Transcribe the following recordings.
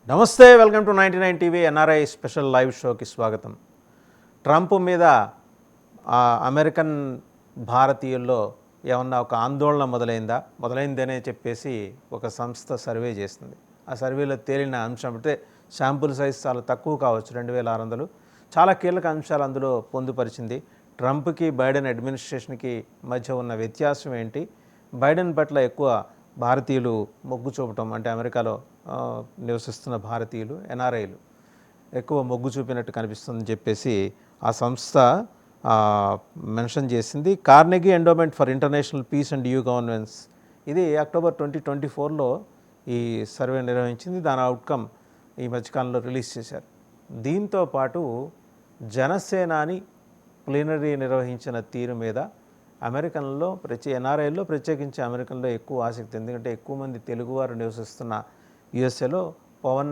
నమస్తే, welcome to 99 TV NRI special live షోకి స్వాగతం. ట్రంప్ మీద అమెరికన్ భారతీయుల్లో ఏమన్నా ఒక ఆందోళన మొదలైందనే చెప్పేసి ఒక సంస్థ సర్వే చేస్తుంది. ఆ సర్వేలో తేలిన అంశం అంటే శాంపుల్ సైజ్ చాలా తక్కువ కావచ్చు, 2600. చాలా కీలక అంశాలు అందులో పొందుపరిచింది. ట్రంప్కి బైడెన్ అడ్మినిస్ట్రేషన్కి మధ్య ఉన్న వ్యత్యాసం ఏంటి, బైడెన్ పట్ల ఎక్కువ భారతీయులు మొగ్గు చూపటం, అంటే అమెరికాలో నివసిస్తున్న భారతీయులు ఎన్ఆర్ఐలు ఎక్కువ మొగ్గు చూపినట్టు కనిపిస్తుందని చెప్పేసి ఆ సంస్థ మెన్షన్ చేసింది. Carnegie endowment for international peace and you governance ఇది అక్టోబర్ 2024లో ఈ సర్వే నిర్వహించింది. దాని అవుట్కమ్ ఈ మధ్యకాలంలో రిలీజ్ చేశారు. దీంతో పాటు జనసేనాని ప్లీనరీ నిర్వహించిన తీరు మీద అమెరికన్లో ఎన్ఆర్ఐల్లో ప్రత్యేకించి అమెరికన్లో ఎక్కువ ఆసక్తి. ఎందుకంటే ఎక్కువ మంది తెలుగువారు నివసిస్తున్న యుఎస్ఏలో పవన్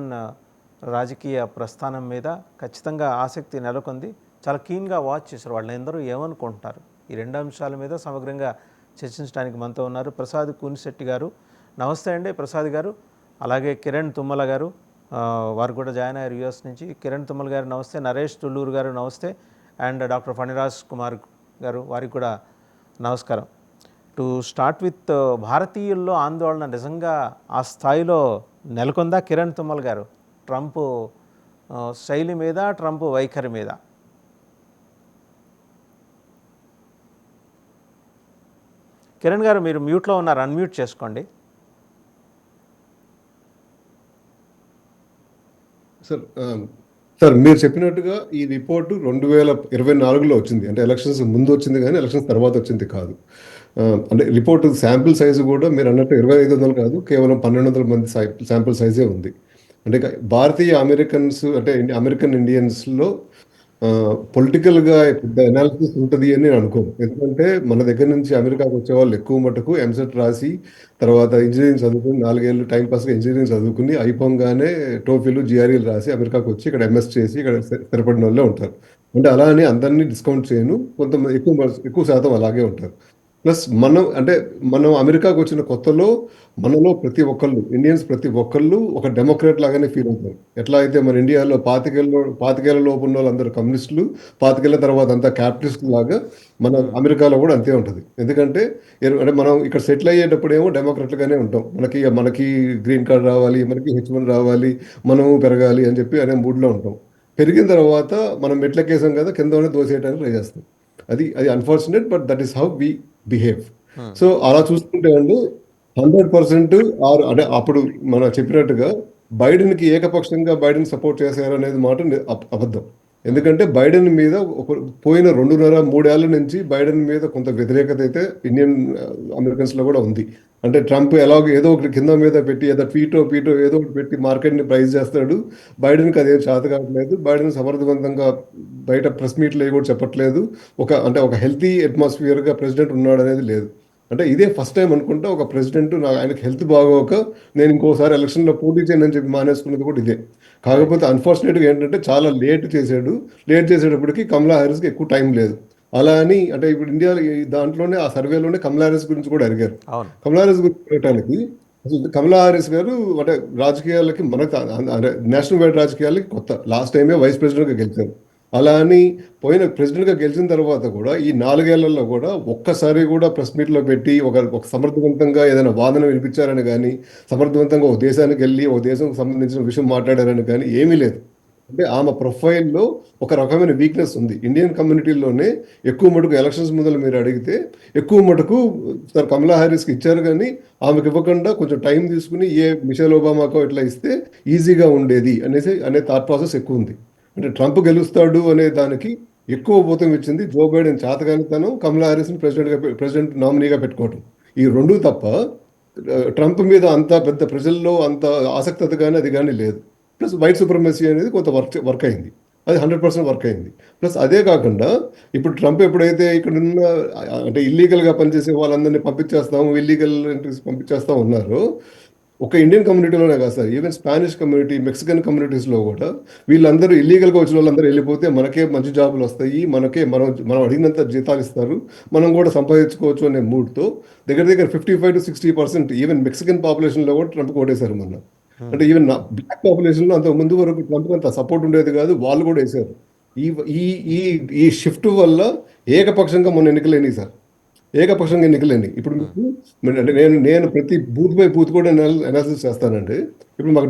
రాజకీయ ప్రస్థానం మీద ఖచ్చితంగా ఆసక్తి నెలకొంది. చాలా కీన్గా వాచ్ చేశారు. వాళ్ళందరూ ఏమనుకుంటున్నారు, ఈ రెండు అంశాల మీద సమగ్రంగా చర్చించడానికి మనతో ఉన్నారు ప్రసాద్ కూనిశెట్టి గారు. నమస్తే అండి ప్రసాద్ గారు. అలాగే కిరణ్ తుమ్మల గారు, వారు కూడా జాయిన్ అయ్యారు యుఎస్ నుంచి. కిరణ్ తుమ్మల గారు నమస్తే. నరేష్ తుళ్ళూరు గారు నమస్తే. అండ్ డాక్టర్ ఫణిరాజ్ కుమార్ గారు, వారికి కూడా నమస్కారం. టు స్టార్ట్ విత్, భారతీయుల్లో ఆందోళన నిజంగా ఆ స్థాయిలో నెలకొందా కిరణ్ తుమ్మల్ గారు, ట్రంప్ శైలి మీద, ట్రంప్ వైఖరి మీద? కిరణ్ గారు మీరు మ్యూట్లో ఉన్నారు, అన్మ్యూట్ చేసుకోండి. సార్ మీరు చెప్పినట్టుగా ఈ రిపోర్టు 2024లో వచ్చింది. అంటే ఎలక్షన్స్ ముందు వచ్చింది కానీ ఎలక్షన్స్ తర్వాత వచ్చింది కాదు. అంటే రిపోర్టు శాంపిల్ సైజు కూడా మీరు అన్నట్టు 2500 కాదు, కేవలం 1200 మంది శాంపిల్ సైజే ఉంది. అంటే భారతీయ అమెరికన్స్ అంటే అమెరికన్ ఇండియన్స్లో పొలిటికల్గా పెద్ద అనాలిసిస్ ఉంటుంది అని నేను అనుకోను. ఎందుకంటే మన దగ్గర నుంచి అమెరికాకు వచ్చే వాళ్ళు ఎక్కువ మటుకు ఎంసెట్ రాసి తర్వాత ఇంజనీరింగ్ చదువుకుని 4 ఏళ్ళు టైంపాస్గా ఇంజనీరింగ్ చదువుకుని అయిపోగానే టోఫీలు జిఆర్ఈలు రాసి అమెరికాకు వచ్చి ఇక్కడ ఎంఎస్ చేసి ఇక్కడ స్థిరపడిన వాళ్ళే ఉంటారు. అంటే అలా అని అందరినీ డిస్కౌంట్ చేయను, కొంతమంది ఎక్కువ శాతం అలాగే ఉంటారు. ప్లస్ మనం అమెరికాకు వచ్చిన కొత్తలో మనలో ప్రతి ఒక్కళ్ళు ఇండియన్స్ ప్రతి ఒక్కళ్ళు ఒక డెమోక్రాట్ లాగానే ఫీల్ అవుతారు. ఎట్లా అయితే మన ఇండియాలో పాతికేళ్ల లోపు ఉన్న వాళ్ళందరూ కమ్యూనిస్టులు, పాతికేళ్ల తర్వాత అంతా క్యాపిటలిస్ట్ లాగా మన అమెరికాలో కూడా అంతే ఉంటుంది. ఎందుకంటే అంటే మనం ఇక్కడ సెటిల్ అయ్యేటప్పుడు ఏమో డెమోక్రాట్గానే ఉంటాం. మనకి గ్రీన్ కార్డ్ రావాలి, మనకి H1 రావాలి, మనము పెరగాలి అని చెప్పి అనే మూడ్లో ఉంటాం. పెరిగిన తర్వాత మనం మెట్లకేసాం కదా, కిందనే దోసేయడానికి ట్రై చేస్తాం. అది unfortunate, but that is how we behave. So అలా చూసుకుంటే అండి 100% అంటే అప్పుడు మనం చెప్పినట్టుగా బైడెన్కి ఏకపక్షంగా బైడెన్ సపోర్ట్ చేశారు అనేది మాట అబద్ధం. ఎందుకంటే బైడెన్ మీద పోయిన 2.5-3 ఏళ్ల నుంచి బైడెన్ మీద కొంత వ్యతిరేకత అయితే ఇండియన్ అమెరికన్స్లో కూడా ఉంది. అంటే ట్రంప్ ఎలాగో ఏదో ఒకటి కింద మీద పెట్టి ఏదో పీటో ఏదో ఒకటి పెట్టి మార్కెట్ని ప్రైజ్ చేస్తాడు. బైడెన్కి అదేం చేత కావట్లేదు. బైడెన్ సమర్థవంతంగా బయట ప్రెస్ మీట్లు కూడా చెప్పట్లేదు. ఒక హెల్తీ అట్మాస్ఫియర్గా ప్రెసిడెంట్ ఉన్నాడు అనేది లేదు. అంటే ఇదే ఫస్ట్ టైం అనుకుంటా ఒక ప్రెసిడెంట్ ఆయనకి హెల్త్ బాగోక నేను ఇంకోసారి ఎలక్షన్లో పోటీ చేయనని చెప్పి మానేసుకున్నది కూడా ఇదే. కాకపోతే అన్ఫార్చునేట్గా ఏంటంటే చాలా లేట్ చేసేటప్పటికి కమలా హ్యారిస్కి ఎక్కువ టైం లేదు. అలా అని అంటే ఇప్పుడు ఇండియా దాంట్లోనే ఆ సర్వేలోనే కమలా హ్యారిస్ గురించి కూడా అడిగారు. కమలా హ్యారిస్ గురించి పెట్టడానికి అసలు కమలా హ్యారిస్ గారు అంటే రాజకీయాలకి అంటే నేషనల్ వైడ్ రాజకీయాలకి కొత్త. లాస్ట్ టైమే వైస్ ప్రెసిడెంట్గా గెలిచారు. అలా అని పోయిన ప్రెసిడెంట్గా గెలిచిన తర్వాత కూడా ఈ 4 ఏళ్లలో కూడా ఒక్కసారి కూడా ప్రెస్ మీట్లో పెట్టి ఒక సమర్థవంతంగా ఏదైనా వాదన వినిపించారని కానీ, సమర్థవంతంగా ఒక దేశానికి వెళ్ళి ఒక దేశంకి సంబంధించిన విషయం మాట్లాడారని కానీ ఏమీ లేదు. అంటే ఆమె ప్రొఫైల్లో ఒక రకమైన వీక్నెస్ ఉంది. ఇండియన్ కమ్యూనిటీలోనే ఎక్కువ మటుకు ఎలక్షన్స్ ముందర మీరు అడిగితే ఎక్కువ మటుకు సార్ కమలా హ్యారిస్కి ఇచ్చారు, కానీ ఆమెకు ఇవ్వకుండా కొంచెం టైం తీసుకుని మిషేల్ ఒబామాకో ఇట్లా ఇస్తే ఈజీగా ఉండేది అనే థాట్ ప్రాసెస్ ఎక్కువ ఉంది. అంటే ట్రంప్ గెలుస్తాడు అనే దానికి ఎక్కువ ఊతం ఇచ్చింది జో బైడెన్ చేతగానితనం, కమలా హ్యారిస్ని ప్రెసిడెంట్ నామినీగా పెట్టుకోవటం. ఈ రెండు తప్ప ట్రంప్ మీద అంత పెద్ద ప్రజల్లో అంత ఆసక్తి కానీ అది కానీ లేదు. ప్లస్ వైట్ సుప్రమసీ అనేది కొంత వర్క్ అయింది. అది 100% వర్క్ అయింది. ప్లస్ అదే కాకుండా ఇప్పుడు ట్రంప్ ఎప్పుడైతే ఇక్కడ ఉన్న అంటే ఇల్లీగల్గా పనిచేసే వాళ్ళందరినీ పంపించేస్తాము, ఇల్లీగల్ ఎంట్రీస్ పంపించేస్తాం ఉన్నారో, ఒక ఇండియన్ కమ్యూనిటీలోనే కాదు sir, even Spanish community, Mexican కమ్యూనిటీస్లో కూడా వీళ్ళందరూ ఇల్లీగల్గా వచ్చిన వాళ్ళందరూ వెళ్ళిపోతే మనకే మంచి జాబులు వస్తాయి, మనం అడిగినంత జీతాలు ఇస్తారు, మనం కూడా సంపాదించుకోవచ్చు అనే మూడ్తో దగ్గర 55-60% ఈవెన్ మెక్సికన్ పాపులేషన్లో కూడా ట్రంప్ ఓటేశారు మొన్న. అంటే ఈవెన్ బ్లాక్ పాపులేషన్ లో అంత ముందు వరకు ట్రంప్ అంత సపోర్ట్ ఉండేది కాదు, వాళ్ళు కూడా వేశారు. ఈ ఈ ఈ ఈ షిఫ్ట్ వల్ల ఏకపక్షంగా మొన్న ఎన్నికలేని సార్, ఏకపక్షంగా ఎన్నికలేని. ఇప్పుడు మీకు అంటే నేను ప్రతి బూత్ బై బూత్ కూడా అనాలిసిస్ చేస్తానండి. ఇప్పుడు మాకు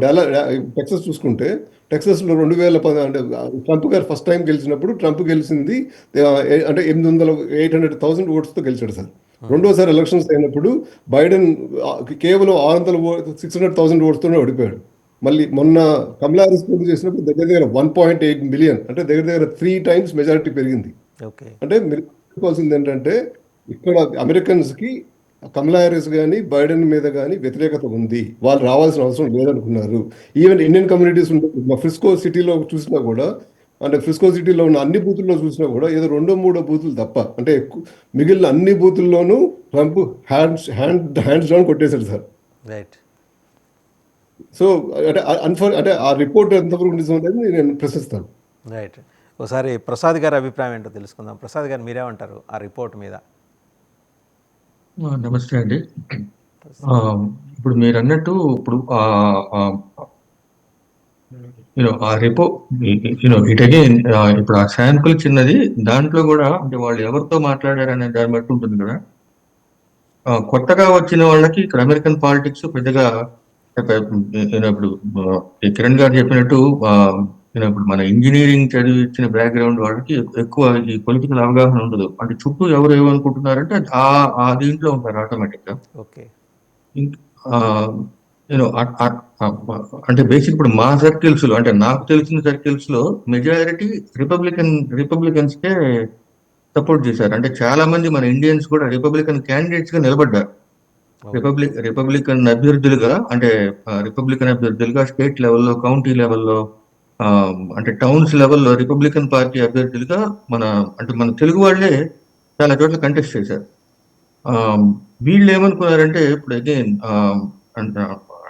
టెక్సస్ చూసుకుంటే, టెక్సస్లో 2010 అంటే ట్రంప్ గారు ఫస్ట్ టైం గెలిచినప్పుడు ట్రంప్ గెలిచింది అంటే 800,000 ఓట్స్తో గెలిచాడు సార్. రెండోసారి ఎలక్షన్స్ అయినప్పుడు బైడెన్ కేవలం 600,000 ఓట్స్తోనే ఓడిపోయాడు. మళ్ళీ మొన్న కమలా హారిస్ పోటీ చేసినప్పుడు దగ్గర దగ్గర 1.8 మిలియన్, అంటే దగ్గర దగ్గర 3 times మెజారిటీ పెరిగింది. ఓకే. అంటే మీరు తెలుసుకోవాల్సింది ఏంటంటే, ఇక్కడ అమెరికన్స్కి కమలా హ్యారిస్ కానీ బైడెన్ మీద కానీ వ్యతిరేకత ఉంది, వాళ్ళు రావాల్సిన అవసరం లేదనుకున్నారు. ఈవెన్ ఇండియన్ కమ్యూనిటీస్ ఉంటే మా ఫ్రిస్కో సిటీలో చూసినా కూడా, అంటే ఫ్రిస్కో సిటీలో ఉన్న అన్ని బూతుల్లో చూసినా కూడా ఏదో 2-3 బూతులు తప్ప, అంటే మిగిలిన అన్ని బూతుల్లోనూ ట్రంప్ హ్యాండ్స్ డౌన్ కొట్టేశాడు సార్. రైట్. సో అంటే అంటే ఆ రిపోర్ట్ ఎంతవరకు నిజం అనేది నేను ప్రశ్నిస్తాను. రైట్. ఒకసారి ప్రసాద్ గారి అభిప్రాయం ఏంటో తెలుసుకుందాం. ప్రసాద్ గారు మీరేమంటారు ఆ రిపోర్ట్ మీద? నమస్తే అండి. ఇప్పుడు మీరు అన్నట్టు ఇప్పుడు ఆ రిపో ఇట్ అగైన్ ఇప్పుడు ఆ శాంపుల్ చిన్నది, దాంట్లో కూడా అంటే వాళ్ళు ఎవరితో మాట్లాడారనే దాన్ని బట్టి ఉంటుంది కదా. కొత్తగా వచ్చిన వాళ్ళకి ఇక్కడ అమెరికన్ పాలిటిక్స్ పెద్దగా ఇప్పుడు కిరణ్ గారు చెప్పినట్టు ఇప్పుడు మన ఇంజనీరింగ్ చదివించిన బ్యాక్గ్రౌండ్ వాళ్ళకి ఎక్కువ ఈ పొలిటికల్ అవగాహన ఉండదు. అంటే చుట్టూ ఎవరు ఏమనుకుంటున్నారంటే ఆ దీంట్లో ఉంటారు ఆటోమేటిక్ గా. ఓకే. అంటే బేసిక్ ఇప్పుడు మా సర్కిల్స్ లో, అంటే నాకు తెలిసిన సర్కిల్స్ లో మెజారిటీ రిపబ్లికన్స్ కే సపోర్ట్ చేశారు. అంటే చాలా మంది మన ఇండియన్స్ కూడా రిపబ్లికన్ క్యాండిడేట్స్ గా నిలబడ్డారు. రిపబ్లికన్ అభ్యర్థులుగా, అంటే రిపబ్లికన్ అభ్యర్థులుగా స్టేట్ లెవెల్లో, కౌంటీ లెవెల్లో, అంటే టౌన్స్ లెవెల్లో రిపబ్లికన్ పార్టీ అభ్యర్థులుగా మన తెలుగు వాళ్ళే చాలా చోట్ల కంటెస్ట్ చేశారు. వీళ్ళు ఏమనుకున్నారంటే ఇప్పుడు అగైన్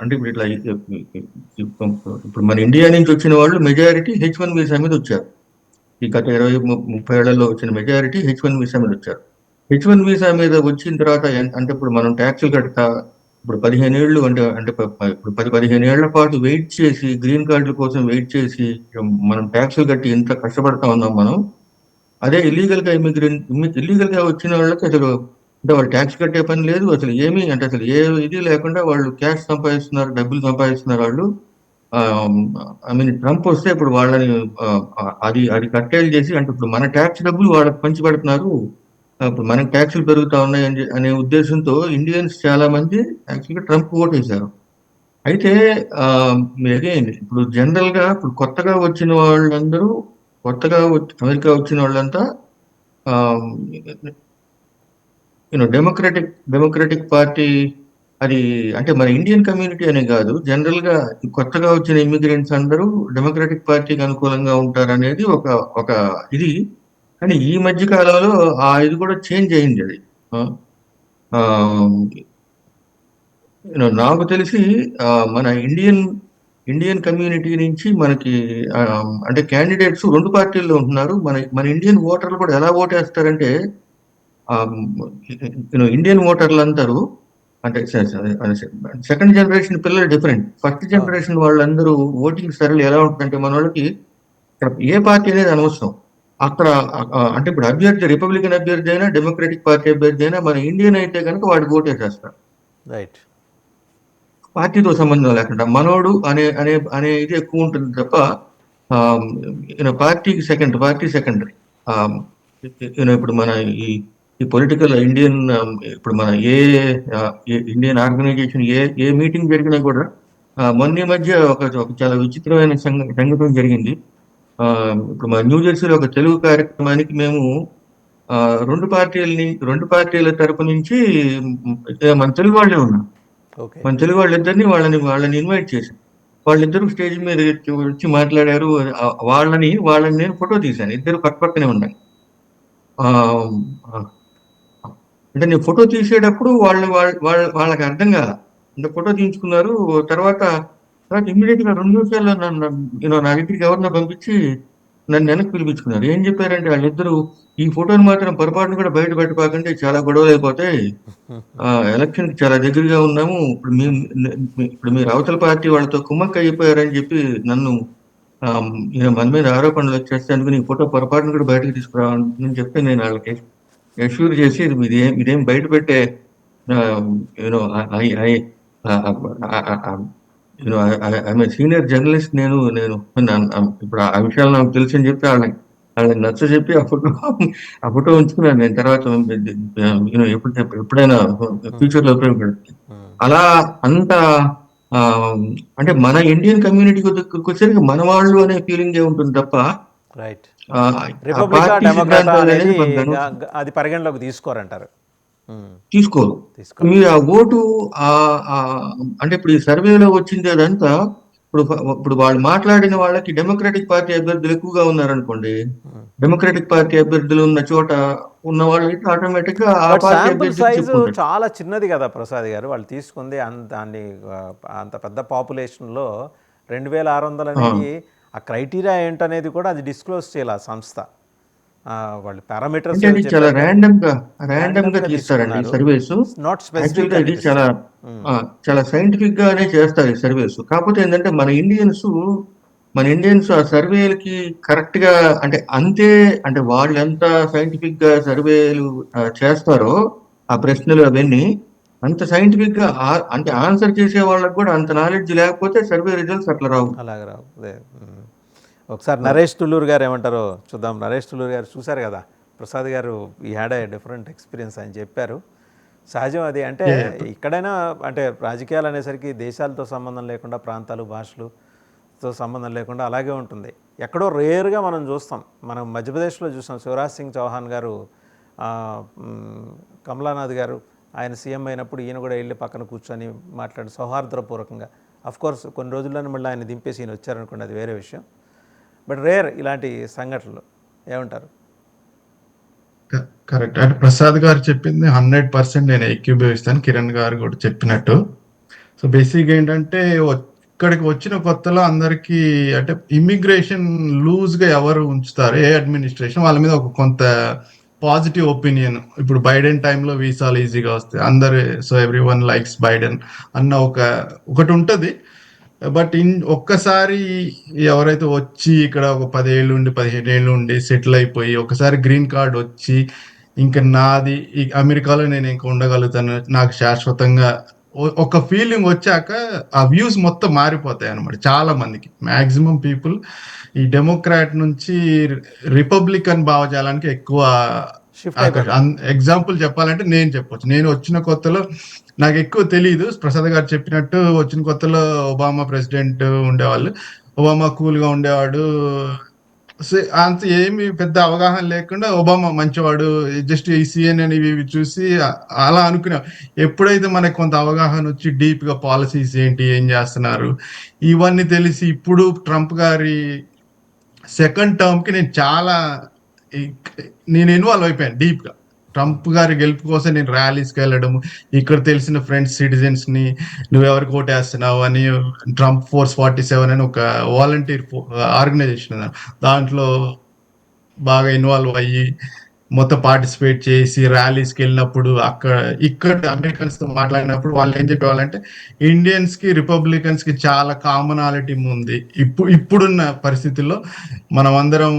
అంటే ఇప్పుడు ఇట్లా ఇప్పుడు మన ఇండియా నుంచి వచ్చిన వాళ్ళు మెజారిటీ H1 వీసా మీద వచ్చారు. ఈ గత 20-30 ఏళ్లలో వచ్చిన మెజారిటీ H1 వీసా మీద వచ్చారు. H1 వీసా మీద వచ్చిన తర్వాత అంటే ఇప్పుడు మనం ట్యాక్సులు కడతా, ఇప్పుడు 15 ఏళ్ళు అంటే ఇప్పుడు 10-15 ఏళ్ల పాటు వెయిట్ చేసి, గ్రీన్ కార్డుల కోసం వెయిట్ చేసి మనం ట్యాక్సులు కట్టి ఎంత కష్టపడతా ఉన్నాం మనం. అదే ఇల్లీగల్ గా వచ్చిన వాళ్ళకి అసలు అంటే వాళ్ళు ట్యాక్స్ కట్టే పని లేదు, అసలు ఏమీ, అంటే అసలు ఏ ఇది లేకుండా వాళ్ళు క్యాష్ సంపాదిస్తున్నారు, డబ్బులు సంపాదిస్తున్నారు వాళ్ళు. ట్రంప్ వస్తే ఇప్పుడు వాళ్ళని అది కట్టేలు చేసి, అంటే ఇప్పుడు మన ట్యాక్స్ డబ్బులు వాళ్ళకి పంచి పెడుతున్నారు, ఇప్పుడు మనకి ట్యాక్సులు పెరుగుతా ఉన్నాయి అనే ఉద్దేశంతో ఇండియన్స్ చాలా మంది యాక్చువల్గా ట్రంప్ ఓటేశారు. అయితే అగైన్ ఇప్పుడు జనరల్ గా ఇప్పుడు కొత్తగా వచ్చిన వాళ్ళందరూ, అమెరికా వచ్చిన వాళ్ళంతా డెమోక్రటిక్ పార్టీ, అది అంటే మన ఇండియన్ కమ్యూనిటీ అనే కాదు, జనరల్ గా కొత్తగా వచ్చిన ఇమిగ్రెంట్స్ అందరూ డెమోక్రటిక్ పార్టీకి అనుకూలంగా ఉంటారనేది ఒక ఇది. కానీ ఈ మధ్య కాలంలో ఇది కూడా చేంజ్ అయింది. అది నాకు తెలిసి మన ఇండియన్ కమ్యూనిటీ నుంచి మనకి అంటే క్యాండిడేట్స్ 2 పార్టీల్లో ఉంటున్నారు. మన ఇండియన్ ఓటర్లు కూడా ఎలా ఓటేస్తారంటే, ఇండియన్ ఓటర్లు అందరూ అంటే సెకండ్ జనరేషన్ పిల్లలు డిఫరెంట్. ఫస్ట్ జనరేషన్ వాళ్ళందరూ ఓటింగ్ సరళి ఎలా ఉంటుందంటే, మన వాళ్ళకి ఏ పార్టీ అనేది అనవసరం. అక్కడ అంటే ఇప్పుడు అభ్యర్థి రిపబ్లికన్ అభ్యర్థి అయినా, డెమోక్రటిక్ పార్టీ అభ్యర్థి అయినా, మన ఇండియన్ అయితే కనుక వాడికి ఓటేసేస్తారు. రైట్. పార్టీతో సంబంధం లేకుండా మనోడు అనే ఇది ఎక్కువ ఉంటుంది తప్ప పార్టీ సెకండరీ. ఇప్పుడు మన ఈ పొలిటికల్ ఇండియన్, ఇప్పుడు మన ఇండియన్ ఆర్గనైజేషన్ ఏ మీటింగ్ జరిగినా కూడా మొన్న మధ్య ఒక చాలా విచిత్రమైన సంఘటన జరిగింది. ఇప్పుడు మన న్యూజెర్సీలో ఒక తెలుగు కార్యక్రమానికి మేము 2 పార్టీల తరపు నుంచి మన తెలుగు వాళ్ళే ఉన్నాం. మన తెలుగు వాళ్ళిద్దరిని వాళ్ళని ఇన్వైట్ చేశాం. వాళ్ళిద్దరూ స్టేజ్ మీద వచ్చి మాట్లాడారు. వాళ్ళని నేను ఫోటో తీశాను. ఇద్దరు పక్కనే ఉన్నాయి. అంటే నేను ఫోటో తీసేటప్పుడు వాళ్ళకి అర్థం కాల, అంటే ఫోటో తీయించుకున్నారు. తర్వాత ఇమ్మీడియట్ గా 2 నిమిషాల్లో నా దగ్గరికి ఎవరినో పంపించి నన్ను వెనక్కి పిలిపించుకున్నారు. ఏం చెప్పారంటే వాళ్ళిద్దరూ, "ఈ ఫోటోని మాత్రం పొరపాటున కూడా బయట పెట్టబాకండి. చాలా గొడవలయిపోతాయి. ఎలక్షన్‌కి చాలా దగ్గరగా ఉన్నాము. ఇప్పుడు మీరు అవతల పార్టీ వాళ్ళతో కుమ్మక్కయిపోయారని" చెప్పి నన్ను మన మీద ఆరోపణలొచ్చేస్తే అందుకని ఈ ఫోటో పొరపాటున కూడా బయటకి తీసుకురావద్దని చెప్పి నేను ఆళ్ళకి అష్యూర్ చేసి, ఇదేం బయట పెట్టే యూనో ఐ ఐ ఆహ్, ఆహ్, ఆహ్, you know I'm a senior journalist. నేను నేను ఇప్పుడు ఆ విషయాలు నాకు తెలుసని చెప్పి వాళ్ళకి నచ్చజెప్పి ఆ ఫోటో ఉంచుకున్నాను నేను. తర్వాత ఎప్పుడైనా ఫ్యూచర్‌లో ఉపయోగపడుతుంది. అలా అంత ఆహ్, అంటే మన ఇండియన్ కమ్యూనిటీకి దగ్గరకొచ్చేసరికి మన వాళ్ళు అనే ఫీలింగే ఉంటుంది తప్ప రైట్. ఆ రిపబ్లికా పార్టీ డెమోక్రాటా అనేది సిద్ధాంతాలనేది మనకు అనవసరం. అది పరిగణలోకి తీసుకోరంటారు. ఉమ్, తీసుకోరు. తీసుకోరు. మీరు ఆ ఓటు అంటే ఇప్పుడు ఈ సర్వేలో వచ్చింది అదంతా, ఇప్పుడు వాళ్ళు మాట్లాడిన వాళ్ళకి డెమోక్రాటిక్ పార్టీ అభ్యర్థులు ఎక్కువగా ఉన్నారనుకోండి. డెమోక్రాటిక్ పార్టీ అభ్యర్థులు ఉన్న చోట ఉన్న వాళ్ళైతే ఆటోమేటిక్ గా ఆ బట్ పార్టీ శాంపుల్ అభ్యర్థికి సైజు చెప్పుకుంటారు. చాలా చిన్నది కదా ప్రసాద్ గారు, వాళ్ళు తీసుకుంది దాన్ని అంత పెద్ద పాపులేషన్లో 2600 ఆ! అనేది ఆ క్రైటీరియా ఏంటనేది కూడా అది డిస్క్లోజ్ చేయాలి ఆ సంస్థ. వాళ్ళు పారామీటర్స్ అంటే ఏవో అది చాలా చెప్పారు కానీ ర్యాండమ్‌గా ర్యాండమ్గా తీస్తారండి ఈ తీసుకున్నారు. సర్వేస్. నాట్ స్పెసిఫిక్ యాక్చువల్‌గా అని ఇది చాలా తెలుస్తుంది. ఆ! చాలా సైంటిఫిక్ గానే చేస్తారు ఈ సర్వేస్. కాకపోతే ఏందంటే మన ఇండియన్స్ ఆ సర్వేలకి కరెక్ట్‌గా, అంటే అంతే, అంటే వాళ్ళెంత సైంటిఫిక్‌గా సర్వేలు చేస్తారో ఆ ప్రశ్నలు అవన్నీ, అంత సైంటిఫిక్‌గా అంటే ఆన్సర్ చేసే వాళ్ళకి కూడా అంత నాలెడ్జ్ లేకపోతే సర్వే రిజల్ట్స్ అట్లా రావు. అలాగే రావు. అదే. ఒకసారి నరేష్ తుల్లూరు గారు ఏమంటారో చూద్దాం. నరేష్ తుల్లూరు గారు చూశారు కదా ప్రసాద్ గారు, ఈ హ్యాడ్ ఏ డిఫరెంట్ ఎక్స్పీరియన్స్ అని చెప్పారు. సహజం అది. అంటే Yeah, yeah. ఇక్కడైనా అంటే రాజకీయాలు అనేసరికి దేశాలతో సంబంధం లేకుండా, ప్రాంతాలు భాషలుతో సంబంధం లేకుండా అలాగే ఉంటుంది. ఎక్కడో రేర్గా మనం చూస్తాం. మనం మధ్యప్రదేశ్లో చూస్తాం. శివరాజ్ సింగ్ చౌహాన్ గారు, ఆ, కమలానాథ్ గారు ఆయన సీఎం అయినప్పుడు ఈయన కూడా వెళ్ళి పక్కన కూర్చొని మాట్లాడి సౌహార్దపూర్వకంగా. కోర్స్ కొన్ని రోజుల్లోనే మళ్ళీ ఆయన దింపేసి ఈయన వచ్చారనుకోండి, అది వేరే విషయం. బట్ రేర్ ఇలాంటి సంఘటనలు. ఏమంటారు? కరెక్ట్. అంటే ప్రసాద్ గారు చెప్పింది 100% నేను ఏకీభవిస్తాను. కిరణ్ గారు కూడా చెప్పినట్టు. సో బేసిక్గా ఏంటంటే ఇక్కడికి వచ్చిన కొత్తలో అందరికీ అంటే ఇమ్మిగ్రేషన్ లూజ్గా ఎవరు ఉంచుతారు, ఏ అడ్మినిస్ట్రేషన్ వాళ్ళ మీద ఒక కొంత పాజిటివ్ ఒపీనియన్. ఇప్పుడు బైడెన్ టైంలో వీసాలు ఈజీగా వస్తాయి, అందరు so every one likes Biden అన్న ఒకటి ఉంటుంది. బట్ ఒక్కసారి ఎవరైతే వచ్చి ఇక్కడ ఒక 10 ఏళ్ళు ఉండి 15 ఏళ్ళు ఉండి సెటిల్ అయిపోయి ఒకసారి గ్రీన్ కార్డ్ వచ్చి ఇంకా నాది ఈ అమెరికాలో నేను ఇంకా ఉండగలుగుతాను నాకు శాశ్వతంగా ఒక ఫీలింగ్ వచ్చాక ఆ వ్యూస్ మొత్తం మారిపోతాయి అనమాట. చాలా మందికి మాక్సిమం పీపుల్ ఈ డెమోక్రాట్ నుంచి రిపబ్లికన్ భావజాలానికి ఎక్కువ షిఫ్ట్ అయిపోతారు. ఎగ్జాంపుల్ చెప్పాలంటే నేను చెప్పొచ్చు. నేను వచ్చిన కొత్తలో నాకు ఎక్కువ తెలియదు. ప్రసాద్ గారు చెప్పినట్టు వచ్చిన కొత్తలో ఒబామా ప్రెసిడెంట్ ఉండేవాళ్ళు. ఒబామా కూల్ గా ఉండేవాడు. అంత ఏమి పెద్ద అవగాహన లేకుండా ఒబామా మంచివాడు, జస్ట్ ఈ సిఎన్ఎన్ ఇవి చూసి అలా అనుకున్నాం. ఎప్పుడైతే మనకు కొంత అవగాహన వచ్చి డీప్ గా పాలసీస్ ఏంటి, ఏం చేస్తున్నారు ఇవన్నీ తెలిసి ఇప్పుడు ట్రంప్ గారి సెకండ్ టర్మ్ కి నేను ఇన్వాల్వ్ అయిపోయాను డీప్ గా. ట్రంప్ గారి గెలుపు కోసం నేను ర్యాలీస్కి వెళ్ళడం, ఇక్కడ తెలిసిన ఫ్రెండ్స్ సిటిజన్స్ ని నువ్వెవరికి ఓటేస్తున్నావు అని ట్రంప్ ఫోర్స్ 47 అని ఒక వాలంటీర్ ఆర్గనైజేషన్ ఉంది. దాంట్లో బాగా ఇన్వాల్వ్ అయ్యి మొత్తం పార్టిసిపేట్ చేసి ర్యాలీస్కి వెళ్ళినప్పుడు ఇక్కడ అమెరికన్స్ తో మాట్లాడినప్పుడు వాళ్ళు ఏం చెప్పేవాళ్ళంటే ఇండియన్స్ కి రిపబ్లికన్స్ కి చాలా కామనాలిటీ ఉంది. ఇప్పుడున్న పరిస్థితుల్లో మనం అందరం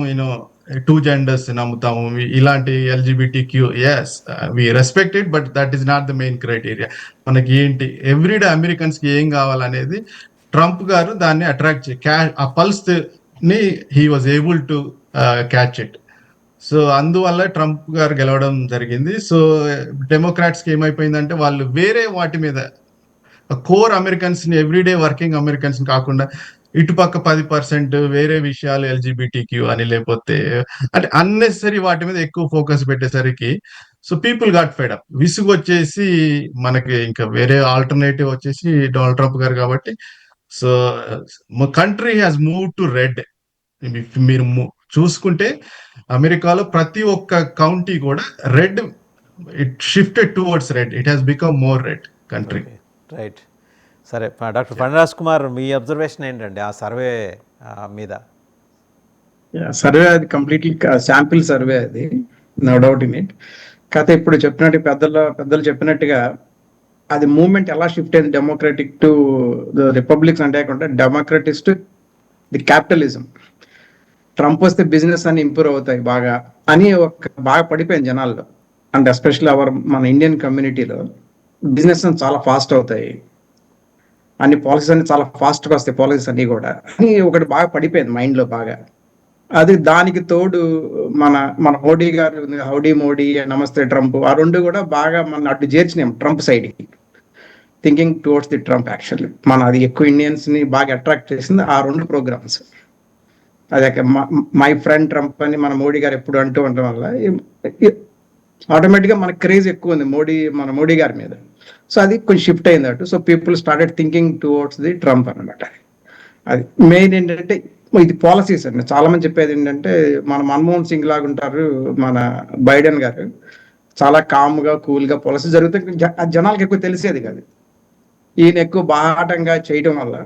టూ జెండర్స్ నమ్ముతాము, ఇలాంటి L G B T Q yes we respect it, but that is not the main criteria. మనకి ఏంటి ఎవ్రీడే అమెరికన్స్ కి ఏం కావాలనేది ట్రంప్ గారు దాన్ని అట్రాక్ట్ ఆ పల్స్ ని he was able to catch it. So అందువల్ల ట్రంప్ గారు గెలవడం జరిగింది. సో డెమోక్రాట్స్ కి ఏమైపోయిందంటే వాళ్ళు వేరే వాటి మీద కోర్ అమెరికన్స్ ని, ఎవ్రీడే వర్కింగ్ అమెరికన్స్ కాకుండా ఇటుపక్క 10% వేరే విషయాలు ఎల్జిబిటిక్యూ అని లేకపోతే అంటే అన్నెసరీ వాటి మీద ఎక్కువ ఫోకస్ పెట్టేసరికి so people got fed up, విసుగు వచ్చేసి మనకి ఇంకా వేరే ఆల్టర్నేటివ్ వచ్చేసి డొనాల్డ్ ట్రంప్ గారు కాబట్టి so country has move to red. మీరు చూసుకుంటే అమెరికాలో ప్రతి ఒక్క కౌంటీ కూడా red, it shifted towards red, it has become more red country. Okay, right. సరే, డాక్టర్ ఫణిరాజ్ కుమార్, మీ అబ్జర్వేషన్ ఏంటండి ఆ సర్వే మీద? సర్వే అది కంప్లీట్లీ శాంపిల్ సర్వే అది, నో డౌట్ ఇన్ ఇట్. కాకపోతే ఇప్పుడు చెప్పినట్టు పెద్దలు చెప్పినట్టుగా అది మూవ్మెంట్ ఎలా షిఫ్ట్ అయింది డెమోక్రటిక్ టు రిపబ్లిక్స్ అంటే కాకుండా democratics to the capitalism. Trump వస్తే బిజినెస్ అన్ని ఇంప్రూవ్ అవుతాయి బాగా అని బాగా పడిపోయింది జనాల్లో, అండ్ ఎస్పెషల్లీ మన ఇండియన్ కమ్యూనిటీలో బిజినెస్ చాలా ఫాస్ట్ అవుతాయి, అన్ని పాలసీస్ అన్ని చాలా ఫాస్ట్గా వస్తాయి, పాలసీస్ అన్ని కూడా అని ఒకటి బాగా పడిపోయింది మైండ్లో బాగా. అది దానికి తోడు మన మన మోడీ గారు, హౌడీ మోడీ, నమస్తే ట్రంప్, ఆ రెండు కూడా బాగా మన అటు చేర్చినాం ట్రంప్ సైడ్కి, thinking towards the Trump. Actually అది ఎక్కువ ఇండియన్స్ ని బాగా అట్రాక్ట్ చేసింది ఆ రెండు ప్రోగ్రామ్స్. అదే మై ఫ్రెండ్ ట్రంప్ అని మన మోడీ గారు ఎప్పుడు అంటూ ఉండడం వల్ల ఆటోమేటిక్గా మనకు క్రేజ్ ఎక్కువ ఉంది మన మోడీ గారి మీద. సో అది కొంచెం షిఫ్ట్ అయింది అటు. So people started thinking towards the Trump అనమాట. అది మెయిన్ ఏంటంటే ఇది పాలసీస్ అండి. చాలా మంది చెప్పేది ఏంటంటే మన మన్మోహన్ సింగ్ లాగా ఉంటారు మన బైడెన్ గారు, చాలా కామ్ గా కూల్ గా పాలసీ జరుగుతాయి, జనాలకు ఎక్కువ తెలిసేది కాదు. ఈయన ఎక్కువ బాహాటంగా చేయడం వల్ల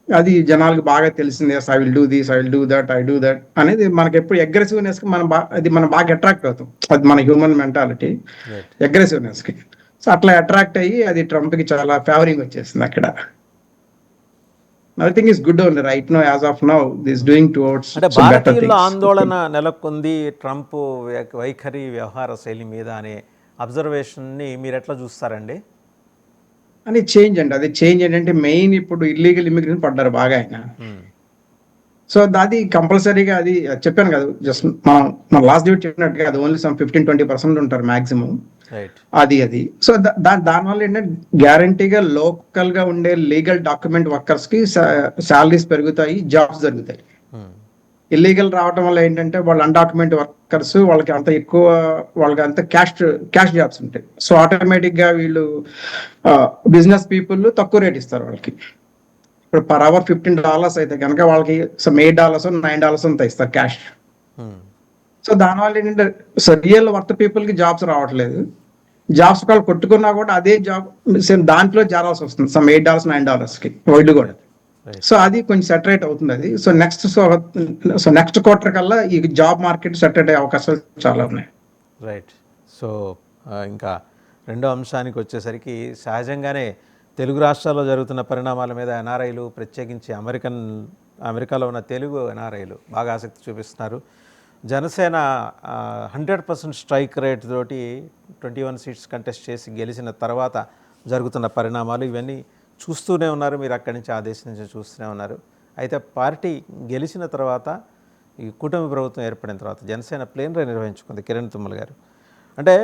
అది జనాలకు బాగా తెలిసింది. I will do this, I will do that, I do that అనేది మనకి ఎప్పుడు అగ్రెసివ్నెస్ కి మనం బాగా అట్రాక్ట్ అవుతాం. అది మన హ్యూమన్ మెంటాలిటీ, అగ్రెసివ్నెస్ కి. సో అట్లా అట్రాక్ట్ అయ్యి అది ట్రంప్ కి చాలా ఫేవరింగ్ వచ్చేసింది అక్కడ. Nothing is good only right now, as of now this doing towards అంటే భారతీయుల్లో ఆందోళన నెలకొంది ట్రంప్ వైఖరి, వ్యవహార శైలి మీద అనే అబ్జర్వేషన్ని మీరు ఎట్లా చూస్తారండి? అని చేంజ్ అండి. అది చేంజ్ ఏంటంటే మెయిన్ ఇప్పుడు ఇల్లీగల్ ఇమిగ్రేషన్ పడ్డారు బాగా ఆయన. సో అది కంపల్సరీగా అది చెప్పాను కదా, జస్ట్ మనం లాస్ట్ డేట్ చెప్పినట్టుగా అది ఓన్లీ 15-20% ఉంటారు మాక్సిమం. అది సో దానివల్ల ఏంటంటే గ్యారంటీగా లోకల్ గా ఉండే లీగల్ డాక్యుమెంట్ వర్కర్స్ కి శాలరీస్ పెరుగుతాయి, జాబ్స్ జరుగుతాయి. ఇల్లీగల్ రావడం వల్ల ఏంటంటే వాళ్ళు అన్డాక్యుమెంట్ వర్కర్స్, వాళ్ళకి అంత క్యాష్ జాబ్స్ ఉంటాయి. సో ఆటోమేటిక్ గా వీళ్ళు బిజినెస్ పీపుల్ తక్కువ రేట్ ఇస్తారు వాళ్ళకి. ఇప్పుడు పర్ అవర్ $15 అయితే కనుక వాళ్ళకి $8, $9 అంత ఇస్తారు క్యాష్. సో దానివల్ల ఏంటంటే రియల్ వర్త్ పీపుల్ కి జాబ్స్ రావట్లేదు. జాబ్స్ వాళ్ళు కొట్టుకున్నా కూడా అదే జాబ్ సేమ్ దాంట్లో చేరాల్సి వస్తుంది $8, $9 కి వాళ్ళు కూడా. సో అది కొంచెం సెటరేట్ అవుతుంది అది. సో నెక్స్ట్ క్వార్టర్ కల్లా ఈ జాబ్ మార్కెట్ సెటరేట్ అయ్యే అవకాశాలు చాలా ఉన్నాయి. రైట్. సో ఇంకా రెండో అంశానికి వచ్చేసరికి సహజంగానే తెలుగు రాష్ట్రాల్లో జరుగుతున్న పరిణామాల మీద ఎన్ఆర్ఐలు, ప్రత్యేకించి అమెరికాలో ఉన్న తెలుగు ఎన్ఆర్ఐలు బాగా ఆసక్తి చూపిస్తున్నారు. జనసేన 100% స్ట్రైక్ రేట్ తోటి 21 సీట్స్ కంటెస్ట్ చేసి గెలిచిన తర్వాత జరుగుతున్న పరిణామాలు ఇవన్నీ చూస్తూనే ఉన్నారు. మీరు అక్కడి నుంచి ఆ దేశం నుంచి చూస్తూనే ఉన్నారు. అయితే పార్టీ గెలిచిన తర్వాత, ఈ కూటమి ప్రభుత్వం ఏర్పడిన తర్వాత జనసేన ప్లేన్ రైడ్ నిర్వహించుకుంది కిరణ్ తుమ్మల గారు. అంటే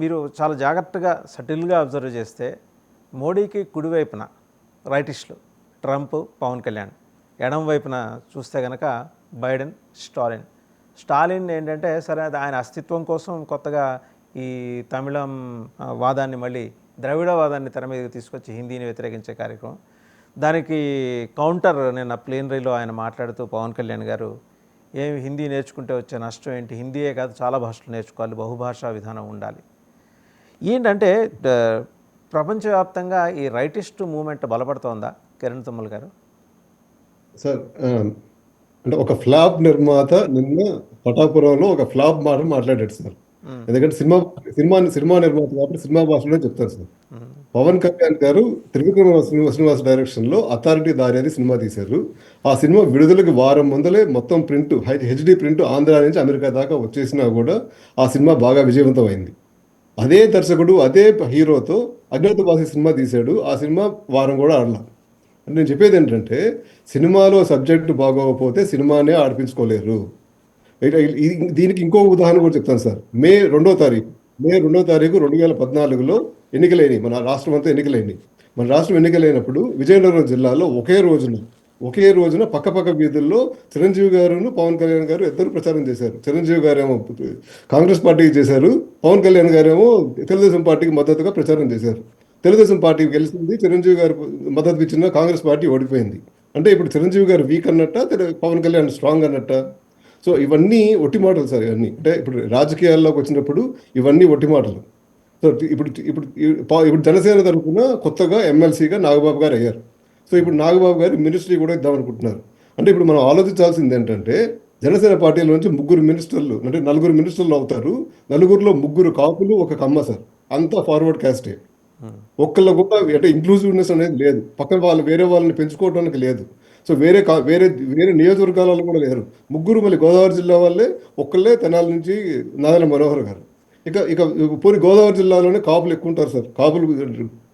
మీరు చాలా జాగ్రత్తగా సటిల్గా అబ్జర్వ్ చేస్తే మోడీకి కుడివైపున రైటిస్టులు ట్రంప్, పవన్ కళ్యాణ్, ఎడం వైపున చూస్తే కనుక బైడెన్, స్టాలిన్ ఏంటంటే సరే ఆయన అస్తిత్వం కోసం కొత్తగా ఈ తమిళం వాదాన్ని మళ్ళీ ద్రవిడవాదాన్ని తెర మీదకి తీసుకొచ్చి హిందీని వ్యతిరేకించే కార్యక్రమం. దానికి కౌంటర్ నిన్న ప్లేన్ రైల్లో ఆయన మాట్లాడుతూ పవన్ కళ్యాణ్ గారు ఏమి హిందీ నేర్చుకుంటే వచ్చే నష్టం ఏంటి, హిందీయే కాదు చాలా భాషలు నేర్చుకోవాలి, బహుభాషా విధానం ఉండాలి. ఏంటంటే ప్రపంచవ్యాప్తంగా ఈ రైటిస్ట్ మూవ్మెంట్ బలపడుతోందా కిరణ్ తుమ్మల్ గారు? సార్ అంటే ఒక ఫ్లాప్ నిర్మాత నిన్న పటాపురంలో ఒక ఫ్లాప్ మాట మాట్లాడాడు సార్. ఎందుకంటే సినిమా నిర్మాత కాబట్టి సినిమా భాషలో చెప్తారు సార్. పవన్ కళ్యాణ్ గారు త్రివిక్రమ శ్రీనివాస్ డైరెక్షన్ లో అథారిటీ దారి అని సినిమా తీశారు. ఆ సినిమా విడుదలకి వారం ముందలే మొత్తం ప్రింట్, హెచ్డి ప్రింట్ ఆంధ్ర నుంచి అమెరికా దాకా వచ్చేసినా కూడా ఆ సినిమా బాగా విజయవంతం అయింది. అదే దర్శకుడు అదే హీరోతో అజ్ఞాతవాసి సినిమా తీశాడు. ఆ సినిమా వారం కూడా ఆడలా. అంటే నేను చెప్పేది ఏంటంటే సినిమాలో సబ్జెక్టు బాగోకపోతే సినిమానే ఆడిపించుకోలేరు. దీనికి ఇంకో ఉదాహరణ కూడా చెప్తాను సార్. మే 2వ తారీఖు 2014లో ఎన్నికలైనవి. మన రాష్ట్రం అంతా ఎన్నికలైనవి. మన రాష్ట్రం ఎన్నికలైనప్పుడు విజయనగరం జిల్లాలో ఒకే రోజున పక్క వీధుల్లో చిరంజీవి గారును పవన్ కళ్యాణ్ గారు ఇద్దరు ప్రచారం చేశారు. చిరంజీవి గారేమో కాంగ్రెస్ పార్టీకి చేశారు, పవన్ కళ్యాణ్ గారేమో తెలుగుదేశం పార్టీకి మద్దతుగా ప్రచారం చేశారు. తెలుగుదేశం పార్టీకి గెలిచింది, చిరంజీవి గారు మద్దతు ఇచ్చిన కాంగ్రెస్ పార్టీ ఓడిపోయింది. అంటే ఇప్పుడు చిరంజీవి గారు వీక్ అన్నట్ట, పవన్ కళ్యాణ్ స్ట్రాంగ్ అన్నట్ట. సో ఇవన్నీ ఒట్టి మాటలు సార్. ఇవన్నీ అంటే ఇప్పుడు రాజకీయాల్లోకి వచ్చినప్పుడు ఇవన్నీ ఒట్టి మాటలు. సో ఇప్పుడు జనసేన తరఫున కొత్తగా ఎమ్మెల్సీగా నాగబాబు గారు అయ్యారు. సో ఇప్పుడు నాగబాబు గారు మినిస్ట్రీ కూడా ఇద్దామనుకుంటున్నారు. అంటే ఇప్పుడు మనం ఆలోచించాల్సింది ఏంటంటే జనసేన పార్టీలో నుంచి ముగ్గురు మినిస్టర్లు అంటే నలుగురు మినిస్టర్లు అవుతారు. నలుగురిలో ముగ్గురు కాపులు, ఒక కమ్మ సార్. అంతా ఫార్వర్డ్ క్యాస్టే. ఒక్కళ్ళ కూడా అంటే ఇంక్లూజివ్నెస్ అనేది లేదు. పక్కన వాళ్ళు వేరే వాళ్ళని పెంచుకోవడానికి లేదు. సో వేరే వేరే నియోజకవర్గాలలో కూడా లేరు. ముగ్గురు మళ్ళీ గోదావరి జిల్లా వాళ్ళే. ఒక్కళ్ళే తెనాలి నుంచి నాదెండ్ల మనోహర్ గారు. ఇక ఇక పోనీ గోదావరి జిల్లాలోనే కాపులు ఎక్కువ ఉంటారు సార్. కాపులు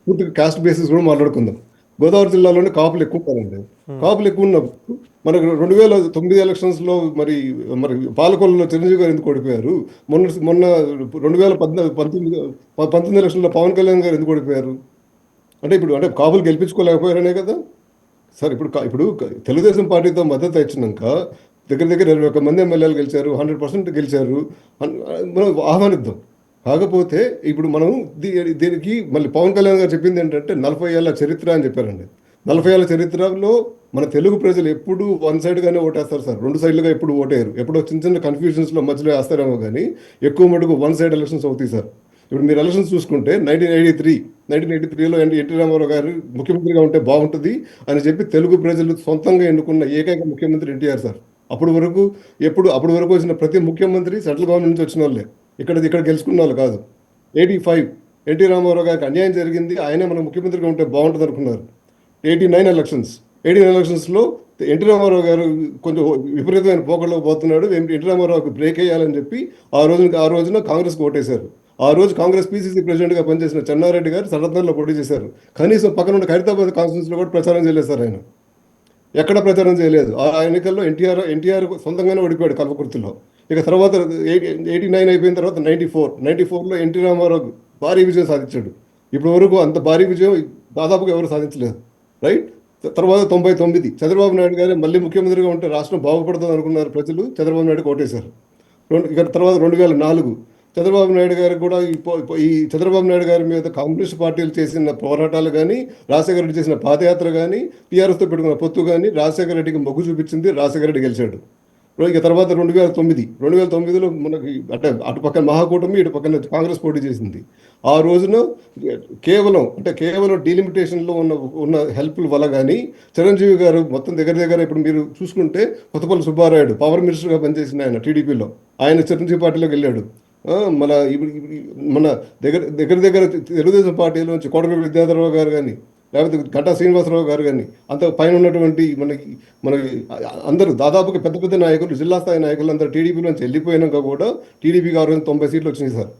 పూర్తిగా కాస్ట్ బేసిస్ కూడా మాట్లాడుకుందాం. గోదావరి జిల్లాలోనే కాపులు ఎక్కువ ఉంటారండి. కాపులు ఎక్కువ ఉన్నప్పుడు మనకు 2009 ఎలక్షన్స్లో మరి మరి పాలకొల్లులో చిరంజీవి గారు ఎందుకు ఓడిపోయారు? మొన్న 2019 ఎలక్షన్లో పవన్ కళ్యాణ్ గారు ఎందుకు ఓడిపోయారు? అంటే ఇప్పుడు అంటే కాపులు గెలిపించుకోలేకపోయారనే కదా సార్. ఇప్పుడు తెలుగుదేశం పార్టీతో మద్దతు ఇచ్చినాక దగ్గర దగ్గర 21 మంది ఎమ్మెల్యేలు గెలిచారు, 100% గెలిచారు. మనం ఆహ్వానిద్దాం. కాకపోతే ఇప్పుడు మనం దీనికి మళ్ళీ పవన్ కళ్యాణ్ గారు చెప్పింది ఏంటంటే 40 ఏళ్ళ చరిత్ర అని చెప్పారండి. 40 ఏళ్ళ చరిత్రలో మన తెలుగు ప్రజలు ఎప్పుడు వన్ సైడ్గానే ఓటేస్తారు సార్. రెండు సైడ్లుగా ఎప్పుడు ఓటేయరు. ఎప్పుడో చిన్న చిన్న కన్ఫ్యూజన్స్లో మధ్యలో వేస్తారేమో కానీ ఎక్కువ మటుకు వన్ సైడ్ ఎలక్షన్స్ అవుతాయి సార్. ఇప్పుడు మీరు ఎలక్షన్స్ చూసుకుంటే 1983లో ఎన్టీ రామారావు గారు ముఖ్యమంత్రిగా ఉంటే బాగుంటుంది అని చెప్పి తెలుగు ప్రజలు సొంతంగా ఎన్నుకున్న ఏకైక ముఖ్యమంత్రి ఎన్టీఆర్ సార్. అప్పటి వరకు వచ్చిన ప్రతి ముఖ్యమంత్రి సెంట్రల్ గవర్నమెంట్ నుంచి వచ్చిన వాళ్ళే. ఇక్కడ గెలుచుకున్న వాళ్ళు కాదు. 85 ఎన్టీ రామారావు గారికి అన్యాయం జరిగింది, ఆయనే మన ముఖ్యమంత్రిగా ఉంటే బాగుంటుంది అనుకున్నారు. 89 ఎలక్షన్స్లో ఎన్టీ రామారావు గారు కొంచెం విపరీతమైన పోకడలో పోతున్నాడు, ఎన్టీ రామారావుకి బ్రేక్ వేయాలని చెప్పి ఆ రోజున కాంగ్రెస్కి ఓటేశారు. ఆ రోజు కాంగ్రెస్ పీసీసీ ప్రెసిడెంట్గా పనిచేసిన చెన్నారెడ్డి గారు సరత్నగర్లో పోటీ చేశారు. కనీసం పక్కన ఉన్న ఖైరతాబాద్ కాన్స్టిట్యూన్సీలో కూడా ప్రచారం చేయలేదు సార్. ఆయన ఎక్కడ ప్రచారం చేయలేదు. ఆ ఎన్నికల్లో ఎన్టీఆర్ సొంతంగానే ఓడిపోయాడు కల్వకుర్తిలో. ఇక తర్వాత 89 అయిపోయిన తర్వాత 94లో ఎన్టీ రామారావు భారీ విజయం సాధించాడు. ఇప్పటి వరకు అంత భారీ విజయం దాదాపుగా ఎవరు సాధించలేదు, రైట్? తర్వాత 99 చంద్రబాబు నాయుడు గారు మళ్ళీ ముఖ్యమంత్రిగా ఉంటే రాష్ట్రం బాగుపడుతుంది అనుకున్నారు ప్రజలు. చంద్రబాబు నాయుడు ఓటేశారు. ఇక తర్వాత 2004 చంద్రబాబు నాయుడు గారు కూడా ఈ చంద్రబాబు నాయుడు గారి మీద కమ్యూనిస్ట్ పార్టీలు చేసిన పోరాటాలు కానీ, రాజశేఖర రెడ్డి చేసిన పాదయాత్ర కానీ, టీఆర్ఎస్తో పెట్టుకున్న పొత్తు కానీ రాజశేఖర రెడ్డికి మొగ్గు చూపించింది. రాజశేఖర రెడ్డి గెలిచాడు. ఇక తర్వాత 2009లో మనకి అంటే అటు పక్కన మహాకూటమి, ఇటు పక్కన కాంగ్రెస్ పోటీ చేసింది. ఆ రోజున కేవలం డీలిమిటేషన్లో ఉన్న హెల్ప్ వల్ల కానీ చిరంజీవి గారు మొత్తం దగ్గర ఇప్పుడు మీరు చూసుకుంటే కొత్తపల్లి సుబ్బారాయుడు పవర్ మినిస్టర్గా పనిచేసిన ఆయన టీడీపీలో, ఆయన చిరంజీవి పార్టీలోకి వెళ్ళాడు. మన దగ్గర తెలుగుదేశం పార్టీలో నుంచి కోటమిరెడ్డి విద్యాధరరావు గారు కానీ, లేకపోతే గంటా శ్రీనివాసరావు గారు కానీ, అంత పైన ఉన్నటువంటి మనకి అందరూ దాదాపుగా పెద్ద నాయకులు, జిల్లా స్థాయి నాయకులు అందరూ టీడీపీ నుంచి వెళ్ళిపోయినాక కూడా టీడీపీకి 90 సీట్లు వచ్చినాయి సార్.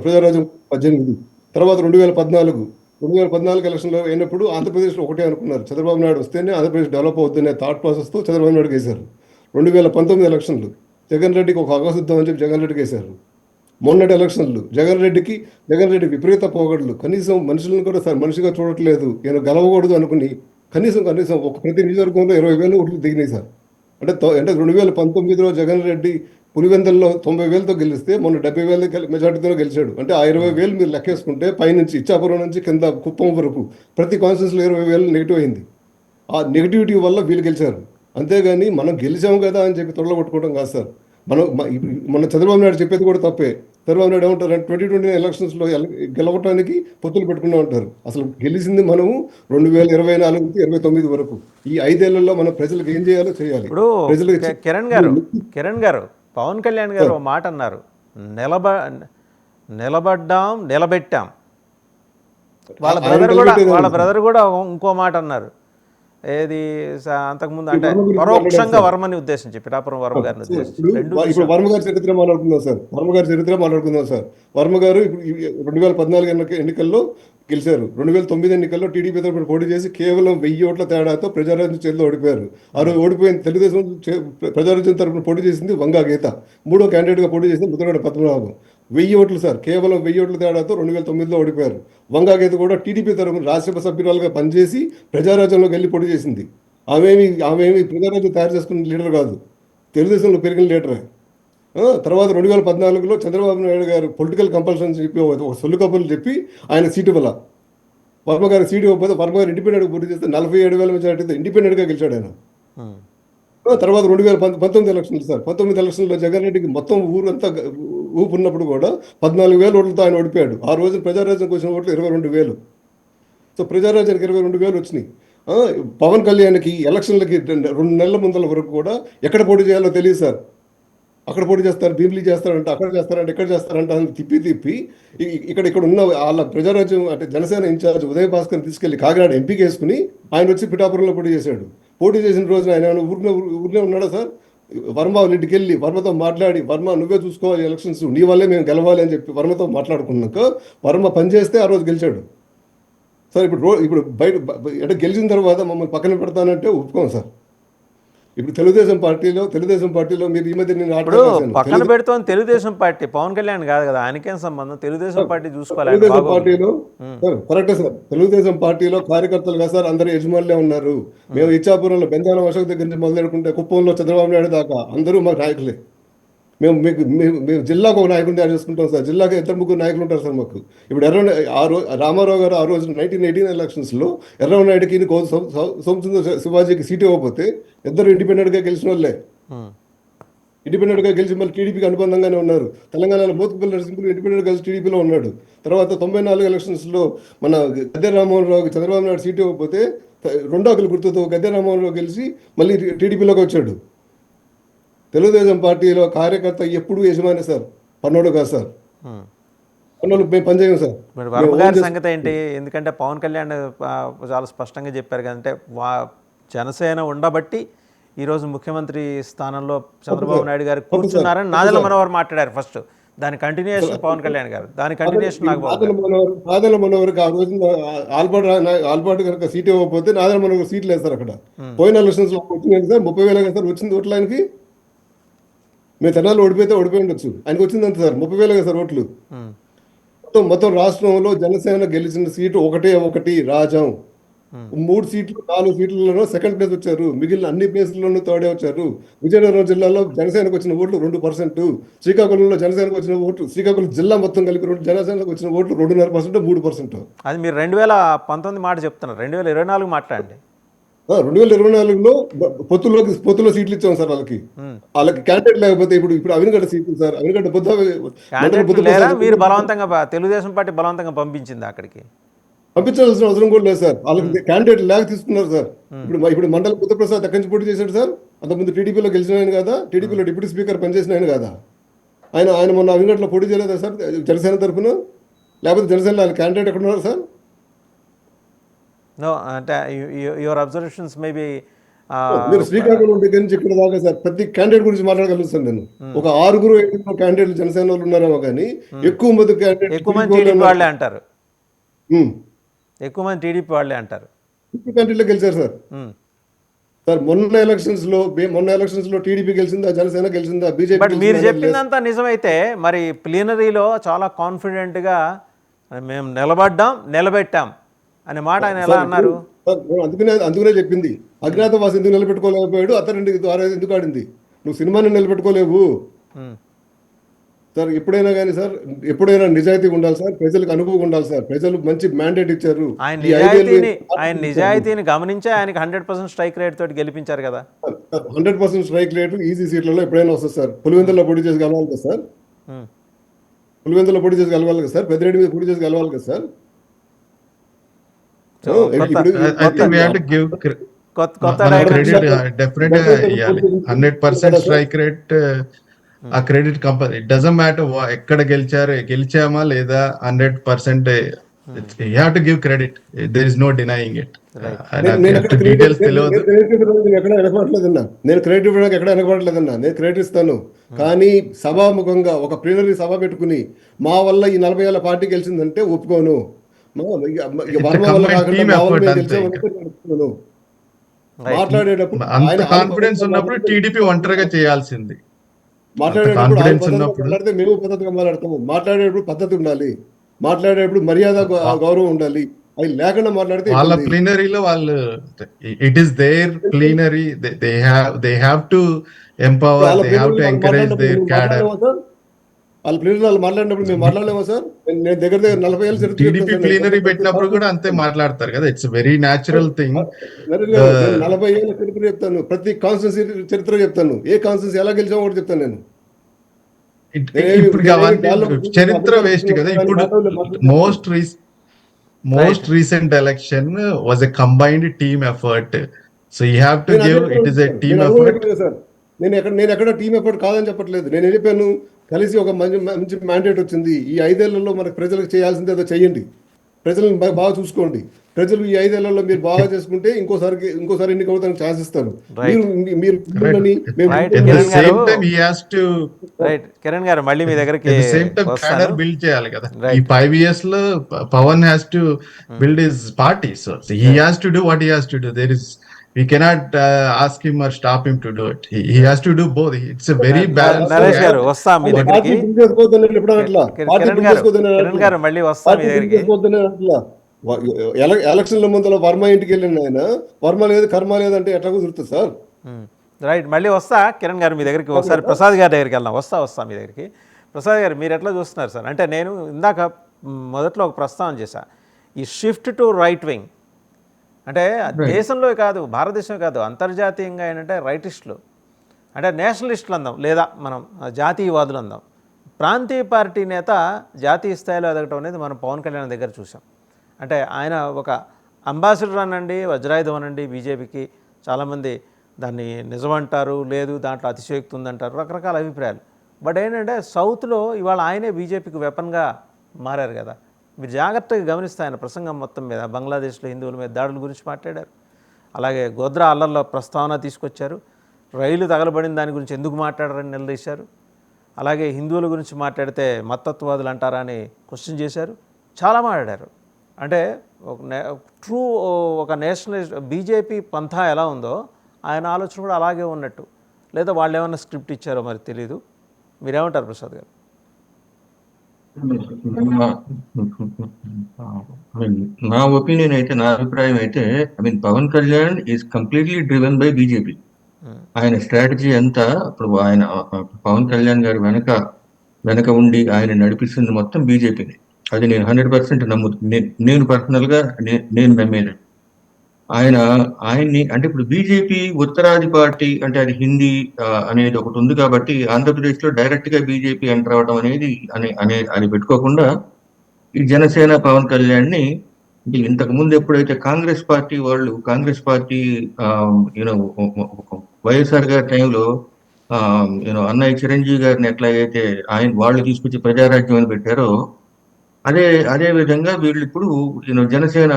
ప్రజారాజ్యం 18. తర్వాత 2014 ఎలక్షన్లో అయినప్పుడు ఆంధ్రప్రదేశ్లో ఒకటే అనుకున్నారు, చంద్రబాబు నాయుడు వస్తేనే ఆంధ్రప్రదేశ్ డెవలప్ అవుతుందనే థాట్ ప్రాసెస్తో చంద్రబాబు నాయుడు వేశారు. 2019 ఎలక్షన్లు జగన్ రెడ్డికి ఒక అవకాశం ఇద్దామని చెప్పి జగన్ రెడ్డికి వేశారు. మొన్నటి ఎలక్షన్లు జగన్ రెడ్డి విపరీత పోగడలు, కనీసం మనుషులను కూడా సార్ మనిషిగా చూడట్లేదు, ఈయన గెలవకూడదు అనుకుని కనీసం ఒక ప్రతి నియోజకవర్గంలో 20,000 ఓట్లు దిగినాయి సార్. అంటే 2019లో జగన్ రెడ్డి పులివెందుల్లో 90,000తో గెలిస్తే మొన్న 70,000 మెజార్టీతో గెలిచాడు. అంటే ఆ 20,000 మీరు లెక్కేసుకుంటే పైనుంచి ఇచ్చాపురం నుంచి కింద కుప్పం వరకు ప్రతి కాన్స్టిట్యూన్సీలో 20,000 నెగిటివ్ అయింది. ఆ నెగిటివిటీ వల్ల వీళ్ళు గెలిచారు. అంతేగాని మనం గెలిచాము కదా అని చెప్పి తొడలో కొట్టుకోవడం కాదు సార్. మన చంద్రబాబు నాయుడు చెప్పేది కూడా తప్పే. చంద్రబాబు నాయుడు ఏమంటారు, 2029 ఎలక్షన్స్లో గెలవటానికి పొత్తులు పెట్టుకున్నాం అంటారు. అసలు గెలిచింది మనము 2024 నుంచి 29 వరకు. ఈ 5 ఏళ్లలో మనం ప్రజలకు ఏం చేయాలో చేయాలి. ఇప్పుడు కిరణ్ గారు పవన్ కళ్యాణ్ గారు ఒక మాట అన్నారు, నిలబెట్టాం. వాళ్ళ బ్రదర్ కూడా ఇంకో మాట అన్నారు, ఏది అంతకుముందు అంటే పరోక్షంగా వర్మని ఉద్దేశించి, పిఠాపురం వర్మ గారిని ఉద్దేశించి. ఇప్పుడు వర్మ గారి చరిత్ర మాట్లాడుకుందాం సార్. వర్మ గారు ఇప్పుడు 2014 ఎన్నికల్లో గెలిచారు. 2009 ఎన్నికల్లో టీడీపీ తరపున పోటీ చేసి కేవలం 1000 ఓట్ల తేడాతో ప్రజారాజ్యం చేతిలో ఓడిపోయారు. ఆ రోజు ఓడిపోయిన తెలుగుదేశం ప్రజారాజ్యం తరపున పోటీ చేసింది వంగా గీత, మూడో క్యాండిడేట్గా పోటీ చేసింది ముద్రగడ పద్మనాభం. 1000 ఓట్లు సార్, కేవలం 1000 ఓట్ల తేడాతో 2009లో ఓడిపోయారు. వంగా గీత కూడా టీడీపీ తరపున రాజ్యసభ సభ్యురాలుగా పనిచేసి ప్రజారాజ్యంలోకి వెళ్ళి పోటీ చేసింది. ఆమెమి ప్రజారాజ్యం తయారు చేసుకున్న లీడర్ కాదు, తెలుగుదేశంలో పెరిగిన లీడరే. తర్వాత 2014లో చంద్రబాబు నాయుడు గారు పొలిటికల్ కంపల్షన్ చెప్పి ఒక సొల్లు కబుర్లు చెప్పి ఆయన సీటు వల్ల వర్మ గారికి సీటు ఇవ్వకపోతే వర్మ గారు ఇండిపెండెంట్గా పోటీ చేస్తే 47,000 మెజార్టీతో ఇండిపెండెంట్గా గెలిచాడు ఆయన. తర్వాత 2019 ఎలక్షన్లు సార్, 19 ఎలక్షన్లో జగన్ రెడ్డికి మొత్తం ఊరంతా ఊపు ఉన్నప్పుడు కూడా 14,000 ఓట్లతో ఆయన ఓడిపోయాడు. ఆ రోజు ప్రజారాజ్యంకి వచ్చిన ఓట్లు 22,000. సో ప్రజారాజ్యానికి 22,000 వచ్చినాయి. ఆ, పవన్ కళ్యాణ్కి ఎలక్షన్లకి 2 నెలల ముందల వరకు కూడా ఎక్కడ పోటీ చేయాలో తెలియదు సార్. అక్కడ పోటీ చేస్తారు, భీమిలి చేస్తారంట, అక్కడ చేస్తారంట, ఇక్కడ చేస్తారంట అని తిప్పి ఇక్కడ ఉన్న వాళ్ళ ప్రజారాజ్యం అంటే జనసేన ఇన్ఛార్జ్ ఉదయ భాస్కర్ తీసుకెళ్లి కాకినాడ ఎంపీకి వేసుకుని ఆయన వచ్చి పిఠాపురంలో పోటీ చేశాడు. పోటీ చేసిన రోజున ఆయన ఊరినే ఉన్నాడా సార్? వర్మ వాళ్ళ ఇంటికి వెళ్ళి వర్మతో మాట్లాడి, వర్మ నువ్వే చూసుకోవాలి ఎలక్షన్స్, నీ వల్లే మేము గెలవాలి అని చెప్పి వర్మతో మాట్లాడుకున్నాక వర్మ పనిచేస్తే ఆ రోజు గెలిచాడు సార్. ఇప్పుడు బయట అంటే గెలిచిన తర్వాత మమ్మల్ని పక్కన పెడతానంటే ఒప్పుకోం సార్. ఇప్పుడు తెలుగుదేశం పార్టీలో మీరు ఈ మధ్య నేను ఇప్పుడు పక్కన పెడుతోంది తెలుగుదేశం పార్టీ, పవన్ కళ్యాణ్ కాదు కదా, ఆయనకేం సంబంధం? తెలుగుదేశం పార్టీ చూసుకోవాలి. తెలుగుదేశం పార్టీలో సార్ కరెక్టే సార్. తెలుగుదేశం పార్టీలో కార్యకర్తలుగా సార్ అందరూ యజమానులే ఉన్నారు. మేము ఇచ్చాపురంలో బెందానం అశోక్ దగ్గర నుంచి మొదలెడుకుంటే కుప్పంలో చంద్రబాబు నాయుడు దాకా అందరూ మాకు నాయకులే. మేము జిల్లాకు ఒక నాయకుడిని తయారు చేసుకుంటాం సార్. జిల్లాకి 2-3 నాయకులు ఉంటారు సార్ మాకు. ఇప్పుడు రామారావు గారు ఆ రోజు 1918 ఎలక్షన్స్లో ఎర్రవనాయుడికి సోమసుందర శివాజీకి సీట్ ఇవ్వకపోతే ఇద్దరు ఇండిపెండెంట్గా గెలిచిన వాళ్ళే. ఇండిపెండెంట్గా గెలిచి మళ్ళీ టీడీపీకి అనుబంధంగానే ఉన్నారు. తెలంగాణలో మోత్కుపల్లి నరసింహులు ఇండిపెండెంట్ కలిసి టీడీపీలో ఉన్నాడు. తర్వాత 94 ఎలక్షన్స్లో మన గద్దె రామ్మోహన్ రావుకి చంద్రబాబు నాయుడు సీట్ ఇవ్వకపోతే 2 ఆకుల గుర్తుతో గద్దె రామ్మోహన్ రావు గెలిచి మళ్ళీ టీడీపీలోకి వచ్చాడు. తెలుగుదేశం పార్టీలో కార్యకర్త ఎప్పుడు యజమాని సార్, పన్నోడు కాదు సార్. పన్నోడు మేము పనిచేయం సార్. మరి వర్మ గారి సంగతి ఏంటి? ఎందుకంటే పవన్ కళ్యాణ్ చాలా స్పష్టంగా చెప్పారు కదంటే జనసేన ఉండబట్టి ఈరోజు ముఖ్యమంత్రి స్థానంలో చంద్రబాబు నాయుడు గారు కూర్చున్నారని నాదెళ్ల మనోహర్ మాట్లాడారు ఫస్ట్. దాని కంటిన్యూషన్ పవన్ కళ్యాణ్ గారు, దాని కంటిన్యూషన్ నాదెళ్ల మనోహర్కి ఆ రోజు ఆల్పాటు కనుక సీట్ ఇవ్వకపోతే నాదెళ్ల మనోహర్ సీట్లు వేస్తారు అక్కడ. పోయిన ఎలక్షన్స్ లో వచ్చింది సార్, 30,000 సార్ వచ్చింది ఓట్లు ఆయనకి. మేము తెనాలు ఓడిపోయి ఉండొచ్చు, ఆయనకు వచ్చింది అంత సార్ 30,000 సార్ ఓట్లు. మొత్తం రాష్ట్రంలో జనసేన గెలిచిన సీటు ఒకటి రాజాం. 3 సీట్లు 4 సీట్లలో సెకండ్ ప్లేస్ వచ్చారు. మిగిలిన అన్ని ప్లేసుల్లోనూ థర్డే వచ్చారు. విజయనగరం జిల్లాలో జనసేనకు వచ్చిన ఓట్లు 2%. శ్రీకాకుళంలో జనసేనకు వచ్చిన ఓట్లు, శ్రీకాకుళం జిల్లా మొత్తం కలిపి జనసేనకు వచ్చిన ఓట్లు 2.5%, 3%. అది మీరు 2019 మాట చెప్తున్నారు, 2024 మాట్లాడండి. 2024లో పొత్తులో సీట్లు ఇచ్చాం సార్ వాళ్ళకి క్యాండిడేట్ లేకపోతే. ఇప్పుడు అవినగడ్డ సీట్లు సార్, అవినగడ్డ మీరు బలవంతంగా తెలుగుదేశం పార్టీ బలవంతంగా పంపించింది అక్కడికి. పంపించాల్సిన అవసరం కూడా లేదు సార్. వాళ్ళకి క్యాండిడేట్ లేక తీసుకున్నారు సార్. ఇప్పుడు మండల బుద్ధప్రసాద్ ఎక్కడి నుంచి పోటీ చేశాడు సార్? అంతకుముందు టీడీపీలో గెలిచిన ఆయన కదా, టీడీపీలో డిప్యూటీ స్పీకర్ పనిచేసిన ఆయన కదా. ఆయన మొన్న అవినగడ్డలో పోటీ చేయలేదా సార్ జనసేన తరఫున? లేకపోతే జనసేనలో ఆయన క్యాండిడేట్ ఎక్కడ ఉన్నారు సార్? నో, అంటే యువర్ అబ్జర్వేషన్స్ మేబీ మీరు శ్రీకాకుళం దగ్గర నుంచి ఇక్కడ దాకా సార్ ప్రతి క్యాండిడేట్ గురించి మాట్లాడగలుగుతాను నేను. ఒక 6-7 క్యాండిడేట్లు జనసేన వాళ్ళు ఉన్నారేమో కానీ ఎక్కువ మంది టీడీపీ వాళ్ళే అంటారు, ఎక్కువ మంది టీడీపీ వాళ్ళే అంటారు. క్యాండిడేట్లు గెలిచారు సార్. సార్ మొన్న ఎలక్షన్స్ లో టీడీపీ గెలిచిందా, జనసేన గెలిచిందా, బీజేపీ? బట్ మీరు చెప్పిందంతా నిజమైతే మరి ప్లీనరీలో చాలా కాన్ఫిడెంట్గా మేము నిలబెట్టాం అనే మాట ఆయన ఎలా అన్నారు? అందుకనే చెప్పింది. అజ్ఞాతవాసి ఎందుకు నిలబెట్టుకోలేకపోయాడు, అతని ద్వారా ఎందుకు ఆడింది? నువ్వు సినిమాని నిలబెట్టుకోలేవు సార్. ఎప్పుడైనా కానీ సార్, ఎప్పుడైనా నిజాయితీ ఉండాలి సార్, ప్రజలకు అనుభవం ఉండాలి సార్. ప్రజలు మంచి మ్యాండేట్ ఇచ్చారు. ఆయన నిజాయితీని గమనించే ఆయనకి 100% స్ట్రైక్ రేట్ తోటి గెలిపించారు కదా. 100% స్ట్రైక్ రేటు ఈజీ సీట్లలో ఎప్పుడైనా వస్తుంది సార్. పులివెందులో పోటీ చేసి గెలవాలి కదా సార్, పులివెందులో పోటీ చేసి గెలవాలి కదా సార్, పెద్దిరెడ్డి మీద పోటీ చేసి గెలవాలి కదా సార్. స్ట్రైక్ రేట్ ఆ credit compulsory. It doesn't matter ఎక్కడ గెలిచామా లేదా, 100% you have to give credit. There is no denying it. Details తెలియదు. నేను క్రెడిట్ ఇవ్వడానికి ఎక్కడ వెనకబడలేదన్నా, నేను క్రెడిట్ ఇస్తాను. కానీ సభాముఖంగా ఒక ప్లీనరీ సభ పెట్టుకుని మా వల్ల ఈ 40 ఏళ్ళ పార్టీ గెలిచిందంటే ఒప్పుకోను. అంత కాన్ఫిడెన్స్ ఉన్నప్పుడు టీడీపీ ఒంటరిగా చేయాల్సింది. మాట్లాడేటప్పుడు మేము పద్ధతిగా మాట్లాడతాము. మాట్లాడేటప్పుడు పద్ధతి ఉండాలి, మాట్లాడేటప్పుడు మర్యాద గౌరవం ఉండాలి. అవి లేకుండా మాట్లాడితే వాళ్ళ ప్లీనరీలో వాళ్ళు it is their plenary, they have to empower, they have to encourage their cadre. వాళ్ళ ప్లీనరీ వాళ్ళు మాట్లాడినప్పుడు మేము మాట్లాడలేమా సార్? నేను దగ్గర 40 ఏళ్ళు టీడీపీ ప్లీనరీ పెట్టినప్పుడు కూడా అంతే మాట్లాడతారు కదా. It's very natural thing. 40 ఏళ్ళ చరిత్ర చెప్తాను, ప్రతి కాన్స్టిట్యూన్సీ చరిత్ర చెప్తాను, ఏ కాన్స్టిట్యూన్సీ ఎలా గెలిచామో కూడా చెప్తాను నేను. ఇప్పుడు చరిత్ర వేస్ట్ కదా. ఇప్పుడు most recent election was a combined team effort. So you have to నేను అదే give, it is a team నేను effort. చెప్పలేదు సార్. నేను ఎక్కడ టీమ్ ఎఫర్ట్ కాదని చెప్పట్లేదు. నేను ఏం చెప్పాను, కలిసి ఒక మంచి మ్యాండేట్ వచ్చింది. ఈ 5 ఏళ్లలో మనకు ప్రజలకు చేయాల్సింది ఏదో చేయండి, ప్రజలను బాగా చూసుకోండి. ప్రజలు ఈ 5 ఏళ్లలో మీరు బాగా చేసుకుంటే ఇంకోసారి ఎన్నిక అవుతానికి ఛాన్స్ ఇస్తారు. Right. మీరు పిల్లలని మేము Right. At the Kiran garu- same time, he has to right Kiran గారు మళ్ళీ మీ దగ్గరికి at the same time వస్తాను. cadre build చేయాలి కదా. Right. ఈ 5 years లో Pawan has to build his party. So he has to do what he has to do. We cannot ask him or stop him to do it. He has to do both. It's a very balanced. Naresh గారు వస్తా మీ party దగ్గరికి. Bill చేసుకోవద్దని ఎప్పుడు అనట్లా. Party Kiran bill గారు చేసుకోవద్దని కిరణ్ గారు మళ్ళీ వస్తా మీ party bill దగ్గరికి. చేసుకోవద్దని అనట్లా. ఎలక్షన్ల ముందర వర్మ ఇంటికి వెళ్ళింది ఆయన. వర్మ లేదు కర్మ లేదంటే ఎట్లా కుదురుతుంది సార్? రైట్, మళ్ళీ వస్తా కిరణ్ గారు మీ దగ్గరికి. ఒకసారి ప్రసాద్ గారి దగ్గరికి వెళ్దాం. వస్తా మీ దగ్గరికి. ప్రసాద్ గారు మీరు ఎట్లా చూస్తున్నారు సార్? అంటే నేను ఇందాక మొదట్లో ఒక ప్రస్తావన చేశా, ఈ షిఫ్ట్ టు రైట్ వింగ్ అంటే దేశంలో కాదు, భారతదేశం కాదు, అంతర్జాతీయంగా ఏంటంటే రైటిస్టులు అంటే నేషనలిస్టులు అందాం, లేదా మనం జాతీయవాదులు అందాం. ప్రాంతీయ పార్టీ నేత జాతీయ స్థాయిలో ఎదగటం అనేది మనం పవన్ కళ్యాణ్ దగ్గర చూసాం. అంటే ఆయన ఒక అంబాసిడర్ అనండి, వజ్రాయుధం అనండి బీజేపీకి. చాలామంది దాన్ని నిజమంటారు, లేదు దాంట్లో అతిశయోక్తి ఉందంటారు, రకరకాల అభిప్రాయాలు. బట్ ఏంటంటే సౌత్లో ఇవాళ ఆయనే బీజేపీకి వెపన్గా మారారు కదా. మీరు జాగ్రత్తగా గమనిస్తే ఆయన ప్రసంగం మొత్తం మీద బంగ్లాదేశ్లో హిందువుల మీద దాడుల గురించి మాట్లాడారు. అలాగే గోద్రా అల్లర్లో ప్రస్తావన తీసుకొచ్చారు. రైలు తగలబడిన దాని గురించి ఎందుకు మాట్లాడారని నిలదీశారు. అలాగే హిందువుల గురించి మాట్లాడితే మతత్వవాదులు అంటారా అని క్వశ్చన్ చేశారు. చాలా మాట్లాడారు. అంటే ఒక నేషనలిస్ట్ బీజేపీ పంథా ఎలా ఉందో ఆయన ఆలోచన కూడా అలాగే ఉన్నట్టు. లేదా వాళ్ళు ఏమన్నా స్క్రిప్ట్ ఇచ్చారో మరి తెలీదు. మీరేమంటారు ప్రసాద్ గారు? నా ఒపీనియన్ అయితే, నా అభిప్రాయం అయితే, Pawan Kalyan is completely driven by BJP. ఆయన స్ట్రాటజీ అంతా ఇప్పుడు ఆయన పవన్ కళ్యాణ్ గారు వెనక ఉండి ఆయన నడిపిస్తుంది మొత్తం బీజేపీని. అది నేను 100% నేను పర్సనల్ గా నేను నమ్మేది. ఆయన్ని అంటే ఇప్పుడు బీజేపీ ఉత్తరాది పార్టీ అంటే అది హిందీ అనేది ఒకటి ఉంది కాబట్టి ఆంధ్రప్రదేశ్ లో డైరెక్ట్ గా బీజేపీ ఎంటర్ అవడం అనేది అని పెట్టుకోకుండా ఈ జనసేన పవన్ కళ్యాణ్ ని ఇంతకు ముందు ఎప్పుడైతే కాంగ్రెస్ పార్టీ వైఎస్ఆర్ గారి టైంలో అన్నయ్య చిరంజీవి గారిని ఎట్లాగైతే వాళ్ళు తీసుకొచ్చి ప్రజారాజ్యం అని పెట్టారో అదే విధంగా వీళ్ళు ఇప్పుడు జనసేన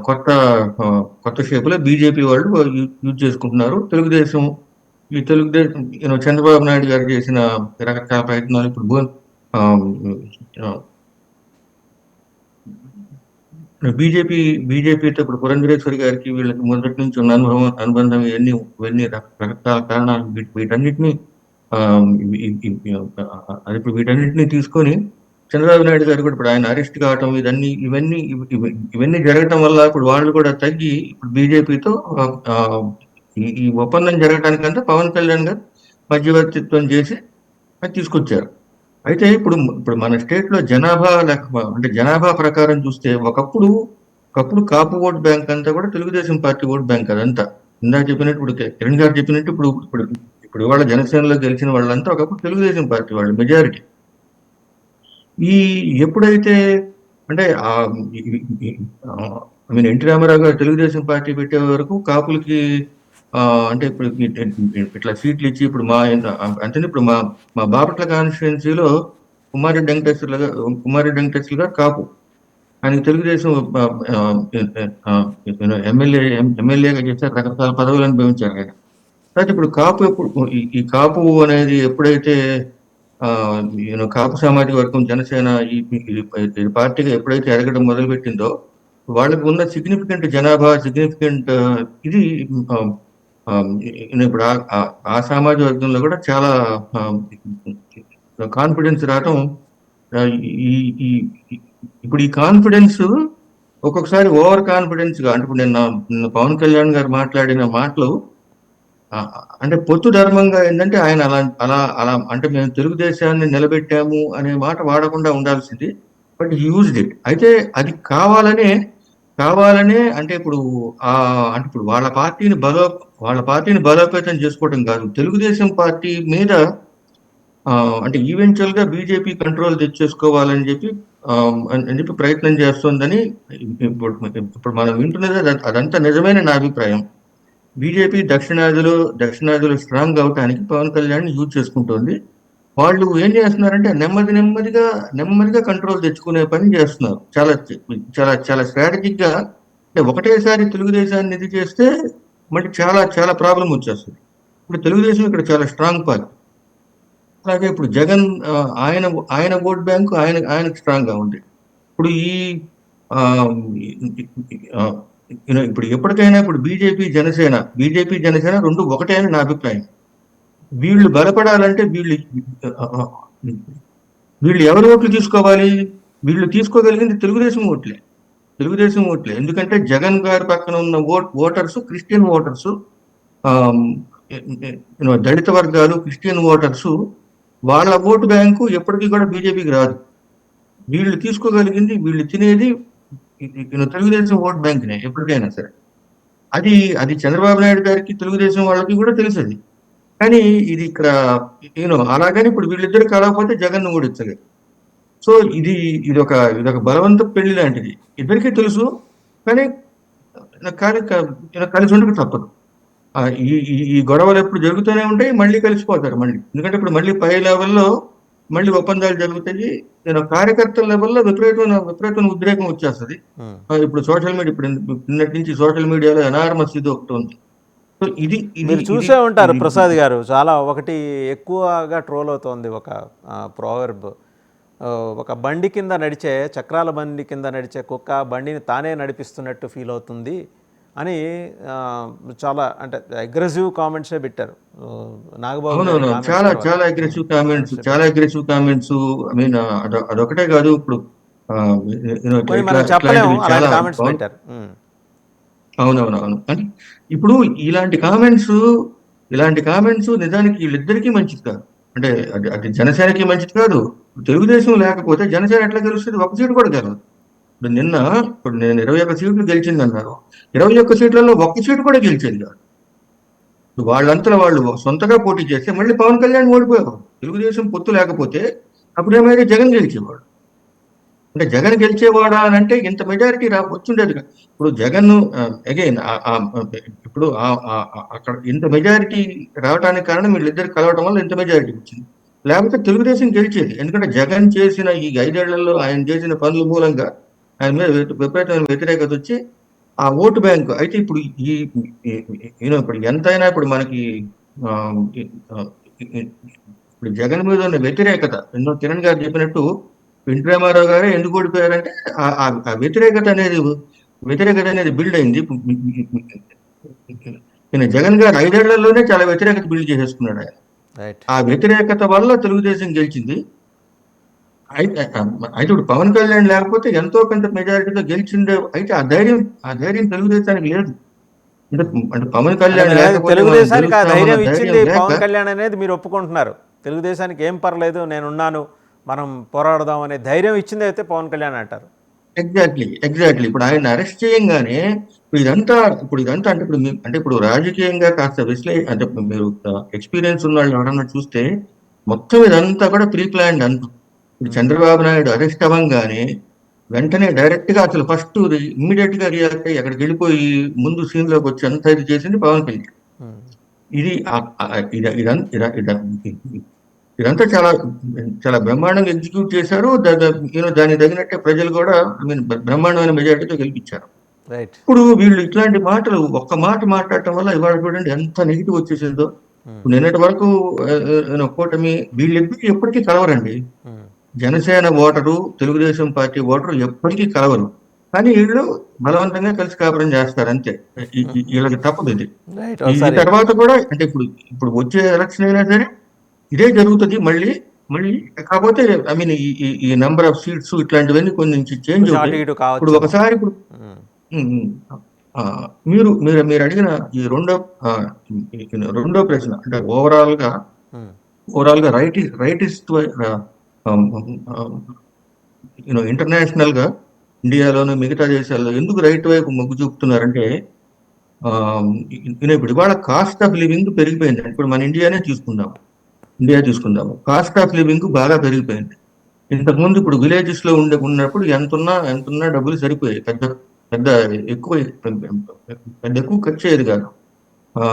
కొత్త షేపులో బీజేపీ వాళ్ళు యూజ్ చేసుకుంటున్నారు. తెలుగుదేశం చంద్రబాబు నాయుడు గారు చేసిన రకరకాల ప్రయత్నాలు ఇప్పుడు బీజేపీతో ఇప్పుడు పురంధరేశ్వరి గారికి వీళ్ళకి మొదటి నుంచి ఉన్న అనుబంధం ఇవన్నీ రకరకాల కారణాలు వీటన్నిటిని వీటన్నిటిని తీసుకొని చంద్రబాబు నాయుడు గారు కూడా ఇప్పుడు ఆయన అరెస్ట్ కావటం ఇవన్నీ జరగటం వల్ల ఇప్పుడు వాళ్ళు కూడా తగ్గి ఇప్పుడు బీజేపీతో ఈ ఒప్పందం జరగడానికంటే పవన్ కళ్యాణ్ గారు మధ్యవర్తిత్వం చేసి అది తీసుకొచ్చారు. అయితే ఇప్పుడు మన స్టేట్ లో జనాభా ప్రకారం చూస్తే ఒకప్పుడు కాపు ఓట్ బ్యాంక్ అంతా కూడా తెలుగుదేశం పార్టీ ఓట్ బ్యాంక్. అదంతా ఇందాక చెప్పినట్టు ఇప్పుడు కిరణ్ గారు చెప్పినట్టు ఇప్పుడు వాళ్ళ జనసేనలో గెలిచిన వాళ్ళంతా ఒకప్పుడు తెలుగుదేశం పార్టీ వాళ్ళు మెజారిటీ. ఎప్పుడైతే అంటే ఎన్టీ రామారావు గారు తెలుగుదేశం పార్టీ పెట్టే వరకు కాపులకి అంటే ఇప్పుడు ఇట్లా సీట్లు ఇచ్చి ఇప్పుడు ఇప్పుడు మా బాపట్ల కాన్స్టిట్యున్సీలో కుమారెడ్డి వెంకటేశ్వర గారు కాపు, ఆయనకి తెలుగుదేశం ఎమ్మెల్యేగా చేశారు, రకరకాల పదవులు అనుభవించారు ఆయన. అయితే ఇప్పుడు ఈ కాపు అనేది ఎప్పుడైతే కాపు సామాజిక వర్గం జనసేన ఈ పార్టీగా ఎప్పుడైతే ఎదగడం మొదలుపెట్టిందో వాళ్ళకి ఉన్న సిగ్నిఫికెంట్ ఇది ఇప్పుడు ఆ సామాజిక వర్గంలో కూడా చాలా కాన్ఫిడెన్స్ రావటం. ఇప్పుడు ఈ కాన్ఫిడెన్స్ ఒక్కొక్కసారి ఓవర్ కాన్ఫిడెన్స్ గా అంటే ఇప్పుడు నిన్న పవన్ కళ్యాణ్ గారు మాట్లాడిన మాటలు అంటే పొత్తు ధర్మంగా ఏంటంటే ఆయన అలా అంటే మేము తెలుగుదేశాన్ని నిలబెట్టాము అనే మాట వాడకుండా ఉండాల్సింది, బట్ యూజ్డ్ ఇట్. అయితే అది కావాలనే అంటే ఇప్పుడు వాళ్ళ పార్టీని బలోపేతం చేసుకోవడం కాదు, తెలుగుదేశం పార్టీ మీద అంటే ఈవెన్చువల్ గా బీజేపీ కంట్రోల్ తెచ్చేసుకోవాలని చెప్పి అని చెప్పి ప్రయత్నం చేస్తుందని ఇప్పుడు మనం వింటున్నది అదంతా నిజమైన నా అభిప్రాయం. బీజేపీ దక్షిణాదిలో స్ట్రాంగ్ అవటానికి పవన్ కళ్యాణ్ యూజ్ చేసుకుంటోంది. వాళ్ళు ఏం చేస్తున్నారంటే నెమ్మదిగా కంట్రోల్ తెచ్చుకునే పని చేస్తున్నారు. చాలా చాలా చాలా స్ట్రాటజిక్ గా, అంటే ఒకటేసారి తెలుగుదేశాన్ని ఇది చేస్తే మళ్ళీ చాలా చాలా ప్రాబ్లం వచ్చేస్తుంది. ఇప్పుడు తెలుగుదేశం ఇక్కడ చాలా స్ట్రాంగ్ పార్టీ. అలాగే ఇప్పుడు జగన్ ఆయన ఓట్ బ్యాంకు ఆయనకు స్ట్రాంగ్ గా ఉంది. ఇప్పుడు ఇప్పుడు ఎప్పటికైనా ఇప్పుడు బీజేపీ జనసేన రెండు ఒకటే అని నా అభిప్రాయం. వీళ్ళు బలపడాలంటే వీళ్ళు ఎవరి ఓట్లు తీసుకోవాలి? వీళ్ళు తీసుకోగలిగింది తెలుగుదేశం ఓట్లే. ఎందుకంటే జగన్ గారి పక్కన ఉన్న ఓటర్స్ క్రిస్టియన్ ఓటర్స్, దళిత వర్గాలు, క్రిస్టియన్ ఓటర్స్, వాళ్ళ ఓటు బ్యాంకు ఎప్పటికీ కూడా బీజేపీకి రాదు. వీళ్ళు తీసుకోగలిగింది, వీళ్ళు తినేది తెలుగుదేశం ఓట్ బ్యాంక్నే ఎప్పటికైనా సరే. అది చంద్రబాబు నాయుడు గారికి, తెలుగుదేశం వాళ్ళకి కూడా తెలుసది. కానీ ఇది ఇక్కడ అలాగని ఇప్పుడు వీళ్ళిద్దరు కలవకపోతే జగన్ ఓడించలేదు. సో ఇది ఒక బలవంత పెళ్లి లాంటిది. ఇద్దరికీ తెలుసు, కానీ కలిసి ఉండక తప్పదు. ఈ గొడవలు ఎప్పుడు జరుగుతూనే ఉంటాయి, మళ్ళీ కలిసిపోతారు మళ్ళీ. ఎందుకంటే ఇప్పుడు మళ్ళీ పై లెవెల్లో మళ్ళీ ఒప్పందాలు జరుగుతాయి. కార్యకర్తల లెవెల్లో విపరీతమైన ఉద్రేకం వచ్చేస్తుంది. ఇప్పుడు సోషల్ మీడియా, ఇప్పుడు నిన్నటి నుంచి సోషల్ మీడియాలో ఎనార్మస్ ఇది ఒకటి ఉంది. సో ఇది మీరు చూసే ఉంటారు ప్రసాద్ గారు, చాలా ఒకటి ఎక్కువగా ట్రోల్ అవుతోంది ఒక ప్రోవర్బ్. ఒక బండి కింద నడిచే, చక్రాల బండి కింద నడిచే కుక్క బండిని తానే నడిపిస్తున్నట్టు ఫీల్ అవుతుంది అని చాలా, అంటే అగ్రెసివ్ కామెంట్సే పెట్టారు నాగబాబు. చాలా అగ్రెసివ్ కామెంట్స్. ఐ మీన్ అదొకటే కాదు, ఇప్పుడు మనం చెప్పలేము అలాంటి కామెంట్స్ పెట్టారు. అవునవును. అంటే ఇప్పుడు ఇలాంటి కామెంట్స్ నిజానికి వీళ్ళిద్దరికీ మంచిది కాదు. అంటే అది జనసేనకి మంచిది కాదు. తెలుగుదేశం లేకపోతే జనసేన ఎట్లా గెలుస్తుంది? ఒక సీటు కూడా గెలవదు. ఇప్పుడు నేను 21 సీట్లు గెలిచింది అన్నారు. 21 సీట్లలో ఒక్క సీటు కూడా గెలిచేది కాదు. వాళ్ళంతా వాళ్ళు సొంతగా పోటీ చేస్తే మళ్ళీ పవన్ కళ్యాణ్ ఓడిపోయారు. తెలుగుదేశం పొత్తు లేకపోతే అప్పుడేమైతే జగన్ గెలిచేవాడు. అంటే జగన్ గెలిచేవాడా అని అంటే ఇంత మెజారిటీ వచ్చుండేది. ఇప్పుడు జగన్ అగైన్ ఇప్పుడు అక్కడ ఇంత మెజారిటీ రావడానికి కారణం వీళ్ళిద్దరు కలవడం వల్ల ఇంత మెజారిటీ వచ్చింది. లేకపోతే తెలుగుదేశం గెలిచేది. ఎందుకంటే జగన్ చేసిన ఈ 5 ఏళ్లలో ఆయన చేసిన పనుల మూలంగా ఆయన మీద విపరీతమైన వ్యతిరేకత వచ్చి ఆ ఓటు బ్యాంకు. అయితే ఇప్పుడు ఇప్పుడు ఎంతైనా ఇప్పుడు మనకి ఇప్పుడు జగన్ మీద ఉన్న వ్యతిరేకత, కిరణ్ గారు చెప్పినట్టు ఎన్టీ రామారావు గారే ఎందుకు ఓడిపోయారంటే ఆ వ్యతిరేకత అనేది బిల్డ్ అయింది. జగన్ గారు 5 ఏళ్లలోనే చాలా వ్యతిరేకత బిల్డ్ చేసేసుకున్నాడు ఆయన. ఆ వ్యతిరేకత వల్ల తెలుగుదేశం గెలిచింది. అయితే ఇప్పుడు పవన్ కళ్యాణ్ లేకపోతే ఎంతో కొంత మెజారిటీతో గెలిచిండే. అయితే ఆ ధైర్యం తెలుగుదేశానికి లేదు. అంటే పవన్ కళ్యాణ్ తెలుగుదేశానికి ఆ ధైర్యం ఇచ్చింది పవన్ కళ్యాణ్ అనేది మీరు ఒప్పుకుంటున్నారు. తెలుగుదేశానికి ఏం పర్లేదు, నేనున్నాను, మనం పోరాడదాం అనే ధైర్యం ఇచ్చింది అయితే పవన్ కళ్యాణ్ అంటారు. ఎగ్జాక్ట్లీ. ఇప్పుడు ఆయన అరెస్ట్ చేయంగానే ఇదంతా అంటే ఇప్పుడు రాజకీయంగా కాస్త అంటే మీరు ఎక్స్పీరియన్స్ ఉన్న వాళ్ళు ఎవరన్నా చూస్తే మొత్తం ఇదంతా కూడా ప్రీ ప్లాన్డ్ అంతా. ఇప్పుడు చంద్రబాబు నాయుడు అరెస్ట్ అవ్వగానే వెంటనే డైరెక్ట్ గా అసలు ఫస్ట్ ఇమ్మీడియట్ గా రియాక్ట్ అయ్యి అక్కడికి వెళ్ళిపోయి ముందు సీన్ లోకి వచ్చి అంతా ఇది చేసింది పవన్ కళ్యాణ్. ఇదంతా చాలా చాలా బ్రహ్మాండంగా ఎగ్జిక్యూట్ చేశారు. దానికి తగినట్టే ప్రజలు కూడా బ్రహ్మాండమైన మెజారిటీతో గెలిపించారు. ఇప్పుడు వీళ్ళు ఇట్లాంటి మాటలు ఒక్క మాట మాట్లాడటం వల్ల ఇవాళ చూడండి ఎంత నెగిటివ్ వచ్చేసిందో. నిన్నటి వరకు కూటమి వీళ్ళెప్పటికీ ఎప్పటికీ కలవరండి. Janasena voter, Telugu Desam party voter ఎప్పటికీ కలవరు. కానీ వీళ్ళు బలవంతంగా కలిసి కాపురం చేస్తారు అంతే. వీళ్ళకి తప్పదు ఇది. ఈ తర్వాత కూడా అంటే ఇప్పుడు వచ్చే ఎలక్షన్ అయినా సరే ఇదే జరుగుతుంది మళ్ళీ. కాకపోతే ఐ మీన్ ఈ నెంబర్ ఆఫ్ సీట్స్ ఇట్లాంటివన్నీ కొంచెం చేంజ్ అవుతాయి. ఇప్పుడు ఒకసారి మీరు అడిగిన ఈ రెండో ప్రశ్న, అంటే ఓవరాల్ గా రైటిస్ట్ ఇంటర్నేషనల్ గా ఇండియాలోను మిగతా దేశాల్లో ఎందుకు రైట్ వైపు మొగ్గు చూపుతున్నారంటే ఇప్పుడు ఇవాళ కాస్ట్ ఆఫ్ లివింగ్ పెరిగిపోయింది. ఇప్పుడు మన ఇండియా తీసుకుందాము. కాస్ట్ ఆఫ్ లివింగ్ బాగా పెరిగిపోయింది. ఇంతకుముందు ఇప్పుడు విలేజెస్ లో ఉన్నప్పుడు ఎంతున్నా డబ్బులు సరిపోయాయి. పెద్ద పెద్ద ఎక్కువ పెద్ద ఎక్కువ ఖర్చు అయ్యేది కాదు. ఆ,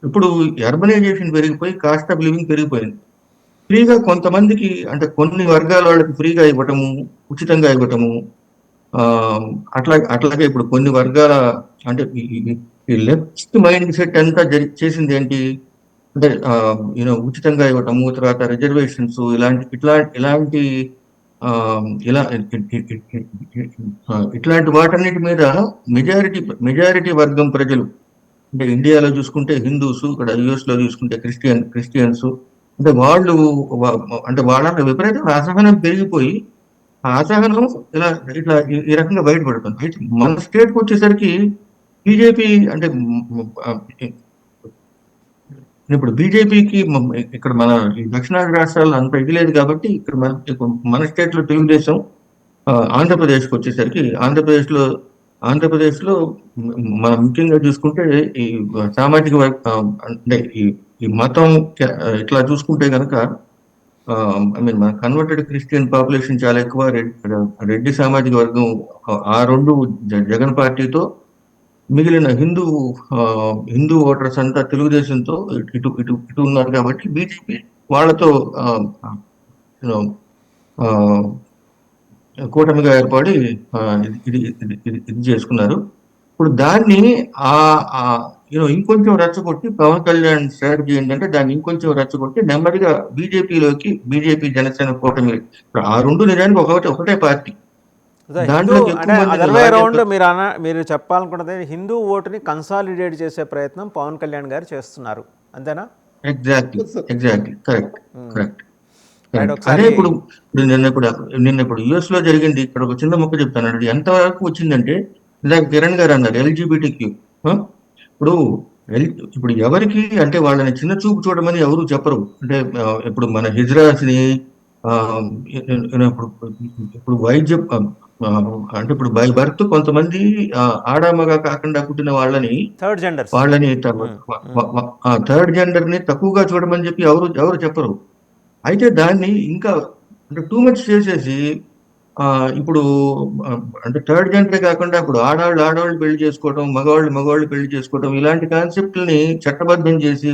ఇప్పుడు అర్బనైజేషన్ పెరిగిపోయి కాస్ట్ ఆఫ్ లివింగ్ పెరిగిపోయింది. ఫ్రీగా కొంతమందికి, అంటే కొన్ని వర్గాల వాళ్ళకి ఫ్రీగా ఇవ్వటము, ఉచితంగా ఇవ్వటము, ఆ, అట్లాగే ఇప్పుడు కొన్ని వర్గాల, అంటే ఈ లెఫ్ట్ మైండ్ సెట్ అంతా చేసింది ఏంటి అంటే ఉచితంగా ఇవ్వటము, తర్వాత రిజర్వేషన్స్, ఇలాంటి ఆ, ఇలా ఇట్లాంటి వాటన్నిటి మీద మెజారిటీ వర్గం ప్రజలు, అంటే ఇండియాలో చూసుకుంటే హిందూస్, ఇక్కడ యుఎస్ లో చూసుకుంటే క్రిస్టియన్స్, అంటే వాళ్ళు అంటే వాళ్ళ విపరీతంగా అసహనం పెరిగిపోయి ఆ అసహనం ఇలా ఇట్లా ఈ రకంగా బయటపడుతుంది. అయితే మన స్టేట్ కి వచ్చేసరికి బీజేపీ అంటే ఇప్పుడు బీజేపీకి ఇక్కడ మన ఈ దక్షిణాది రాష్ట్రాల్లో అంత ఇది లేదు కాబట్టి ఇక్కడ మన స్టేట్ లో తెలుగుదేశం, ఆంధ్రప్రదేశ్కి వచ్చేసరికి ఆంధ్రప్రదేశ్లో మనం ముఖ్యంగా చూసుకుంటే ఈ సామాజిక అంటే ఈ మతం ఇట్లా చూసుకుంటే కనుక ఐ మీన్ మన కన్వర్టెడ్ క్రిస్టియన్ పాపులేషన్ చాలా ఎక్కువ. రెడ్డి సామాజిక వర్గం ఆ రెండు జగన్ పార్టీతో, మిగిలిన హిందూ ఓటర్స్ అంతా తెలుగుదేశంతో ఇటు ఇటు ఇటు ఉన్నారు కాబట్టి బీజేపీ వాళ్ళతో యూనో కూటమిగా ఏర్పడి ఇది చేసుకున్నారు. ఇప్పుడు దాన్ని ఇంకొంచెం రెచ్చగొట్టి పవన్ కళ్యాణ్ స్ట్రాటజీ ఏంటంటే దాన్ని ఇంకొంచెం రెచ్చగొట్టి నెమ్మదిగా బీజేపీ జనసేన కూటమి, ఇప్పుడు ఆ రెండు నిజానికి ఒకటే పార్టీ. దాంట్లోకి ఎక్కువ అంటే మందిని అదర్వే రౌండ్ లాగేస్తారు. మీరు చెప్పాలనుకున్నది హిందూ ఓటుని కన్సాలిడేట్ చేసే ప్రయత్నం పవన్ కళ్యాణ్ గారు చేస్తున్నారు, అంతేనా? Exactly correct correct right. అదే ఒకసారి ఇప్పుడు యుఎస్ లో జరిగింది. ఇక్కడ ఒక చిన్న మొక్క చెప్తాను, అది ఎంతవరకు వచ్చిందంటే, ఇందాక కిరణ్ గారు అన్నారు LGBTQ. ఇప్పుడు ఇప్పుడు ఎవరికి అంటే వాళ్ళని చిన్న చూపు చూడమని ఎవరు చెప్పరు. అంటే ఇప్పుడు మన హిజ్రాస్ ని ఇప్పుడు వైద్య అంటే ఇప్పుడు బై బర్త్ కొంతమంది ఆడామగా కాకుండా పుట్టిన వాళ్ళని థర్డ్ జెండర్స్. థర్డ్ జెండర్ ని తక్కువగా చూడమని చెప్పి ఎవరు చెప్పరు. అయితే దాన్ని ఇంకా అంటే టూ మచ్ చేసేసి ఇప్పుడు అంటే థర్డ్ జెండరే కాకుండా ఇప్పుడు ఆడవాళ్ళు పెళ్లి చేసుకోవడం, మగవాళ్ళు పెళ్లి చేసుకోవడం, ఇలాంటి కాన్సెప్ట్ని చట్టబద్ధం చేసి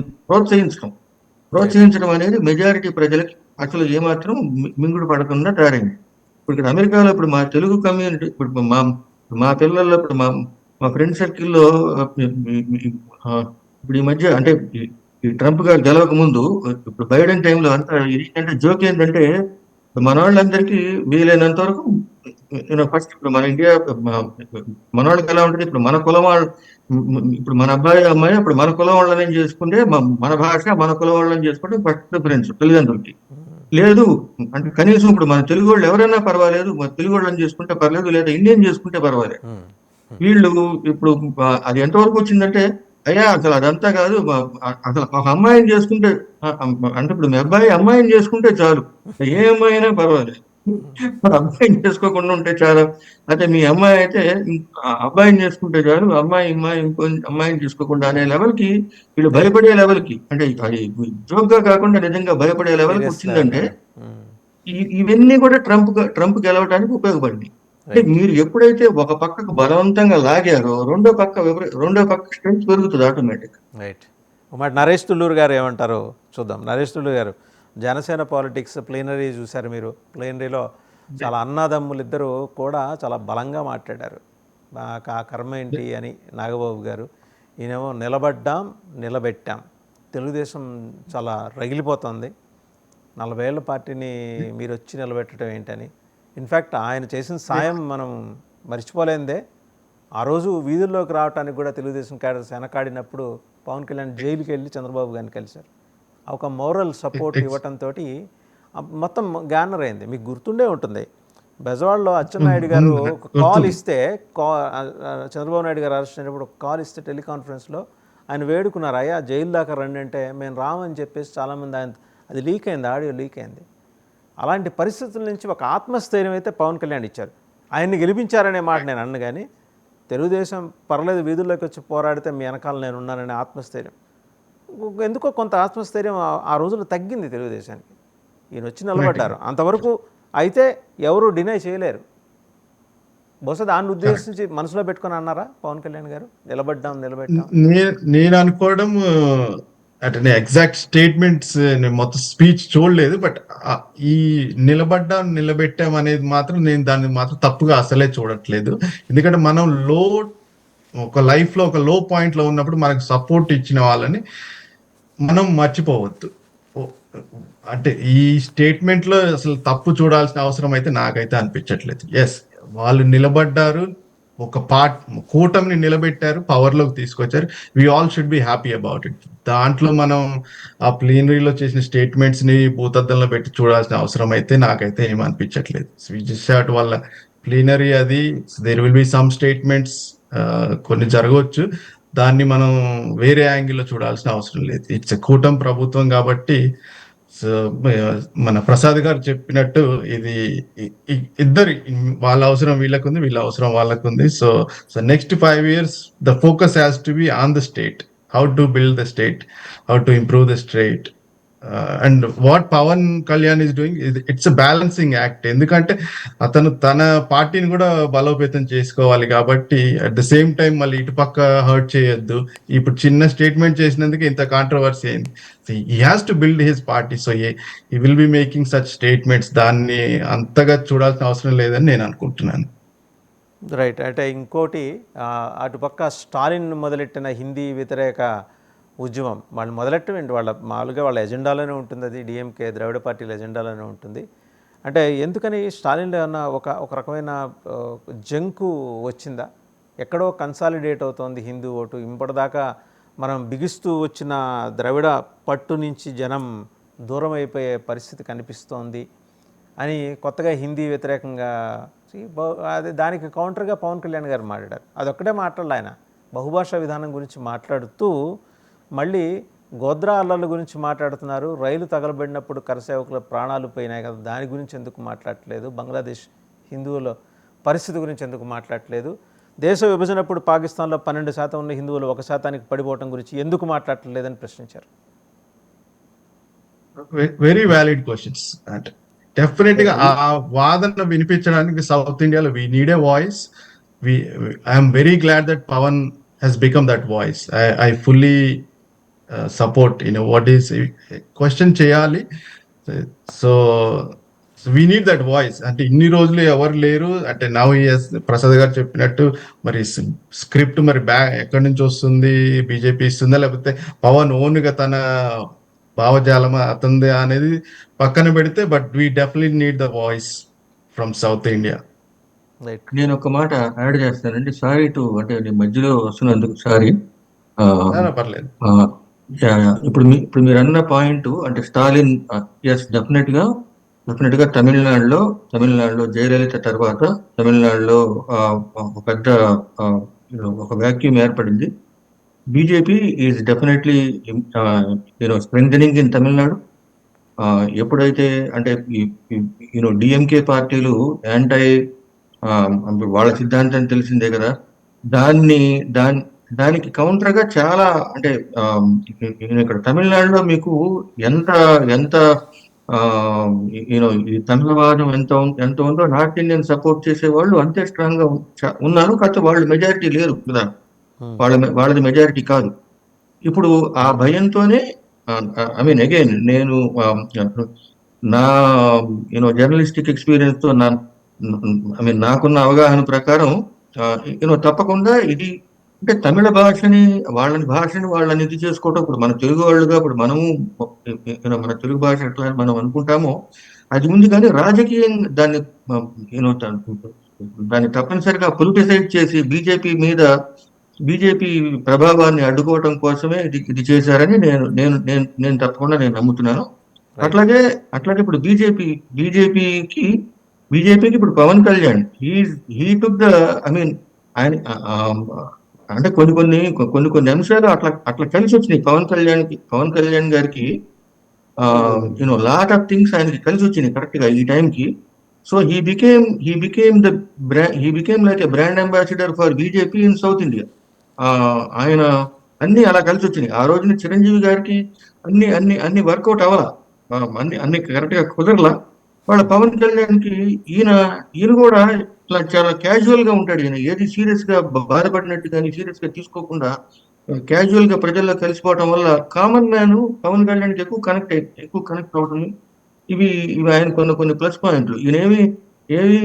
ప్రోత్సహించడం అనేది మెజారిటీ ప్రజలకి అసలు ఏమాత్రం మింగుడు పడకుండా తయారైంది. ఇప్పుడు ఇక్కడ అమెరికాలో ఇప్పుడు మా తెలుగు కమ్యూనిటీ, ఇప్పుడు మా పిల్లల్లో, ఇప్పుడు మా ఫ్రెండ్ సర్కిల్లో ఇప్పుడు ఈ మధ్య అంటే ఈ ట్రంప్ గారు గెలవక ముందు, ఇప్పుడు బైడెన్ టైంలో అంతా ఏంటంటే జోక్ ఏంటంటే, మన వాళ్ళందరికీ వీలైనంత వరకు ఫస్ట్ ఇప్పుడు మన ఇండియా మన వాళ్ళకి ఎలా ఉంటుంది, ఇప్పుడు మన కులం వాళ్ళు, ఇప్పుడు మన అమ్మాయి ఇప్పుడు మన కులం వాళ్ళని చేసుకుంటే, మన భాష మన కులం వాళ్ళని చేసుకుంటే ఫస్ట్ ప్రిఫరెన్స్ తల్లిదండ్రులకి. లేదు అంటే కనీసం ఇప్పుడు మన తెలుగు వాళ్ళు ఎవరైనా పర్వాలేదు, మన తెలుగు వాళ్ళని చేసుకుంటే పర్లేదు, లేదా ఇండియన్ చేసుకుంటే పర్వాలేదు. వీళ్ళు ఇప్పుడు అది ఎంతవరకు వచ్చిందంటే, అయ్యా అసలు అదంతా కాదు, అసలు ఒక అమ్మాయిని చేసుకుంటే అంటే ఇప్పుడు మీ అమ్మాయిని చేసుకుంటే చాలు, ఏ అమ్మాయి అయినా పర్వాలేదు, అబ్బాయిని చేసుకోకుండా ఉంటే చాలు. అయితే మీ అమ్మాయి అయితే అబ్బాయిని చేసుకుంటే చాలు, అమ్మాయిని చేసుకోకుండా అనే లెవెల్కి వీళ్ళు భయపడే లెవెల్కి, అంటే అది జోక్ గా కాకుండా నిజంగా భయపడే లెవెల్కి వచ్చిందంటే, ఇవన్నీ కూడా ట్రంప్ గెలవడానికి ఉపయోగపడింది. అంటే మీరు ఎప్పుడైతే ఒక పక్కకు బలవంతంగా లాగారో రెండో పక్క స్ట్రెంత్ పెరుగుతుంది ఆటోమేటిక్. రైట్. మరి నరేష్ తుల్లూరు గారు ఏమంటారు చూద్దాం. నరేష్ తుల్లూరు గారు, జనసేన పాలిటిక్స్ ప్లీనరీ చూశారు మీరు. ప్లీనరీలో చాలా అన్నదమ్ములు ఇద్దరు కూడా చాలా బలంగా మాట్లాడారు. నాకు ఆ కర్మ ఏంటి అని నాగబాబు గారు, ఈయనేమో నిలబెట్టాం, తెలుగుదేశం చాలా రగిలిపోతుంది, 40 ఏళ్ళ పార్టీని మీరు వచ్చి నిలబెట్టడం ఏంటని. ఇన్ఫ్యాక్ట్ ఆయన చేసిన సాయం మనం మర్చిపోలేందే. ఆ రోజు వీధుల్లోకి రావడానికి కూడా తెలుగుదేశం క్యాడర్స్ వెనకాడినప్పుడు పవన్ కళ్యాణ్ జైలుకి వెళ్ళి చంద్రబాబు గారిని కలిశారు. ఒక మోరల్ సపోర్ట్ ఇవ్వటంతో మొత్తం గ్యానర్ అయింది. మీకు గుర్తుండే ఉంటుంది, బెజవాడలో అచ్చెన్నాయుడు గారు ఒక కాల్ ఇస్తే, చంద్రబాబు నాయుడు గారు అరెస్ట్ అయినప్పుడు ఒక కాల్ ఇస్తే టెలికాన్ఫరెన్స్లో ఆయన వేడుకున్నారు, అయ్యా జైలు దాకా రండి అంటే మేము రామని చెప్పేసి చాలామంది ఆయన, అది లీక్ అయింది, ఆడియో లీక్ అయింది. అలాంటి పరిస్థితుల నుంచి ఒక ఆత్మస్థైర్యం అయితే పవన్ కళ్యాణ్ ఇచ్చారు. ఆయన్ని గెలిపించారనే మాట నేను అన్న, కానీ తెలుగుదేశం పర్లేదు వీధుల్లోకి వచ్చి పోరాడితే మీ వెనకాల నేను ఉన్నాననే ఆత్మస్థైర్యం, ఎందుకో కొంత ఆత్మస్థైర్యం ఆ రోజుల్లో తగ్గింది తెలుగుదేశానికి. ఈయన వచ్చి నిలబడ్డారు. అంతవరకు అయితే ఎవరు డినై చేయలేరు. బహుశా దాన్ని ఉద్దేశించి మనసులో పెట్టుకొని అన్నారా పవన్ కళ్యాణ్ గారు నిలబడ్డాం? నేను అనుకోవడం అంటే నేను ఎగ్జాక్ట్ స్టేట్మెంట్స్ నేను మొత్తం స్పీచ్ చూడలేదు, బట్ ఈ నిలబెట్టాం అనేది మాత్రం నేను దాన్ని మాత్రం తప్పుగా అసలే చూడట్లేదు. ఎందుకంటే మనం ఒక లైఫ్ లో ఒక లో పాయింట్ లో ఉన్నప్పుడు మనకు సపోర్ట్ ఇచ్చిన వాళ్ళని మనం మర్చిపోవద్దు. అంటే ఈ స్టేట్మెంట్ లో అసలు తప్పు చూడాల్సిన అవసరం అయితే నాకైతే అనిపించట్లేదు. ఎస్, వాళ్ళు నిలబడ్డారు, ఒక కూటమిని నిలబెట్టారు, పవర్ లోకి తీసుకొచ్చారు. We all should be happy about it. దాంట్లో మనం ఆ ప్లీనరీలో చేసిన స్టేట్మెంట్స్ ని భూతద్దంలో పెట్టి చూడాల్సిన అవసరం అయితే నాకైతే ఏమి అనిపించట్లేదు. వాళ్ళ ప్లీనరీ అది, there will be some statements కొన్ని జరగవచ్చు, దాన్ని మనం వేరే యాంగిల్లో చూడాల్సిన అవసరం లేదు. ఇట్స్ కూటమి ప్రభుత్వం కాబట్టి. సో మన ప్రసాద్ గారు చెప్పినట్టు ఇది ఇద్దరు, వాళ్ళ అవసరం వీళ్ళకుంది, వీళ్ళ అవసరం వాళ్ళకుంది. So next 5 years the focus has to be on the state, how to build the state, how to improve the state. And what Pawan Kalyan is doing, it's a balancing act. ఎందుకంటే అతను తన పార్టీని కూడా బలోపేతం చేసుకోవాలి కాబట్టి, అట్ ద సేమ్ టైం మళ్ళీ ఇటుపక్క హర్ట్ చేయొద్దు. ఇప్పుడు చిన్న స్టేట్మెంట్ చేసినందుకు ఇంత కాంట్రవర్సీ అయింది. He has to build his party, so he will be making such statements. దాన్ని అంతగా చూడాల్సిన అవసరం లేదని నేను అనుకుంటున్నాను. రైట్. అంటే ఇంకోటి, అటుపక్క స్టాలిన్ మొదలెట్టిన హిందీ వ్యతిరేక ఉద్యమం వాళ్ళు మొదలెట్టండి, మామూలుగా వాళ్ళ ఎజెండాలోనే ఉంటుంది, అది డిఎంకే ద్రవిడ పార్టీల ఎజెండాలోనే ఉంటుంది. అంటే ఎందుకని స్టాలిన్లో ఏమన్నా ఒక రకమైన జంకు వచ్చిందా? ఎక్కడో కన్సాలిడేట్ అవుతోంది హిందూ ఓటు. ఇప్పటిదాకా మనం బిగిస్తూ వచ్చిన ద్రవిడ పట్టు నుంచి జనం దూరం అయిపోయే పరిస్థితి కనిపిస్తోంది అని కొత్తగా హిందీ వ్యతిరేకంగా అది దానికి కౌంటర్గా పవన్ కళ్యాణ్ గారు మాట్లాడారు. అదొక్కటే మాట్లాడాలి ఆయన. బహుభాషా విధానం గురించి మాట్లాడుతూ మళ్ళీ గోద్రా అల్లర్ల గురించి మాట్లాడుతున్నారు. రైలు తగలబడినప్పుడు కరసేవకుల ప్రాణాలు పోయినాయి కదా, దాని గురించి ఎందుకు మాట్లాడట్లేదు? బంగ్లాదేశ్ హిందువుల పరిస్థితి గురించి ఎందుకు మాట్లాడట్లేదు? దేశ విభజనప్పుడు పాకిస్తాన్లో 12% ఉన్న హిందువులు 1% పడిపోవటం గురించి ఎందుకు మాట్లాడట్లేదని ప్రశ్నించారు. Very valid questions. అంటే డెఫినెట్ గా ఆ వాదన వినిపించడానికి సౌత్ ఇండియాలో we need a voice. I'm very glad that Pawan has become that voice. I fully support, what is question చేయాలి. So we need that voice. అంటే ఇన్ని రోజులు ఎవరు లేరు. అంటే నౌ ప్రసాద్ గారు చెప్పినట్టు మరి స్క్రిప్ట్ మరి ఎక్కడి నుంచి వస్తుంది? బీజేపీ ఇస్తుందా, లేకపోతే పవన్ ఓన్గా తన భావజాలం అతంది అనేది పక్కన పెడితే, but we definitely need the voice from south India. నేను ఒక మాట యాడ్ చేస్తానండి. సారీ అంటే నేను మధ్యలో వస్తున్నందుకు సారీ. పర్లేదు. ఇప్పుడు మీరు అన్న పాయింట్ అంటే స్టాలిన్, ఎస్, డెఫినెట్ గా తమిళనాడులో జయలలిత తర్వాత తమిళనాడులో ఒక పెద్ద ఒక వ్యాక్యూమ్ ఏర్పడింది. BJP is definitely strengthening in Tamil Nadu. ఎప్పుడైతే అంటే డిఎంకే పార్టీలు వాళ్ళ సిద్ధాంతం తెలిసిందే కదా, దానికి కౌంటర్ గా చాలా అంటే ఇక్కడ తమిళనాడులో మీకు ఎంత ఈ తమిళవాదం ఎంత ఉందో నార్త్ ఇండియన్ సపోర్ట్ చేసే వాళ్ళు అంతే స్ట్రాంగ్ గా ఉన్నారు. కాకపోతే వాళ్ళు మెజారిటీ లేరు కదా, వాళ్ళది మెజారిటీ కాదు. ఇప్పుడు ఆ భయంతోనే ఐ మీన్ అగైన్ నేను నా జర్నలిస్టిక్ ఎక్స్పీరియన్స్ తో నాకున్న అవగాహన ప్రకారం తప్పకుండా ఇది అంటే తమిళ భాషని వాళ్ళని ఇది చేసుకోవటం, ఇప్పుడు మన తెలుగు వాళ్ళుగా ఇప్పుడు మనము మన తెలుగు భాష ఎట్లా మనం అనుకుంటామో అది ఉంది, కానీ రాజకీయంగా దాన్ని తప్పనిసరిగా పొలిటిసైజ్ చేసి బీజేపీ ప్రభావాన్ని అడ్డుకోవటం కోసమే ఇది చేశారని నేను తప్పకుండా నేను నమ్ముతున్నాను. అట్లాగే ఇప్పుడు బీజేపీకి ఇప్పుడు Pawan Kalyan he took the I mean ఆయన అంటే కొన్ని అంశాలు అట్లా కలిసి వచ్చినాయి పవన్ కళ్యాణ్ గారికి. లాట్ ఆఫ్ థింగ్స్ ఆయనకి కలిసి వచ్చినాయి కరెక్ట్ గా ఈ టైంకి. So he became like a brand ambassador for BJP in south India. ఆయన అన్ని అలా కలిసి వచ్చినాయి. ఆ రోజున చిరంజీవి గారికి అన్ని వర్కౌట్ అవ్వాల. అన్ని కరెక్ట్ గా కుదరలా. వాళ్ళ పవన్ కళ్యాణ్కి ఈయన ఈయన కూడా ఇట్లా చాలా క్యాజువల్ గా ఉంటాడు. ఈయన ఏది సీరియస్ గా బాధపడినట్టు కానీ సీరియస్ గా తీసుకోకుండా క్యాజువల్ గా ప్రజల్లో కలిసిపోవడం వల్ల కామన్ మ్యాన్ పవన్ కళ్యాణ్కి ఎక్కువ కనెక్ట్ అవడం, ఇవి ఇవి ఆయన కొన్ని ప్లస్ పాయింట్లు. ఈయనేమి ఏమి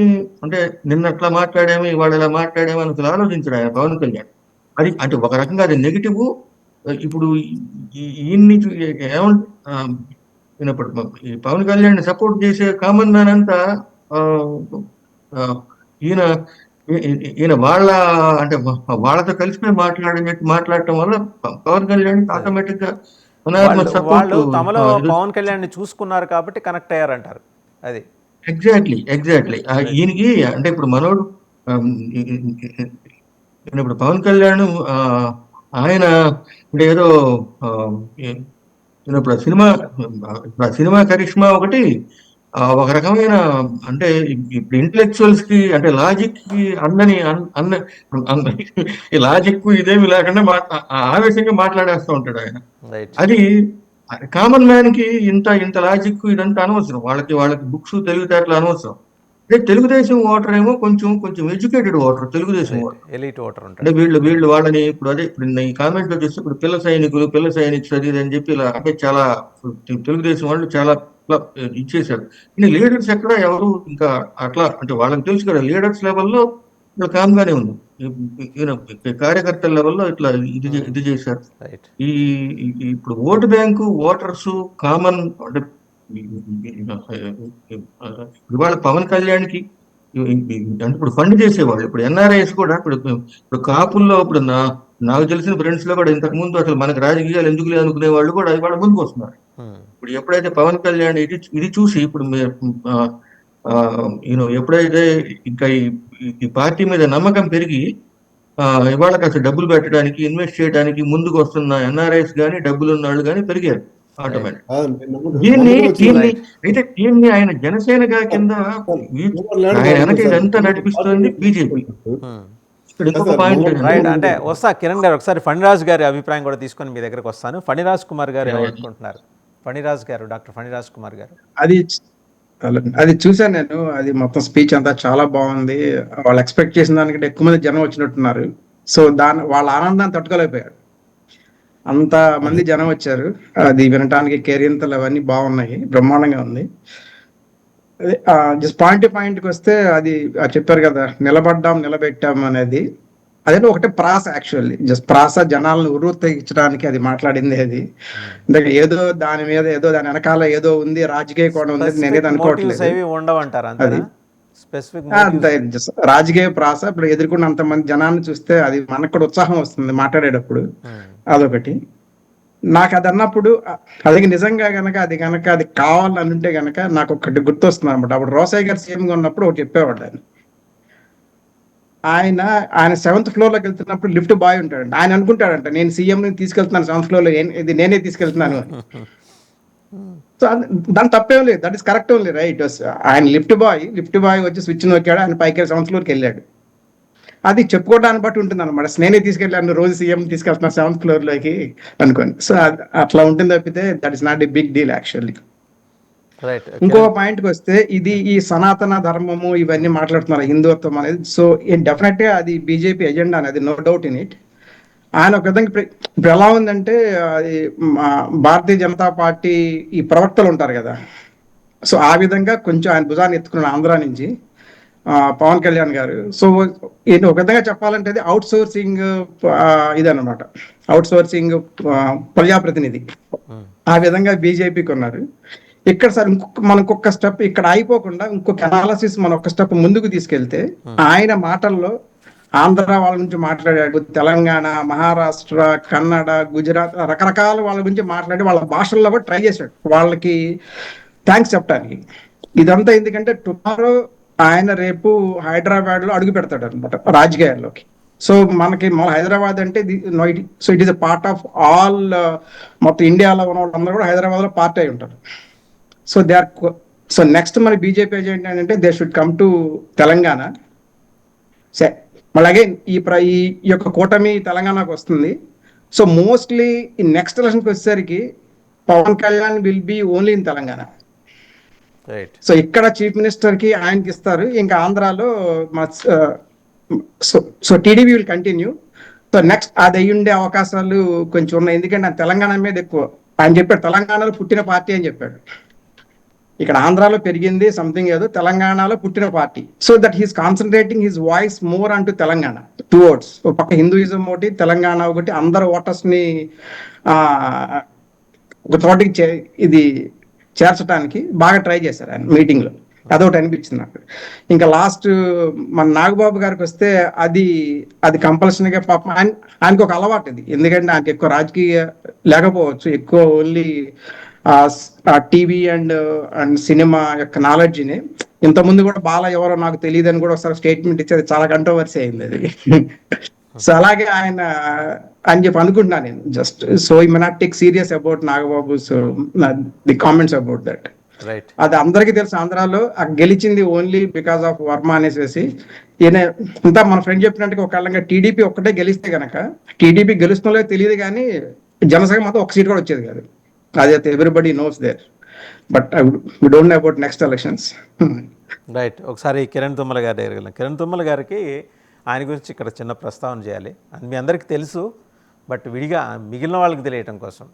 అంటే నిన్న అట్లా మాట్లాడాము ఇవాళ ఇలా మాట్లాడాము అని అసలు ఆలోచించాడు ఆయన పవన్ కళ్యాణ్. అది అంటే ఒక రకంగా అది నెగిటివ్. ఇప్పుడు ఈయన్ని ఇప్పుడు ఈ పవన్ కళ్యాణ్ సపోర్ట్ చేసే కామన్ మ్యాన్ అంతా ఆ, ఆ, ఈయన ఈయన వాళ్ళ అంటే వాళ్ళతో కలిసిపోయి మాట్లాడటం వల్ల పవన్ కళ్యాణ్ ఆటోమేటిక్ గా వాళ్ళు సపోర్ట్. వాళ్ళు తమలో పవన్ కళ్యాణ్ని చూసుకున్నారు కాబట్టి కనెక్ట్ అయ్యారంటారు. అది ఎగ్జాక్ట్లీ ఈయనకి అంటే ఇప్పుడు మనోడు ఆమ్, ఈ- ఈ- ఈ- ఇప్పుడు పవన్ కళ్యాణ్ ఆయన అంటే ఏదో ఆ, ఈ- ఇప్పుడు ఆ సినిమా కరిష్మా ఒకటి, ఒక రకమైన అంటే ఇప్పుడు ఇంటలెక్చువల్స్ కి అంటే లాజిక్ కి అన్న ఈ లాజిక్ ఇదేమి లేకుండా ఆవేశంగా మాట్లాడేస్తూ ఉంటాడు ఆయన. రైట్. అది కామన్ మ్యాన్ కి ఇంత లాజిక్ ఇదంతా అనవసరం. వాళ్ళకి బుక్స్ తెలివితేటలు అనవసరం. అదే తెలుగుదేశం ఓటర్ ఏమో కొంచెం educated voter Telugu Desam voter. Elite voter అంటే ఉంటాడు. వీళ్ళు వాళ్ళని ఇప్పుడు ఈ కామెంట్ లో చూస్తే ఇప్పుడు పిల్ల సైనికులు అది ఇది అని చెప్పి ఇలా అంటే చాలా తెలుగుదేశం వాళ్ళు చాలా ఇట్లా ఇచ్చేశారు. ఈ లీడర్స్ ఎక్కడ ఎవరు ఇంకా అట్లా అంటే వాళ్ళకి తెలుసు కదా లీడర్స్ లెవెల్లో ఇలా కామ్ గానే ఉంది. ఈయన కార్యకర్తల లెవెల్లో ఇట్లా ఇది చేశారు. రైట్. ఈ ఇప్పుడు ఓటు బ్యాంకు ఓటర్స్ కామన్ అంటే ఇవాళ పవన్ కళ్యాణ్కి అంటే ఇప్పుడు ఫండ్ చేసేవాళ్ళు ఇప్పుడు ఎన్ఆర్ఐఎస్ కూడా ఇప్పుడు కాపుల్లో ఇప్పుడు నాకు తెలిసిన ఫ్రెండ్స్ లో కూడా ఇంతకు ముందు అసలు మనకు రాజకీయాలు ఎందుకు లేదు అనుకునే వాళ్ళు కూడా ఇవాళ ముందుకు వస్తున్నారు. ఇప్పుడు ఎప్పుడైతే పవన్ కళ్యాణ్ ఇది చూసి ఇప్పుడు ఎప్పుడైతే ఇంకా ఈ పార్టీ మీద నమ్మకం పెరిగి ఇవాళ కాస్త డబ్బులు పెట్టడానికి ఇన్వెస్ట్ చేయడానికి ముందుకు వస్తున్న ఎన్ఆర్ఐస్ కానీ డబ్బులు ఉన్న వాళ్ళు కానీ పెరిగారు ఆటోమేటిక్. దీన్ని ఆయన జనసేనగా కింద ఆయన వెనక ఇదంతా నడిపిస్తుంది బీజేపీ. ఇక్కడ ఇంకొక పాయింట్ రైట్. అంటే వస్తా కిరణ్ గారు, ఒకసారి ఫణిరాజ్ గారి అభిప్రాయం కూడా తీసుకొని మీ దగ్గరకు వస్తాను. ఫణిరాజ్ కుమార్ గారు ఏమనుకుంటున్నారు? ఫణిరాజ్ గారు, డాక్టర్ ఫణిరాజ్ కుమార్ గారు. అది చూసాను నేను. అది మొత్తం స్పీచ్ అంతా చాలా బాగుంది. వాళ్ళు ఎక్స్పెక్ట్ చేసిన దానికంటే ఎక్కువ మంది జనం వచ్చినట్టున్నారు. సో వాళ్ళ ఆనందాన్ని తట్టుకోలేకపోయారు. అంత మంది జనం వచ్చారు. అది వినటానికి కేరింతలు అవన్నీ బాగున్నాయి, బ్రహ్మాండంగా ఉంది. అదే జస్ట్ పాయింట్కి వస్తే అది చెప్పారు కదా, నిలబెట్టాం అనేది. అదే ఒకటే ప్రాస, యాక్చువల్లీ జస్ట్ ప్రాస జనాలను ఉర్రూతగించడానికి అది మాట్లాడింది. అది అంటే ఏదో దాని మీద ఏదో దాని వెనకాల ఏదో ఉంది, రాజకీయ కోణం ఉంది నేనేది అనుకోవట్లేదు. అది అంతే రాజకీయ ప్రాస. ఇప్పుడు ఎదుర్కొన్న అంతమంది జనాన్ని చూస్తే అది మనకు కూడా ఉత్సాహం వస్తుంది మాట్లాడేటప్పుడు. అదొకటి. నాకు అది అన్నప్పుడు అది నిజంగా గనక అది కావాలని ఉంటే గనక నాకు ఒకటి గుర్తొస్తుంది అనమాట. అప్పుడు రోసయ్య గారు సీఎంగా ఉన్నప్పుడు ఒకటి చెప్పేవాడు ఆయన 7th ఫ్లోర్లోకి వెళ్తున్నప్పుడు లిఫ్ట్ బాయ్ ఉంటాడంట. ఆయన అనుకుంటాడంట నేను సీఎం తీసుకెళ్తున్నాను 7th ఫ్లోర్లో, ఇది నేనే తీసుకెళ్తున్నాను అని. సో దాని తప్పేం లేదు, that is correct only, right. ఆయన లిఫ్ట్ బాయ్ వచ్చి స్విచ్ నొక్కాడు, ఆయన పైకి 7th ఫ్లోర్కి వెళ్ళాడు. అది చెప్పుకోవడాన్ని బట్టి ఉంటుంది అనమాట. నేనే తీసుకెళ్ళాను, రోజు సీఎం తీసుకెళ్తున్నాను 7th ఫ్లోర్లోకి అనుకోండి. సో అట్లా ఉంటుంది తప్పితే that is not a big deal actually. ఇంకో పాయింట్కి వస్తే ఈ సనాతన ధర్మము ఇవన్నీ మాట్లాడుతున్నారు, హిందుత్వం అనేది. సో డెఫినెట్ గా అది బీజేపీ ఎజెండా అనేది, నో డౌట్ ఇన్ ఇట్. ఆయన ఒక విధంగా ఇప్పుడు ఎలా ఉందంటే భారతీయ జనతా పార్టీ ఈ ప్రవక్తలు ఉంటారు కదా, సో ఆ విధంగా కొంచెం ఆయన భుజాన్ని ఎత్తుకున్నాడు ఆంధ్ర నుంచి పవన్ కళ్యాణ్ గారు. సో ఒక విధంగా చెప్పాలంటే అది అవుట్ సోర్సింగ్ ఇదన్నమాట, అవుట్ సోర్సింగ్ ప్రజాప్రతినిధి. ఆ విధంగా బీజేపీకి ఉన్నారు. ఇక్కడ సార్ మనకొక స్టెప్ ఇక్కడ అయిపోకుండా ఇంకొక అనాలసిస్ మనం ఒక స్టెప్ ముందుకు తీసుకెళ్తే, ఆయన మాటల్లో ఆంధ్ర వాళ్ళ గురించి మాట్లాడాడు, తెలంగాణ, మహారాష్ట్ర, కన్నడ, గుజరాత్ రకరకాల వాళ్ళ గురించి మాట్లాడి వాళ్ళ భాషల్లో కూడా ట్రై చేశాడు వాళ్ళకి థ్యాంక్స్ చెప్పడానికి. ఇదంతా ఎందుకంటే టుమారో ఆయన రేపు హైదరాబాద్ లో అడుగు పెడతాడు అనమాట రాజకీయాల్లోకి. సో మనకి మన హైదరాబాద్ అంటే so it is a part of all, మొత్తం ఇండియాలో ఉన్న వాళ్ళందరూ కూడా హైదరాబాద్ లో పార్ట్ అయి ఉంటారు. సో నెక్స్ట్ మన బీజేపీ ఏజెండా ఏంటంటే they should come to Telangana. అలాగే ఈ యొక్క కూటమి తెలంగాణకు వస్తుంది. సో మోస్ట్లీ ఈ నెక్స్ట్ ఎలక్షన్కి వచ్చేసరికి Pawan Kalyan will be only in Telangana. Right. So ఇక్కడ చీఫ్ మినిస్టర్ కి ఆయనకి ఇస్తారు, ఇంకా ఆంధ్రాలో so TDP will continue. So next అది అయ్యి ఉండే అవకాశాలు కొంచెం ఉన్నాయి, ఎందుకంటే ఆయన తెలంగాణ మీద ఎక్కువ ఆయన చెప్పాడు, తెలంగాణలో పుట్టిన పార్టీ అని చెప్పాడు. ఇక్కడ ఆంధ్రాలో పెరిగింది సంథింగ్ ఏదో, తెలంగాణలో పుట్టిన party. So that he's concentrating his voice more అంటూ తెలంగాణ టూ వర్డ్స్. ఒక పక్క హిందూయిజం ఒకటి, తెలంగాణ ఒకటి, అందరు ఓటర్స్ ని ఒక చోటికి ఇది చేర్చడానికి బాగా ట్రై చేశారు ఆయన మీటింగ్ లో. అదొకటి అనిపించింది నాకు. ఇంకా లాస్ట్ మన నాగబాబు గారికి వస్తే అది కంపల్సరీగా పాపం ఆయనకి ఒక అలవాటు ఇది, ఎందుకంటే ఆయనకి ఎక్కువ రాజకీయ లేకపోవచ్చు, ఎక్కువ ఓన్లీ టీవీ అండ్ సినిమా యొక్క నాలెడ్జ్ని. ఇంతకుముందు కూడా బాల ఎవరో నాకు తెలియదు అని కూడా ఒకసారి స్టేట్మెంట్ ఇచ్చేది, చాలా కంట్రోవర్సీ అయింది అది. సో అలాగే ఆయన అని చెప్పి అనుకుంటున్నాను నేను. జస్ట్ సో ఈ may not take serious about Nagababu, so the comments about that. Right. అది అందరికీ తెలుసు, ఆంధ్రాలో గెలిచింది ఓన్లీ బికాస్ ఆఫ్ వర్మ అనేసి. ఈయన ఇంత మన ఫ్రెండ్ చెప్పినట్టుగా ఒకళ్ళగా టీడీపీ ఒక్కటే గెలిస్తే గనక, టీడీపీ గెలుస్తుందో తెలియదు కానీ జనసేన మాత్రం ఒక సీట్ కూడా వచ్చేది కాదు. అదైతే everybody knows there, but we don't know about next elections. Right. ఒకసారి కిరణ్ తుమ్మల గారి దగ్గరికి వెళ్దాం. కిరణ్ తుమ్మల గారికి ఆయన గురించి ఇక్కడ చిన్న ప్రస్తావన చేయాలి అని మీ అందరికీ తెలుసు, బట్ విడిగా మిగిలిన వాళ్ళకి తెలియటం కోసం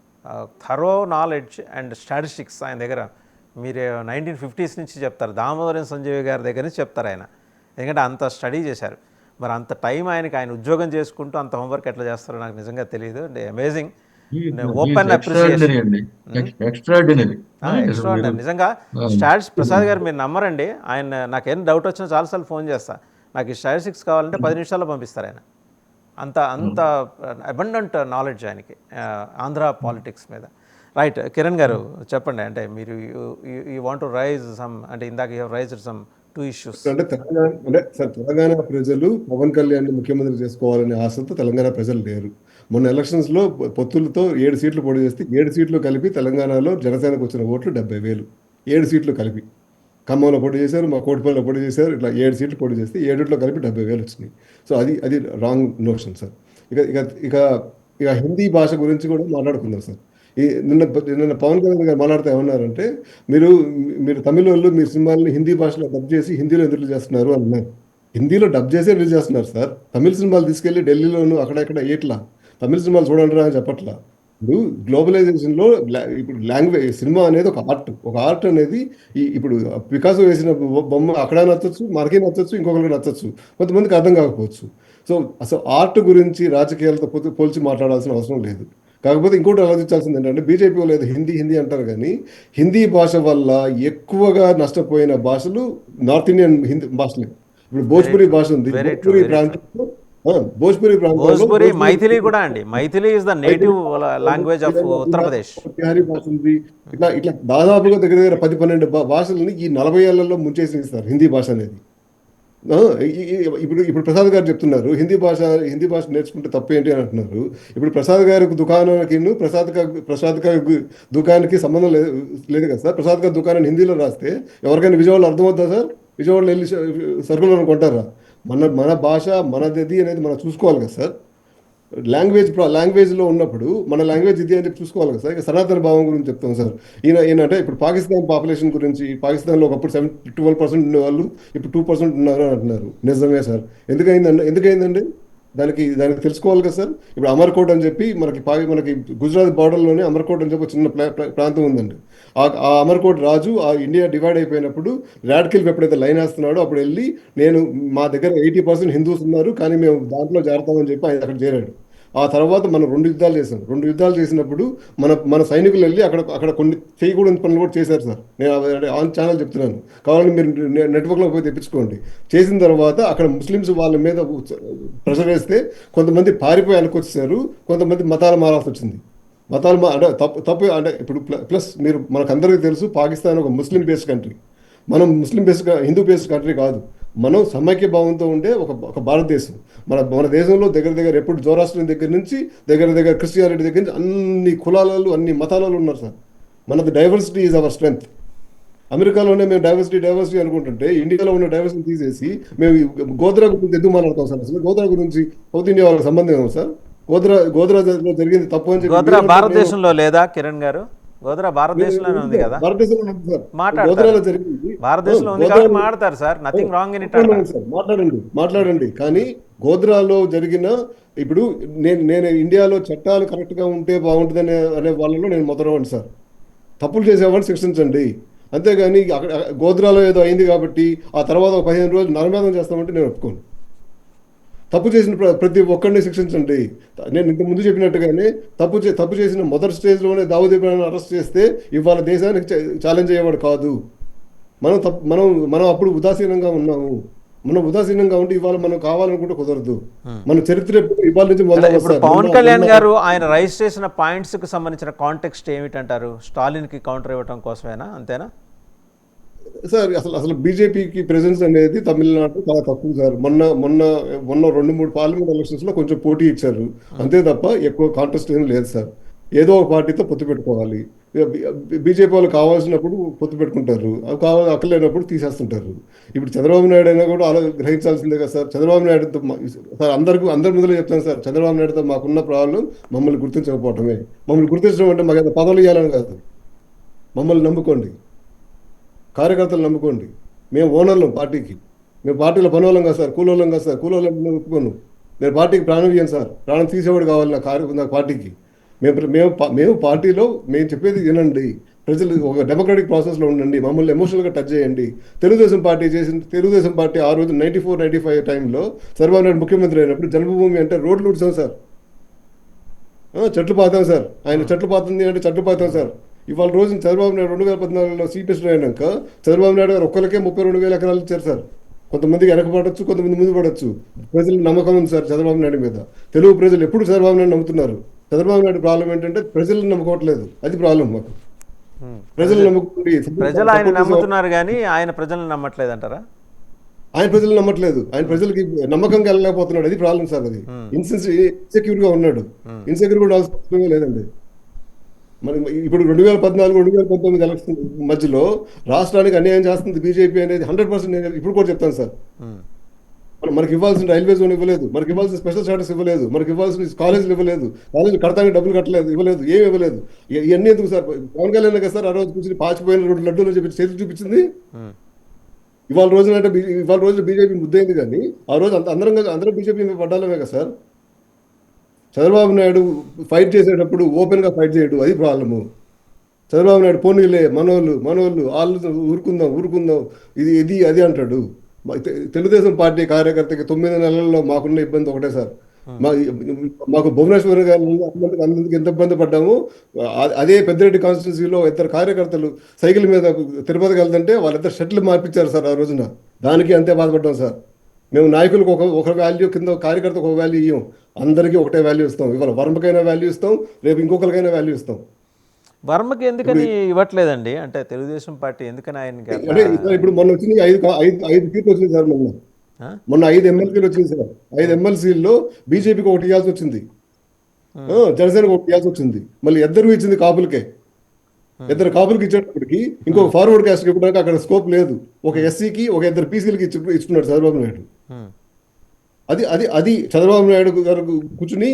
థరో నాలెడ్జ్ అండ్ స్టాటిస్టిక్స్ ఆయన దగ్గర మీరు 1950s నుంచి చెప్తారు, దామోదరం సంజయ్ గారి దగ్గర నుంచి చెప్తారు ఆయన, ఎందుకంటే అంత స్టడీ చేశారు. మరి అంత టైం ఆయన ఉద్యోగం చేసుకుంటూ అంత హోంవర్క్ ఎట్లా చేస్తారో నాకు నిజంగా తెలియదు. Amazing, open appreciation, extraordinary. నిజంగా. స్టాట్స్ ప్రసాద్ గారు మీరు నమ్మరండి, ఆయన నాకేం డౌట్ వచ్చినా చాలాసార్లు ఫోన్ చేస్తా, నాకు ఈ స్టాటిస్టిక్స్ కావాలంటే 10 నిమిషాల్లో పంపిస్తారు ఆయన. అంత అబండెంట్ నాలెడ్జ్ ఆయనకి ఆంధ్ర పాలిటిక్స్ మీద. రైట్. కిరణ్ గారు చెప్పండి, అంటే మీరు you want to raise some, అంటే ఇందాక యూ రైజ్ సమ్ 2 issues. అంటే తెలంగాణ ప్రజలు పవన్ కళ్యాణ్ ముఖ్యమంత్రి చేసుకోవాలనే ఆశతో తెలంగాణ ప్రజలు లేరు. మొన్న ఎలక్షన్స్ లో పొత్తులతో 7 సీట్లు పోటీ చేస్తే 7 సీట్లు కలిపి తెలంగాణలో జనసేనకు వచ్చిన ఓట్లు 70,000. 7 సీట్లు కలిపి ఖమ్మంలో పోటీ చేశారు, మా కోటిపల్లిలో పోటీ చేశారు, ఇట్లా 7 సీట్లు పోటీ చేస్తే 7 కలిపి 70,000 వచ్చినాయి. సో అది రాంగ్ నోషన్ సార్. ఇక హిందీ భాష గురించి కూడా మాట్లాడుకుందాం సార్. నిన్న పవన్ కళ్యాణ్ గారు మాట్లాడితే ఏమన్నారంటే, మీరు తమిళ వాళ్ళు మీ సినిమాలని హిందీ భాషలో డబ్ చేసి హిందీలో ఎందుకు చేస్తున్నారు అన్నారు. హిందీలో డబ్ చేసే రిలీజ్ చేస్తున్నారు సార్. తమిళ సినిమాలు తీసుకెళ్లి ఢిల్లీలోను అక్కడెక్కడ ఏట్లా తమిళ సినిమాలు చూడండి అని చెప్పట్లా. ఇప్పుడు గ్లోబలైజేషన్లో ఇప్పుడు లాంగ్వేజ్ సినిమా అనేది ఒక ఆర్ట్ అనేది ఇప్పుడు పికాసో వేసిన బొమ్మ అక్కడ నచ్చచ్చు, మనకి నచ్చచ్చు, ఇంకొకరికి నచ్చచ్చు, కొంతమందికి అర్థం కాకపోవచ్చు. సో అసలు ఆర్ట్ గురించి రాజకీయాలతో పోల్చి మాట్లాడాల్సిన అవసరం లేదు. కాకపోతే ఇంకోటి ఆలోచించాల్సింది ఏంటంటే, బీజేపీ లేదు హిందీ అంటారు కానీ హిందీ భాష వల్ల ఎక్కువగా నష్టపోయిన భాషలు నార్త్ ఇండియన్ హిందీ భాషలే. ఇప్పుడు భోజ్పురి భాష ఉంది, భోజ్పురి ప్రాంతంలో భోజ్పురి, మైథిలి కూడా అండి. Maithili is the native language of Uttar Pradesh. Bihari భాష ఉంది. ఇట్లా దాదాపుగా దగ్గర 10-12 భాషలని ఈ 40 ఏళ్లలో ముంచేసి ఇస్తారు హిందీ భాష అనేది. ఇప్పుడు ప్రసాద్ గారు చెప్తున్నారు హిందీ భాష నేర్చుకుంటే తప్పేంటి అని అంటున్నారు. ఇప్పుడు ప్రసాద్ గారి దుకాణానికి ప్రసాద్ గారి దుకాణానికి సంబంధం లేదు కదా సార్. ప్రసాద్ గారి దుకాణాన్ని హిందీలో రాస్తే ఎవరికైనా విజయవాడలో అర్థమవుతుందా సార్? విజయవాడలో వెళ్ళి సరుకులను కొంటారా? మన భాష మనది అనేది మనం చూసుకోవాలి కదా సార్. లాంగ్వేజ్లో ఉన్నప్పుడు మన లాంగ్వేజ్ ఇది అని చెప్పి చూసుకోవాలి కదా సార్. ఇక సనాతన భావం గురించి చెప్తాం సార్. ఏంటంటే ఇప్పుడు పాకిస్తాన్ పాపులేషన్ గురించి, పాకిస్తాన్లో ఒకప్పుడు 12% ఉండేవాళ్ళు ఇప్పుడు 2% ఉన్నారు అని అంటున్నారు. నిజమే సార్. ఎందుకైందండి? దానికి తెలుసుకోవాలి కదా సార్. ఇప్పుడు అమర్కోట్ అని చెప్పి మనకి గుజరాత్ బార్డర్లోనే అమర్కోట్ అని చెప్పి చిన్న ప్రాంతం ఉందండి. ఆ అమర్కోట్ రాజు ఆ ఇండియా డివైడ్ అయిపోయినప్పుడు రాడికల్ ఎప్పుడైతే లైన్ వేస్తున్నాడో అప్పుడు వెళ్ళి మా దగ్గర 80% హిందూస్ ఉన్నారు కానీ మేము దాంట్లో చేరతామని చెప్పి ఆయన అక్కడ చేరాడు. ఆ తర్వాత మనం 2 యుద్ధాలు చేసాం. 2 యుద్ధాలు చేసినప్పుడు మన సైనికులు వెళ్ళి అక్కడ కొన్ని చేయకూడని పనులు కూడా చేశారు సార్. నేను ఆన్ ఛానల్ చెప్తున్నాను, కావాలని మీరు నెట్వర్క్లో పోయి తెప్పించుకోండి. చేసిన తర్వాత అక్కడ ముస్లిమ్స్ వాళ్ళ మీద ప్రెషర్ వేస్తే కొంతమంది పారిపోయి అనుకొచ్చేసారు, కొంతమంది మతాలు మారాల్సి వచ్చింది. అంటే తప్పు అంటే ఇప్పుడు ప్లస్ మనకు అందరికీ తెలుసు పాకిస్తాన్ ఒక ముస్లిం బేస్డ్ కంట్రీ. మనం ముస్లిం బేస్డ్ హిందూ బేస్డ్ కంట్రీ కాదు. మనం సమైక్య భావంతో ఉండే ఒక భారతదేశం. మన దేశంలో దగ్గర ఎప్పుడు జోరాస్ట్రియన్ దగ్గర నుంచి దగ్గర క్రిస్టియానిటీ దగ్గర నుంచి అన్ని కులాలలో అన్ని మతాలలో ఉన్నారు సార్. మనది డైవర్సిటీ ఈజ్ అవర్ స్ట్రెంగ్త్. అమెరికాలోనే మేము డైవర్సిటీ అనుకుంటుంటే ఇండియాలో ఉన్న డైవర్సిటీ తీసేసి మేము గోత్రా గురించి ఎందుకు మాట్లాడతాం సార్? అసలు గోత్రా గురించి సౌత్ ఇండియా వాళ్ళకి సంబంధం ఏమో సార్? గోత్రా జరిగింది తప్పు అని చెప్పి భారతదేశంలో లేదా కిరణ్ గారు? గోద్రా భారతదేశంలోనే ఉంది కదా, భారతదేశంలో ఉంది సార్. మాట్లాడతారు. గోద్రాలో జరిగింది. భారతదేశంలో ఉంది గోద్రాలో- కాబట్టి మాట్లాడతారు sir, nothing wrong in it. Sir మాట్లాడండి. కానీ గోద్రాలో జరిగిన ఇప్పుడు నేను ఇండియాలో చట్టాలు కరెక్ట్ గా ఉంటే బాగుంటుంది అనే వాళ్ళలో నేను మొదలవండి సార్. తప్పులు చేసేవాడిని శిక్షించండి, అంతేగాని అక్కడ గోద్రాలో ఏదో అయింది కాబట్టి ఆ తర్వాత ఒక 15 రోజులు నరమేధం చేస్తామంటే నేను ఒప్పుకోను. తప్పు చేసిన ప్రతి ఒక్కరిని శిక్షించండి. నేను ఇంత ముందు చెప్పినట్టుగానే తప్పు చేసిన మొదటి స్టేజ్లోనే దావూద్ ఇబ్రాహిం అరెస్ట్ చేస్తే ఇవాళ దేశానికి ఛాలెంజ్ అయ్యేవాడు కాదు. మనం అప్పుడు ఉదాసీనంగా ఉన్నాము. మనం ఉదాసీనంగా ఉంటే ఇవాళ మనం కావాలనుకుంటే కుదరదు. మన చరిత్ర ఇవాళ నుంచి ఇప్పుడు పవన్ కళ్యాణ్ గారు ఆయన రైజ్ చేసిన పాయింట్స్ కు సంబంధించిన కాంటెక్స్ట్ ఏమిటంటారు? స్టాలిన్ కి కౌంటర్ ఇవ్వడం కోసమేనా, అంతేనా సార్? అసలు బీజేపీకి ప్రెజెన్స్ అనేది తమిళనాడు చాలా తక్కువ సార్. మొన్న 2-3 పార్లమెంట్ ఎలక్షన్స్ లో కొంచెం పోటీ ఇచ్చారు, అంతే తప్ప ఎక్కువ కాంటెస్ట్ ఏం లేదు సార్. ఏదో ఒక పార్టీతో పొత్తు పెట్టుకోవాలి. బీజేపీ వాళ్ళు కావాల్సినప్పుడు పొత్తు పెట్టుకుంటారు, అవి అక్కర్లేనప్పుడు తీసేస్తుంటారు. ఇప్పుడు చంద్రబాబు నాయుడు అయినా కూడా అలా గ్రహించాల్సిందే కదా సార్. చంద్రబాబు నాయుడుతో సార్ అందరి ముందులో చెప్తాను సార్, చంద్రబాబు నాయుడుతో మాకున్న ప్రాబ్లం మమ్మల్ని గుర్తించకపోవటమే. మమ్మల్ని గుర్తించడం అంటే మాకు ఎంత పదవులు ఇవ్వాలని కాదు, మమ్మల్ని నమ్ముకోండి, కార్యకర్తలు నమ్ముకోండి. మేము ఓనర్లం పార్టీకి, మేము పార్టీలో పనివాళ్ళం కాదు సార్, కూలోళ్ళం కాదు సార్. కూలోళ్ళం నేను ఒప్పుకోను. నేను పార్టీకి ప్రాణం ఇయ్యాను సార్, ప్రాణం తీసేవాడు కావాలి నా పార్టీకి. మేము పార్టీలో మేము చెప్పేది వినండి, ప్రజలు ఒక డెమోక్రాటిక్ ప్రాసెస్లో ఉండండి, మమ్మల్ని ఎమోషనల్గా టచ్ చేయండి. తెలుగుదేశం పార్టీ ఆ రోజు 94-95 టైంలో చంద్రబాబు నాయుడు ముఖ్యమంత్రి అయినప్పుడు జన్మభూమి అంటే రోడ్లు ఉడ్చాం సార్, చెట్లు పాతాం సార్. ఆయన చెట్లు పాతుంది అంటే చెట్లు పాతాం సార్. ఇవాళ రోజు చంద్రబాబు నాయుడు 2014లో సీపీఎస్లో అయినాక చంద్రబాబు నాయుడు గారు ఒక్కరికే 32,000 ఎకరాలు ఇచ్చారు సార్. కొంతమందికి వెనకపడవచ్చు, కొంతమంది ముందు పడవచ్చు. ప్రజలు నమ్మకం ఉంది సార్ చంద్రబాబు నాయుడు మీద. తెలుగు ప్రజలు ఎప్పుడు చంద్రబాబు నాయుడు నమ్ముతున్నారు. చంద్రబాబు నాయుడు ప్రాబ్లం ఏంటంటే ప్రజలను నమ్ముకోవట్లేదు, అది ప్రాబ్లం మాకు. ప్రజలు నమ్ముకుంటే ప్రజలు ఆయన నమ్ముతున్నారు కానీ ఆయన ప్రజలను నమ్మట్లేదు అంటారా? ఆయన ప్రజలు నమ్మట్లేదు, ఆయన ప్రజలకి నమ్మకంగా వెళ్ళలేకపోతున్నాడు, అది ప్రాబ్లం సార్. అది ఇన్సెక్యూర్ గా ఉన్నాడు. ఇన్సెక్యూర్ కూడా అవసరం లేదండి. మరి ఇప్పుడు 2014-2019 ఎలక్షన్ మధ్యలో రాష్ట్రానికి అన్యాయం చేస్తుంది బీజేపీ అనేది 100% నేను ఇప్పుడు కూడా చెప్తాను సార్. మనకి ఇవ్వాల్సిన రైల్వే జోన్ ఇవ్వలేదు, మనకి ఇవ్వాల్సిన స్పెషల్ స్టాటస్ ఇవ్వలేదు, మనకి ఇవ్వాల్సిన కాలేజీలు ఇవ్వలేదు, కాలేజీలు కడతానికి డబ్బులు ఇవ్వలేదు, ఏమి ఇవ్వలేదు. ఇవన్నీ ఎందుకు సార్? పవన్ కళ్యాణ్ కదా సార్ ఆ రోజు కూర్చొని పాచిపోయిన 2 లడ్డూలు చెప్పి చేతులు చూపించింది. ఇవాళ రోజున బీజేపీ ముద్దయింది, కానీ ఆ రోజు అందరం బీజేపీ పడ్డాలమే కదా సార్. చంద్రబాబు నాయుడు ఫైట్ చేసేటప్పుడు ఓపెన్గా ఫైట్ చేయడు, అది ప్రాబ్లము. చంద్రబాబు నాయుడు పోనీలే మనోళ్ళు వాళ్ళు ఊరుకుందాం ఇది అది అంటాడు. తెలుగుదేశం పార్టీ కార్యకర్తకి 9 నెలల్లో మాకున్న ఇబ్బంది ఒకటే సార్. మాకు భువనేశ్వర్ గారు అందరికి ఎంత ఇబ్బంది పడ్డాము. అదే పెద్దిరెడ్డి కాన్స్టిట్యున్సీలో 2 కార్యకర్తలు సైకిల్ మీద తిరుపతికి వెళ్తుంటే వాళ్ళిద్దరు షర్ట్లు మార్పించారు సార్ ఆ రోజున. దానికి అంతే బాధపడ్డాం సార్. మేము నాయకులకు ఒక వాల్యూ కింద, కార్యకర్తకు ఒక వాల్యూ ఇవ్వం, అందరికీ ఒకటే వాల్యూ ఇస్తాం. ఇవాళ వర్మకైనా వాల్యూ ఇస్తాం, రేపు ఇంకొకరికైనా వాల్యూ ఇస్తాం. వర్మకి ఎందుకని ఇవ్వట్లేదండి? అంటే తెలుగుదేశం పార్టీ ఎందుకని ఆయనకి? అంటే ఇప్పుడు మొన్న వచ్చింది 5 సీట్లు వచ్చింది సార్. మొన్న 5 ఎమ్మెల్సీలు వచ్చింది సార్. 5 ఎమ్మెల్సీల్లో బీజేపీకి ఒకటి ఇవ్వాల్సి వచ్చింది, జనసేనకు ఒకటి ఇవ్వాల్సి వచ్చింది. మళ్ళీ 2 ఇచ్చింది కాపులకే. 2 కాపులకి ఇచ్చేటప్పటికి ఇంకొక ఫార్వర్డ్ క్యాస్ట్ ఇవ్వడానికి అక్కడ స్కోప్ లేదు. ఒక ఎస్సీకి, ఒక 2 బీసీలకి ఇచ్చుకున్నాడు చంద్రబాబు నాయుడు. అది చంద్రబాబు నాయుడు గారు కూర్చుని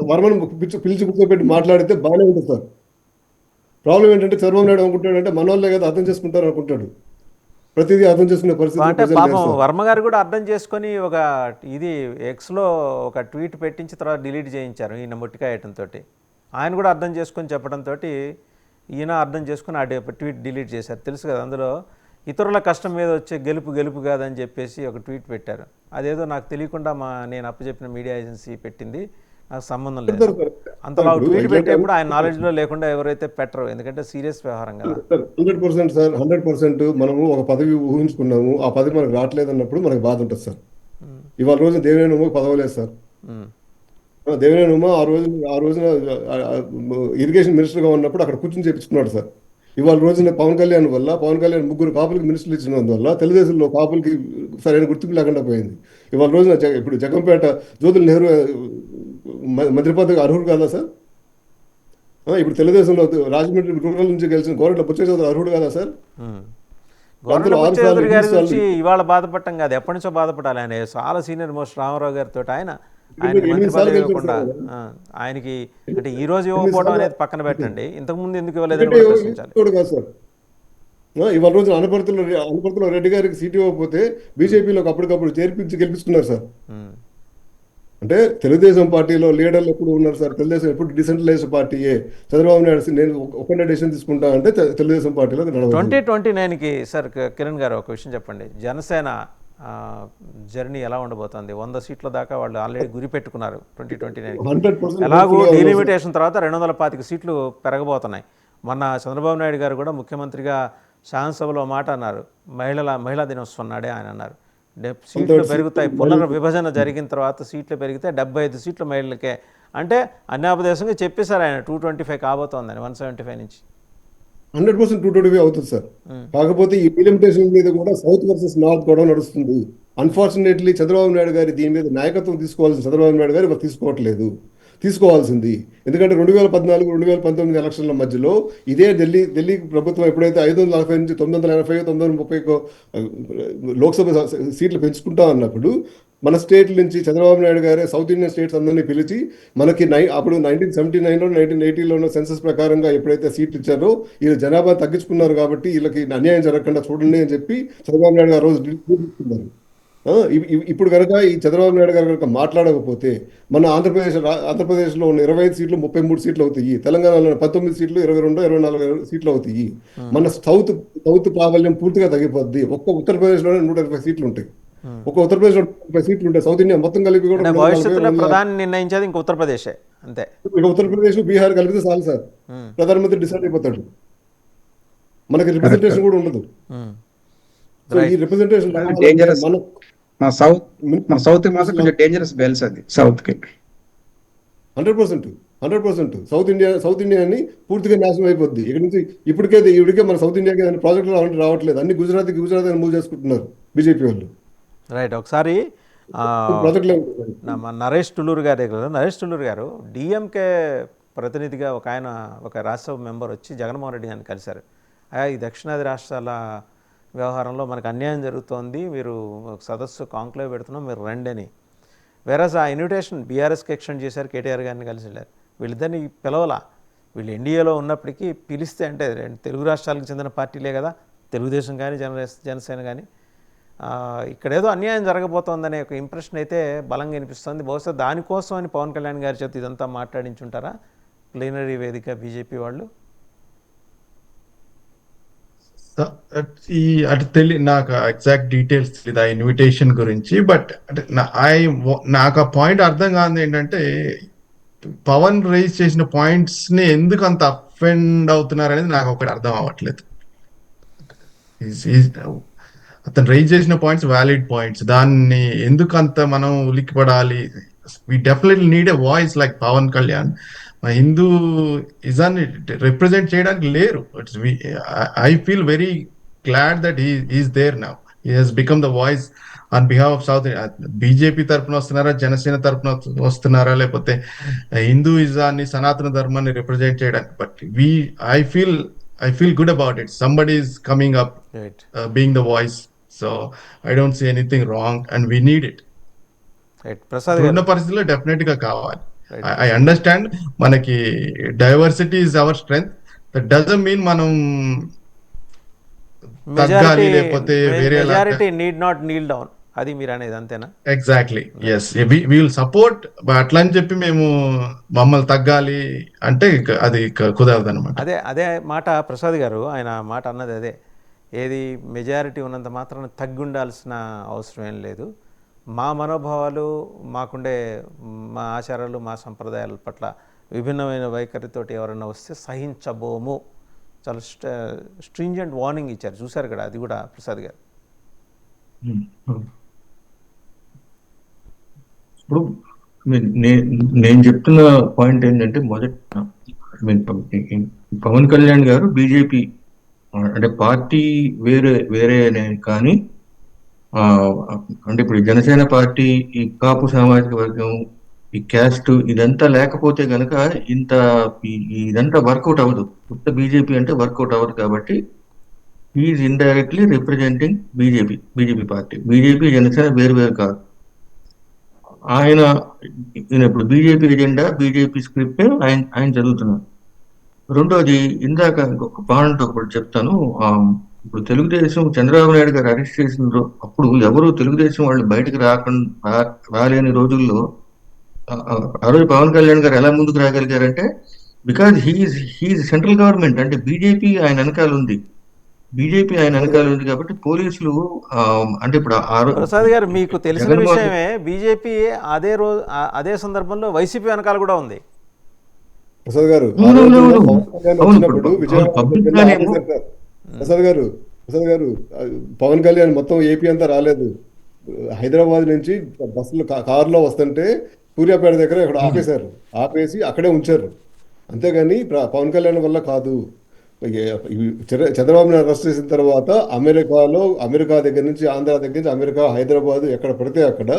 వర్మను పిలిచి కూర్చోబెట్టి మాట్లాడితే బాగానే ఉంటుంది సార్. ప్రాబ్లం ఏంటంటే చంద్రబాబు నాయుడు అనుకుంటాడంటే మనోళ్ళే కదా అర్థం చేసుకుంటారు అనుకుంటాడు. ప్రతిదీ అర్థం చేసుకునే అంటే పరిస్థితి. పాపం వర్మ గారు కూడా అర్థం చేసుకొని ఒక ఇది ఎక్స్లో ఒక ట్వీట్ పెట్టించి తర్వాత డిలీట్ చేయించారు ఈయన ముట్టికాయటంతో. ఆయన కూడా అర్థం చేసుకొని చెప్పడంతో ఈయన అర్థం చేసుకుని ఆ ట్వీట్ డిలీట్ చేశారు. తెలుసు కదా, అందులో ఇతరుల కష్టం మీద వచ్చే గెలుపు కాదని చెప్పేసి ఒక ట్వీట్ పెట్టారు. అదేదో నాకు తెలియకుండా నేను అప్పచెప్పిన మీడియా ఏజెన్సీ పెట్టింది, నాకు సంబంధం లేదు. అంతలా ట్వీట్ పెట్టేప్పుడు ఆయన నాలెడ్జ్లో లేకుండా ఎవరైతే పెట్టరు, ఎందుకంటే సీరియస్ వ్యవహారం కదా. 100% సార్, 100% మనము ఒక పదవి ఊహించుకున్నాము, ఆ పదవి మనకు రావట్లేదు అన్నప్పుడు మనకు బాధ ఉంటుంది సార్. ఇవాళ రోజున దేవినేని ఉమకు పదవి లేదు సార్. దేవినేని ఉమ ఆ రోజున ఇరిగేషన్ మినిస్టర్గా ఉన్నప్పుడు అక్కడ కూర్చొని చేపించుకున్నాడు సార్. ఇవాళ రోజున పవన్ కళ్యాణ్ 3 కాపులకి మినిస్టర్లు ఇచ్చినందువల్ల తెలుగుదేశంలో కాపులకి సరైన గుర్తింపు లేకుండా పోయింది. ఇవాళ రోజున ఇప్పుడు జగంపేట జ్యోతుల్ నెహ్రూ మంత్రి పదవికి అర్హుడు కాదా సార్? ఇప్పుడు తెలుగుదేశంలో రాజమండ్రి రూరల్ నుంచి గెలిచిన గోరెట్ల బుచ్చయ్య అర్హుడు కాదా సార్? చౌదరి గారి గురించి ఇవాళ బాధపడటం కాదు, ఎప్పటి నుంచో బాధపడాలి. ఆయన చాలా సీనియర్ మోస్ట్ రామారావు గారితో ఆయన ఆయనకి మంత్రి 8 సార్లు పదవి గెలిచారు ఇవ్వకుండా సార్ ఆయన. ఆయనకి అంటే ఈ రోజు 8 ఇవ్వకపోవడం సార్లు అనేది పక్కన పెట్టండి, ఇంతకుముందు ఎందుకు ఇవ్వలేదని టికెట్ కూడా ప్రశ్నించాలి. ఇవ్వడు కాదు సార్. ఇవాళ రోజు అనపర్తిలో రెడ్డి గారికి సీట్ ఇవ్వకపోతే బీజేపీలోకి అప్పటికప్పుడు చేర్పించి గెలిపించుకున్నారు సార్. ఉమ్. అంటే తెలుగుదేశం పార్టీలో లీడర్లు ఎప్పుడు ఉన్నారు సార్? తెలుగుదేశం ఎప్పుడు డిసెంట్రలైజ్డ్ పార్టీయే. చంద్రబాబు నాయుడు నేను ఒకటే డెసిషన్ తీసుకుంటా అంటే తెలుగుదేశం పార్టీలో నడవదు. 2029కి సార్ కిరణ్ గారు ఒక విషయం చెప్పండి, జనసేన జర్నీ ఎలా ఉండబోతోంది? 100 సీట్ల దాకా వాళ్ళు ఆల్రెడీ గురి పెట్టుకున్నారు 2029. 100% ఎలాగూ డీలిమిటేషన్ తర్వాత 225 సీట్లు పెరగబోతున్నాయి. మొన్న చంద్రబాబు నాయుడు గారు కూడా ముఖ్యమంత్రిగా శాసనసభలో మాట అన్నారు, మహిళా దినోత్సవం నాడే ఆయన అన్నారు సీట్లు పెరుగుతాయి, పునర్విభజన జరిగిన తర్వాత సీట్లు పెరిగితే 75 సీట్లు మహిళలకే అంటే అన్యాపదేశంగా చెప్పేశారు ఆయన. 225 కాబోతోందని 175 నుంచి. 100% 225 అవుతుంది సార్. కాకపోతే ఈ డిలిమిటేషన్ మీద కూడా సౌత్ వర్సెస్ నార్త్ గొడవ నడుస్తుంది. అన్ఫార్చునేట్లీ చంద్రబాబు నాయుడు గారి దీని మీద నాయకత్వం తీసుకోవాల్సిన చంద్రబాబు నాయుడు గారు తీసుకోవట్లేదు. తీసుకోవాల్సింది ఎందుకంటే 2014, 2019 ఎలక్షన్ల మధ్యలో ఇదే ఢిల్లీ ప్రభుత్వం ఎప్పుడైతే 540 నుంచి 980, 930 లోక్సభ సీట్లు పెంచుకుంటా అన్నప్పుడు మన స్టేట్ నుంచి చంద్రబాబు నాయుడు గారే సౌత్ ఇండియన్ స్టేట్స్ అందరినీ పిలిచి మనకి అప్పుడు 1979లో 1980లో సెన్సస్ ప్రకారంగా ఎప్పుడైతే సీట్లు ఇచ్చారో వీళ్ళు జనాభా తగ్గించుకున్నారు కాబట్టి వీళ్ళకి అన్యాయం జరగకుండా చూడండి అని చెప్పి చంద్రబాబు నాయుడు గారు రోజు తీసుకున్నారు. ఇప్పుడు కనుక ఈ చంద్రబాబు నాయుడు గారు కనుక మాట్లాడకపోతే మన ఆంధ్రప్రదేశ్లో ఉన్న 25 సీట్లు 33 సీట్లు అవుతాయి, తెలంగాణలో 19 సీట్లు 22, 24 సీట్లు అవుతాయి. మన సౌత్ ప్రాబల్యం పూర్తిగా తగ్గిపోద్ది. ఒక్క ఉత్తరప్రదేశ్లోనే 120 సీట్లు ఉంటాయి. ఒక ఉత్తరప్రదేశ్ 130 సీట్లు ఉంటాయి. సౌత్ ఇండియా మొత్తం కలిపి కూడా భవిష్యత్తులో ప్రధాని నిర్ణయించేది ఇంకా ఉత్తరప్రదేశే అంతే. ఇక ఉత్తరప్రదేశ్, బీహార్ కలిపితే చాలు సార్, ప్రధానమంత్రి డిసైడ్ అయిపోతాడు. మనకి రిప్రజెంటేషన్ కూడా ఉండదు. సో ఈ రిప్రజెంటేషన్ మన సౌత్ మాత్రం కొంచెం డేంజరస్ బెల్స్ అది సౌత్ కి 100% సౌత్ ఇండియాని పూర్తిగా నాశనం అయిపోద్ది. ఇక్కడ నుంచి ఇప్పటికే మన సౌత్ ఇండియాకి ఏదైనా ప్రాజెక్టులు రావట్లేదు. అన్ని గుజరాత్ అని మూవ్ చేసుకుంటున్నారు బీజేపీ వాళ్ళు. రైట్. ఒకసారి ప్రాజెక్టులే నరేష్ టుల్లూరు గారి దగ్గర నరేష్ టుల్లూరు గారు డిఎంకే ప్రతినిధిగా ఒక రాజ్యసభ మెంబర్ వచ్చి జగన్మోహన్ రెడ్డి గారిని కలిశారు. ఈ దక్షిణాది రాష్ట్రాల వ్యవహారంలో మనకు అన్యాయం జరుగుతోంది, మీరు ఒక సదస్సు కాంక్లేవ్ పెడుతున్నాం, మీరు రండి అని. వేరేస్ ఆ ఇన్విటేషన్ బీఆర్ఎస్కి ఎక్స్టెండ్ చేశారు, కేటీఆర్ గారిని కలిసి వెళ్ళారు. వీళ్ళిద్దరిని పిలవలా. వీళ్ళు ఎన్డీఏలో ఉన్నప్పటికీ పిలిస్తే అంటే తెలుగు రాష్ట్రాలకు చెందిన పార్టీలే కదా, తెలుగుదేశం కానీ జనసేన కానీ. ఇక్కడేదో అన్యాయం జరగబోతోందనే ఒక ఇంప్రెషన్ అయితే బలంగా అనిపిస్తుంది. బహుశా దానికోసం అని పవన్ కళ్యాణ్ గారి చేత ఇదంతా మాట్లాడించుంటారా ప్లీనరీ వేదిక బీజేపీ వాళ్ళు? నాకు ఎగ్జాక్ట్ డీటెయిల్స్ తెలియదు ఆ ఇన్విటేషన్ గురించి. బట్ అంటే నాకు ఆ పాయింట్ అర్థం కాదు ఏంటంటే పవన్ రైజ్ చేసిన పాయింట్స్ ని ఎందుకు అంత అఫెండ్ అవుతున్నారు అనేది నాకు ఒకటి అర్థం అవ్వట్లేదు. అతను రైజ్ చేసిన పాయింట్స్ వ్యాలిడ్ పాయింట్స్, దాన్ని ఎందుకు అంత మనం ఉలిక్కిపడాలి? We definitely need a voice like Pawan Kalyan. హిందూ ఇజాన్ని రిప్రజెంట్ చేయడానికి లేరు. I feel very glad that is there now. He has become the voice on behalf of south. BJP తరఫున వస్తున్నారా, జనసేన తరఫున వస్తున్నారా, లేకపోతే హిందూయిజాన్ని, సనాతన ధర్మాన్ని రిప్రజెంట్ చేయడానికి? But I feel good about it. Somebody is coming up, Right. Being the voice. So I don't see anything wrong, and we need it. Right. Prasad ఉన్న గారు పరిస్థితిలో డెఫినెట్ గా కావాలి. Right. ఐ అండర్స్టాండ్ మనకి diversity is our strength. That doesn't mean మనం తగ్గాలి లేకపోతే వేరే majority need not kneel down, అది మీరు అనేది అంతేనా? Exactly yes, we will support. అట్లా అని చెప్పి మేము మమ్మల్ని తగ్గాలి అంటే అది కుదరదు అనమాట. అదే మాట ప్రసాద్ గారు ఆయన మాట అన్నది అదే. ఏది మెజారిటీ ఉన్నంత మాత్రాన తగ్గుండాల్సిన అవసరం ఏం లేదు. మా మనోభావాలు, మాకుండే మా ఆచారాలు, మా సంప్రదాయాల పట్ల విభిన్నమైన వైఖరితోటి ఎవరైనా వస్తే సహించబోము. చాలా స్ట్రింజెంట్ వార్నింగ్ ఇచ్చారు, చూశారు కదా అది కూడా ప్రసాద్ గారు. ఇప్పుడు నేను చెప్తున్న పాయింట్ ఏంటంటే పవన్ కళ్యాణ్ గారు బీజేపీ అంటే పార్టీ వేరే కానీ అంటే ఇప్పుడు జనసేన పార్టీ, ఈ కాపు సామాజిక వర్గం, ఈ క్యాస్ట్ ఇదంతా లేకపోతే గనక ఇదంతా వర్కౌట్ అవ్వదు. కొత్త బీజేపీ అంటే వర్కౌట్ అవ్వదు. కాబట్టి is indirectly representing BJP party. BJP Janasena వేరు కాదు. ఆయన ఈయన ఇప్పుడు బీజేపీ ఎజెండా, బీజేపీ స్క్రిప్ట్ ఆయన చదువుతున్నారు. రెండోది, ఇందాక ఇంకొక పాయింట్ ఒకటి చెప్తాను. ఇప్పుడు తెలుగుదేశం చంద్రబాబు నాయుడు గారు అరెస్ట్ చేసిన అప్పుడు ఎవరు తెలుగుదేశం వాళ్ళు బయటకు రాలేని రోజుల్లో ఆ రోజు పవన్ కళ్యాణ్ గారు ఎలా ముందుకు రాగలిగారంటే, బికాజ్ హీఈస్ సెంట్రల్ గవర్నమెంట్, అంటే బీజేపీ ఆయన వెనకాల ఉంది. బీజేపీ ఆయన వెనకాల ఉంది కాబట్టి పోలీసులు అంటే ఇప్పుడు ప్రసాద్ గారు, మీకు తెలిసిన జగన్మోహన్ విషయమే, బీజేపీ అదే సందర్భంలో వైసీపీ వెనకాల కూడా ఉంది. ప్రసాద్ గారు ఆ అవును, రోజు అవును, పవన్ కళ్యాణ్ అవును, వచ్చినప్పుడు అవును, విజయవాడ పబ్లిక్ జిల్లా గానేమో ఆఫీసర్ సార్. ప్రసాద్ గారు పవన్ కళ్యాణ్ మొత్తం ఏపీ అంతా రాలేదు. హైదరాబాద్ నుంచి బస్సులు కారులో వస్తుంటే సూర్యాపేట దగ్గర ఇక్కడ ఆపేశారు. ఆపేసి అక్కడే ఉంచారు. అంతేగాని పవన్ కళ్యాణ్ వల్ల కాదు. చంద్రబాబు నాయుడు అరెస్ట్ చేసిన తర్వాత అమెరికా దగ్గర నుంచి, ఆంధ్ర దగ్గర నుంచి అమెరికా, హైదరాబాద్ ఎక్కడ పడితే అక్కడ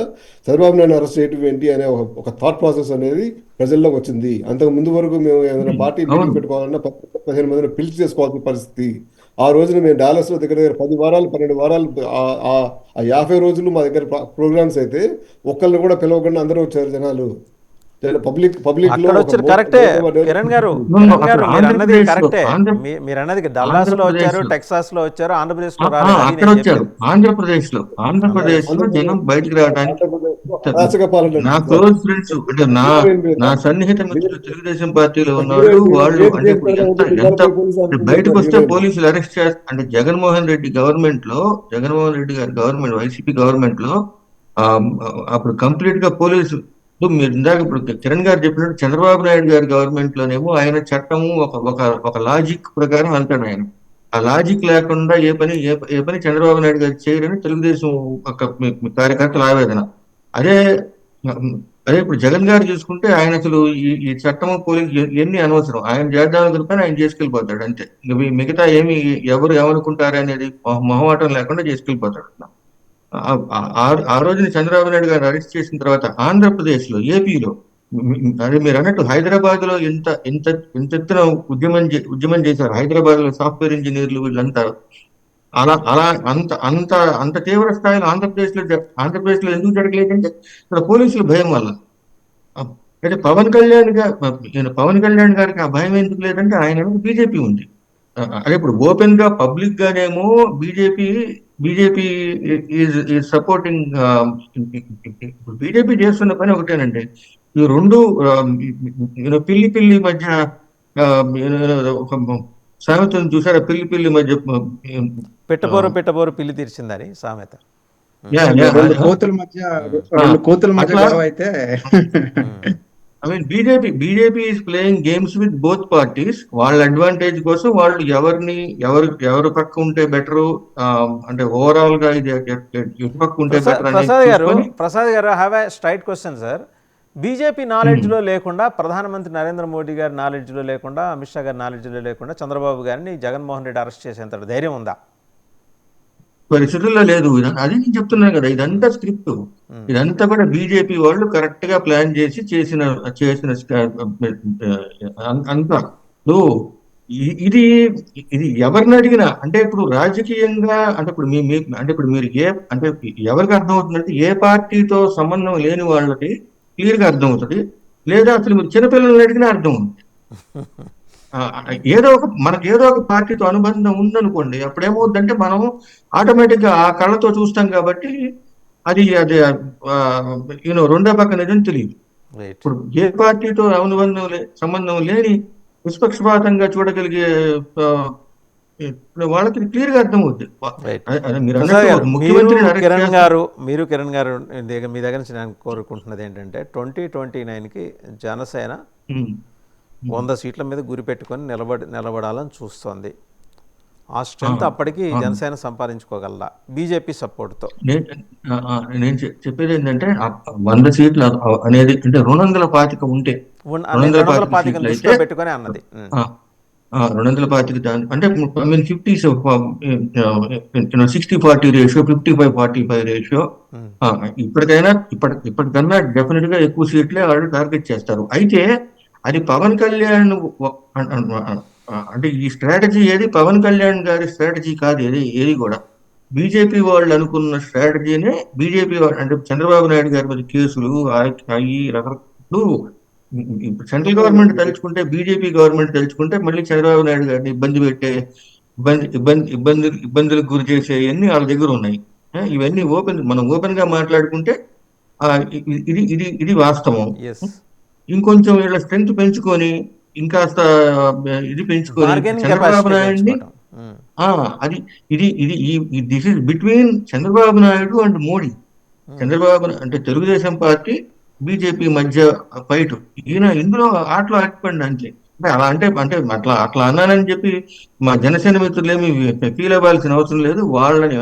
చంద్రబాబు నాయుడు అరెస్ట్ చేయటం ఏంటి అనే ఒక థాట్ ప్రాసెస్ అనేది ప్రజల్లోకి వచ్చింది. అంతకు ముందు వరకు మేము ఏదైనా పార్టీ అవును. మీటింగ్ పెట్టుకోవాలన్నా 15 మందిని పిలిచి చేసుకోవాల్సిన పరిస్థితి. ఆ రోజున మేము డాలస్లో దగ్గర 10 వారాలు 12 వారాలు ఆ 50 రోజులు మా దగ్గర ప్రోగ్రామ్స్ అయితే ఒక్కళ్ళని కూడా పిలవకుండా అందరూ వచ్చారు జనాలు. పబ్లిక్ లో అక్కడ వచ్చారు, కరెక్టే కిరణ్ గారు. మీరు అన్నది కరెక్టే. మీరు అన్నది డల్లాస్ లో వచ్చారు, టెక్సాస్ లో వచ్చారు, ఆంధ్రప్రదేశ్ లో రాలేదు. అది అక్కడ నేను వచ్చారు. చెప్పేది. ఆంధ్రప్రదేశ్ లో జనం బయటకు రావడానికి అరాచక పాలన నా క్లోజ్ ఫ్రెండ్స్, అంటే నా సన్నిహిత మిత్రులు తెలుగుదేశం పార్టీలో ఉన్నవాళ్ళు, వాళ్ళు అంటే ఇప్పుడు ఎంత బయటకు వస్తే పోలీసులు అరెస్ట్ చేస్తారు. అంటే జగన్మోహన్ రెడ్డి గారి గవర్నమెంట్, వైసీపీ గవర్నమెంట్ లో అప్పుడు కంప్లీట్ గా పోలీసు, మీరు ఇందాక ఇప్పుడు కిరణ్ గారు చెప్పినట్టు చంద్రబాబు నాయుడు గారి గవర్నమెంట్ లోనేమో ఆయన చట్టము ఒక లాజిక్ ప్రకారం అంటాడు ఆయన. ఆ లాజిక్ లేకుండా ఏ పని చంద్రబాబు నాయుడు గారు చేయరని తెలుగుదేశం ఒక కార్యకర్తల ఆవేదన. అదే అదే ఇప్పుడు జగన్ గారు చూసుకుంటే ఆయన అసలు ఈ చట్టము పోలింగ్ ఎన్ని అనవసరం, ఆయన చేద్దామనుకున్న పని ఆయన చేసుకెళ్ళిపోతాడు అంతే. ఇంక మిగతా ఏమి ఎవరు ఏమనుకుంటారు అనేది మొహమాటం లేకుండా చేసుకెళ్ళిపోతాడు. ఆ రోజున చంద్రబాబు నాయుడు గారు అరెస్ట్ చేసిన తర్వాత ఆంధ్రప్రదేశ్ లో, ఏపీలో, అదే మీరు అన్నట్టు హైదరాబాద్ లో ఎంత ఎంత ఎంత ఎత్తున ఉద్యమం చేశారు. హైదరాబాద్ లో సాఫ్ట్వేర్ ఇంజనీర్లు వీళ్ళంతా అలా అలా అంత అంత అంత తీవ్ర స్థాయిలో ఆంధ్రప్రదేశ్ లో ఎందుకు జరగలేదంటే ఇక్కడ పోలీసుల భయం వల్ల. అయితే పవన్ కళ్యాణ్ గారికి ఆ భయం ఎందుకు లేదంటే ఆయన బీజేపీ ఉంది. అదే ఇప్పుడు ఓపెన్ గా పబ్లిక్ గానేమో BJP BJP is supporting. BJP చేస్తున్న పని ఒకటేనండి, ఈ రెండు పిల్లి మధ్య ఒక సామెతను చూసారా, పిల్లి మధ్య పెట్టబోరు పిల్లి తీర్చిందని సామెత. రెండు కోతుల మధ్య అట్లా గొడవ అయితే I mean BJP is playing games with both parties. వాళ్ళ అడ్వాంటేజ్ కోసం వాళ్ళు ఎవరు పక్క ఉంటే బెటరు, అంటే ఓవరాల్ గా ఇది ఎటు పక్క ఉంటే బెటర్ అనేది Prasad garu have a straight question sir. BJP నాలెడ్జ్లో లేకుండా, ప్రధానమంత్రి నరేంద్ర మోడీ గారి నాలెడ్జ్లో లేకుండా, అమిత్ షా గారి నాలెడ్జ్లో లేకుండా చంద్రబాబు గారిని జగన్మోహన్ రెడ్డి అరెస్ట్ చేసేంత ధైర్యం ఉందా? పరిస్థితుల్లో లేదు. అది నేను చెప్తున్నాను కదా, ఇదంతా స్క్రిప్ట్. ఇదంతా కూడా బీజేపీ వాళ్ళు కరెక్ట్ గా ప్లాన్ చేసి చేసిన అంతా. ఇది ఇది ఎవరిని అడిగినా, అంటే ఇప్పుడు రాజకీయంగా, అంటే ఇప్పుడు అంటే ఇప్పుడు మీరు అంటే ఎవరికి అర్థమవుతుందంటే, ఏ పార్టీతో సంబంధం లేని వాళ్ళకి క్లియర్ గా అర్థమవుతుంది, లేదా అసలు మీరు చిన్నపిల్లల్ని అడిగినా అర్థం ఉంది. మనకి ఏదో ఒక పార్టీతో అనుబంధం ఉందనుకోండి, అప్పుడేమవుతుందంటే మనం ఆటోమేటిక్ గా ఆ కళ్ళతో చూస్తాం కాబట్టి అది రెండో పక్క నిజం తెలియదు. ఇప్పుడు ఏ పార్టీతో సంబంధం లేని నిష్పక్షపాతంగా చూడగలిగే వాళ్ళకి క్లియర్ గా అర్థమవుతుంది. మీరు కిరణ్ గారు మీ దగ్గర నుంచి నేను కోరుకుంటున్నది ఏంటంటే, 2029కి జనసేన 100 సీట్ల మీద గురి పెట్టుకొని నిలబడాలని చూస్తోంది. ఆ స్ట్రెంత్ అప్పటికి జనసేన సంపాదించుకోగలరా బీజేపీ సపోర్ట్తో? నేను చెప్పేది ఏంటంటే 100 సీట్లు అనేది అంటే 225 ఉంటే, 225 దృష్టిలో పెట్టుకొని అన్నది. 225 అంటే 60-40 రేషియో, 55-45 రేషియో. ఇప్పటికన్నా డెఫినెట్ గా ఎక్కువ సీట్లే వాళ్ళు టార్గెట్ చేస్తారు. అయితే అది పవన్ కళ్యాణ్ అంటే ఈ స్ట్రాటజీ ఏది పవన్ కళ్యాణ్ గారి స్ట్రాటజీ కాదు ఏది కూడా. బీజేపీ వాళ్ళు అనుకున్న స్ట్రాటజీనే బీజేపీ వాళ్ళు అంటే చంద్రబాబు నాయుడు గారి మీద కేసులు అవి రకరకాలు. ఇప్పుడు సెంట్రల్ గవర్నమెంట్ తలుచుకుంటే, బీజేపీ గవర్నమెంట్ తలుచుకుంటే మళ్ళీ చంద్రబాబు నాయుడు గారిని ఇబ్బంది పెట్టే ఇబ్బందులకు గురి చేసేవన్నీ వాళ్ళ దగ్గర ఉన్నాయి. ఇవన్నీ మనం ఓపెన్ గా మాట్లాడుకుంటే ఆ, ఇది వాస్తవం. ఎస్, ఇంకొంచెం వీళ్ళ స్ట్రెంగ్త్ పెంచుకొని ఇంకాస్త ఇది పెంచుకొని బార్గెనింగ్ చంద్రబాబు కెపాసిటీ నాయుడిని పెంచుకోవటం. ఉమ్, అది ఇది this is between Chandrababu Naidu and Modi. అంటే తెలుగుదేశం పార్టీ బీజేపీ మధ్య ఫైట్. ఇందులో ఆటలో ఆడిపోండి అంతే. అంటే అట్లా అన్నానని చెప్పి మా జనసేన మిత్రులేమి ఫీల్ అవ్వాల్సిన అవసరం లేదు. వాళ్ళని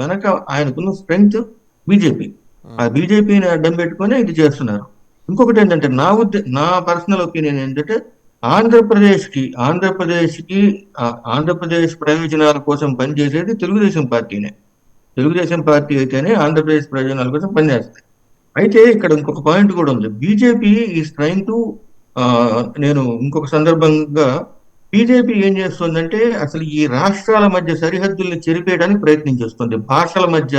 వెనక ఆయనకున్న స్ట్రెంగ్త్ బీజేపీ. ఆ బీజేపీని అడ్డం పెట్టుకొని ఇది చేస్తున్నారు. ఇంకొకటి ఏంటంటే నా పర్సనల్ ఒపీనియన్ ఏంటంటే ఆంధ్రప్రదేశ్ ప్రయోజనాల కోసం పనిచేసేది తెలుగుదేశం పార్టీనే. తెలుగుదేశం పార్టీ అయితేనే ఆంధ్రప్రదేశ్ ప్రయోజనాల కోసం పనిచేస్తాయి. అయితే ఇక్కడ ఇంకొక పాయింట్ కూడా ఉంది. బీజేపీ ఈస్ ట్రైంగ్ టు నేను ఇంకొక సందర్భంగా బీజేపీ ఏం చేస్తుందంటే అసలు ఈ రాష్ట్రాల మధ్య సరిహద్దుల్ని చెరిపేయడానికి ప్రయత్నం చేస్తుంది. భాషల మధ్య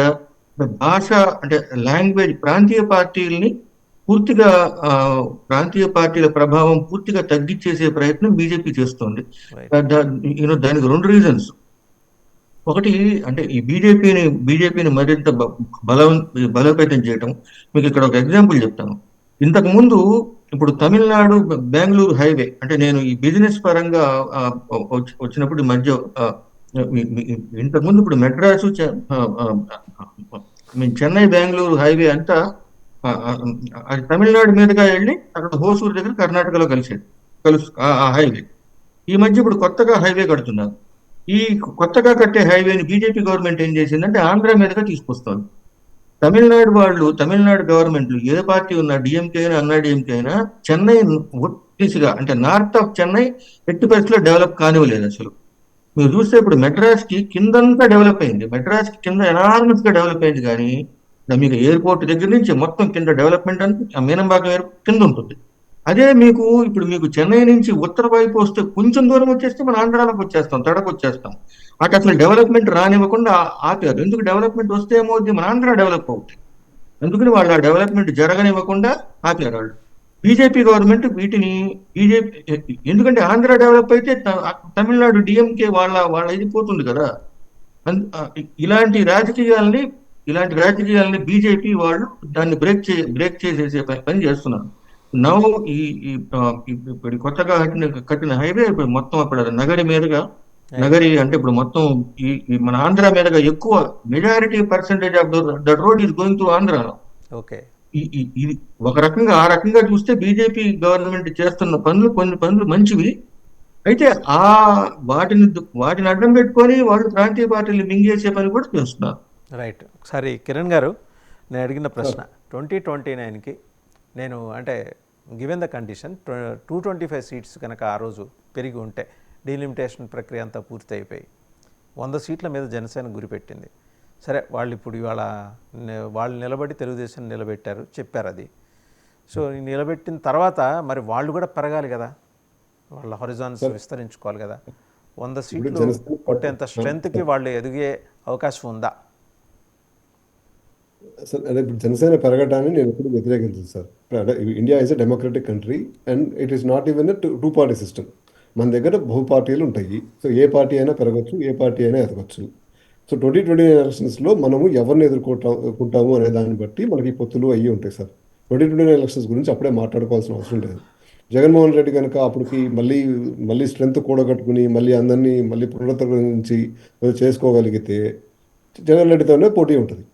అంటే లాంగ్వేజ్ ప్రాంతీయ పార్టీల ప్రభావం పూర్తిగా తగ్గించేసే ప్రయత్నం బీజేపీ చేస్తుంది. రైట్. దానికి రెండు రీజన్స్. ఒకటి అంటే ఈ బీజేపీని మరింత బలోపేతం చేయటం. మీకు ఇక్కడ ఒక ఎగ్జాంపుల్ చెప్తాను. ఇంతకు ముందు ఇప్పుడు తమిళనాడు బెంగళూరు హైవే అంటే నేను ఈ బిజినెస్ పరంగా వచ్చినప్పుడు ఈ మధ్య ఇంతకు ముందు ఇప్పుడు మెడ్రాసు చెన్నై బెంగళూరు హైవే అంతా అది తమిళనాడు మీదుగా వెళ్ళి అక్కడ హోసూరు దగ్గర కర్ణాటకలో ఆ హైవే. ఈ మధ్య ఇప్పుడు కొత్తగా హైవే కడుతున్నారు. ఈ కొత్తగా కట్టే హైవేని బీజేపీ గవర్నమెంట్ ఏం చేసిందంటే ఆంధ్ర మీదుగా తీసుకొస్తుంది. తమిళనాడు గవర్నమెంట్ ఏ పార్టీ ఉన్నా, డిఎంకే అయినా అన్నా డిఎంకే అయినా, చెన్నై దిశగా అంటే నార్త్ ఆఫ్ చెన్నై ఎట్టి పరిస్థితిలో డెవలప్ కానివ్వలేదు అసలు. మీరు చూస్తే ఇప్పుడు మెడ్రాస్ కి కిందంతా డెవలప్ అయింది. మెడ్రాస్ కి కింద ఎనార్మస్ గా డెవలప్ అయింది. కానీ మీకు ఎయిర్పోర్ట్ దగ్గర నుంచి మొత్తం కింద డెవలప్మెంట్ అంటే మీనంబాకం ఎయిర్పోర్ట్ కింద ఉంటుంది. అదే ఇప్పుడు మీకు చెన్నై నుంచి ఉత్తర వైపు వస్తే కొంచెం దూరం వచ్చేస్తే మన ఆంధ్రాలోకి వచ్చేస్తాం, తడకు వచ్చేస్తాం. అటు అసలు డెవలప్మెంట్ రానివ్వకుండా ఆపారు. ఎందుకు? డెవలప్మెంట్ వస్తే ఏమవుద్ది, మన ఆంధ్ర డెవలప్ అవుతుంది. అందుకని వాళ్ళు ఆ డెవలప్మెంట్ జరగనివ్వకుండా ఆపారు వాళ్ళు. బీజేపీ గవర్నమెంట్ ఎందుకంటే ఆంధ్ర డెవలప్ అయితే తమిళనాడు డిఎంకే వాళ్ళ ఇది పోతుంది కదా. ఇలాంటి రాజకీయాలని బీజేపీ వాళ్ళు దాన్ని బ్రేక్ చేసేసే పని చేస్తున్నారు. నవ్ ఇప్పుడు కొత్తగా కట్టిన హైవే ఇప్పుడు మొత్తం అప్పుడు నగరి అంటే ఇప్పుడు మొత్తం మన ఆంధ్ర మీదుగా ఎక్కువ majority percentage of that road is going to Andhra. Okay. ఇది ఆ రకంగా చూస్తే బీజేపీ గవర్నమెంట్ చేస్తున్న కొన్ని పనులు మంచివి. అయితే వాటిని అడ్డం పెట్టుకొని వాళ్ళు ప్రాంతీయ పార్టీలు మింగేసే పని కూడా చేస్తున్నారు. రైట్. ఒకసారి కిరణ్ గారు, నేను అడిగిన ప్రశ్న 2029కి నేను అంటే గివెన్ ద కండిషన్ 225 సీట్స్ కనుక ఆ రోజు పెరిగి ఉంటే డీలిమిటేషన్ ప్రక్రియ అంతా పూర్తి అయిపోయి 100 సీట్ల మీద జనసేన గురిపెట్టింది. సరే, వాళ్ళు ఇప్పుడు ఇవాళ వాళ్ళు నిలబడి తెలుగుదేశం నిలబెట్టారు, చెప్పారు అది. సో నిలబెట్టిన తర్వాత మరి వాళ్ళు కూడా పెరగాలి కదా, వాళ్ళ హొరిజాన్స్ విస్తరించుకోవాలి కదా. 100 సీట్లు కొట్టేంత స్ట్రెంత్కి వాళ్ళు ఎదిగే అవకాశం ఉందా? సార్ అంటే ఇప్పుడు జనసేన పెరగటాన్ని నేను ఎప్పుడు వ్యతిరేకించను సార్. అంటే India is a democratic country and it is not even two party system. మన దగ్గర బహు పార్టీలు ఉంటాయి. సో ఏ పార్టీ అయినా పెరగచ్చు, ఏ పార్టీ అయినా ఎదగచ్చు. సో 2029 ఎలక్షన్స్లో మనము ఎవరిని ఎదుర్కొంటాము అనే దాన్ని బట్టి మనకి పొత్తులు అయ్యి ఉంటాయి సార్. 2029 ఎలక్షన్స్ గురించి అప్పుడే మాట్లాడుకోవాల్సిన అవసరం లేదు. జగన్మోహన్ రెడ్డి కనుక అప్పటికి మళ్ళీ స్ట్రెంత్ కూడగట్టుకుని మళ్ళీ పునరుద్ధరించి చేసుకోగలిగితే జగన్ రెడ్డితోనే పోటీ ఉంటుంది.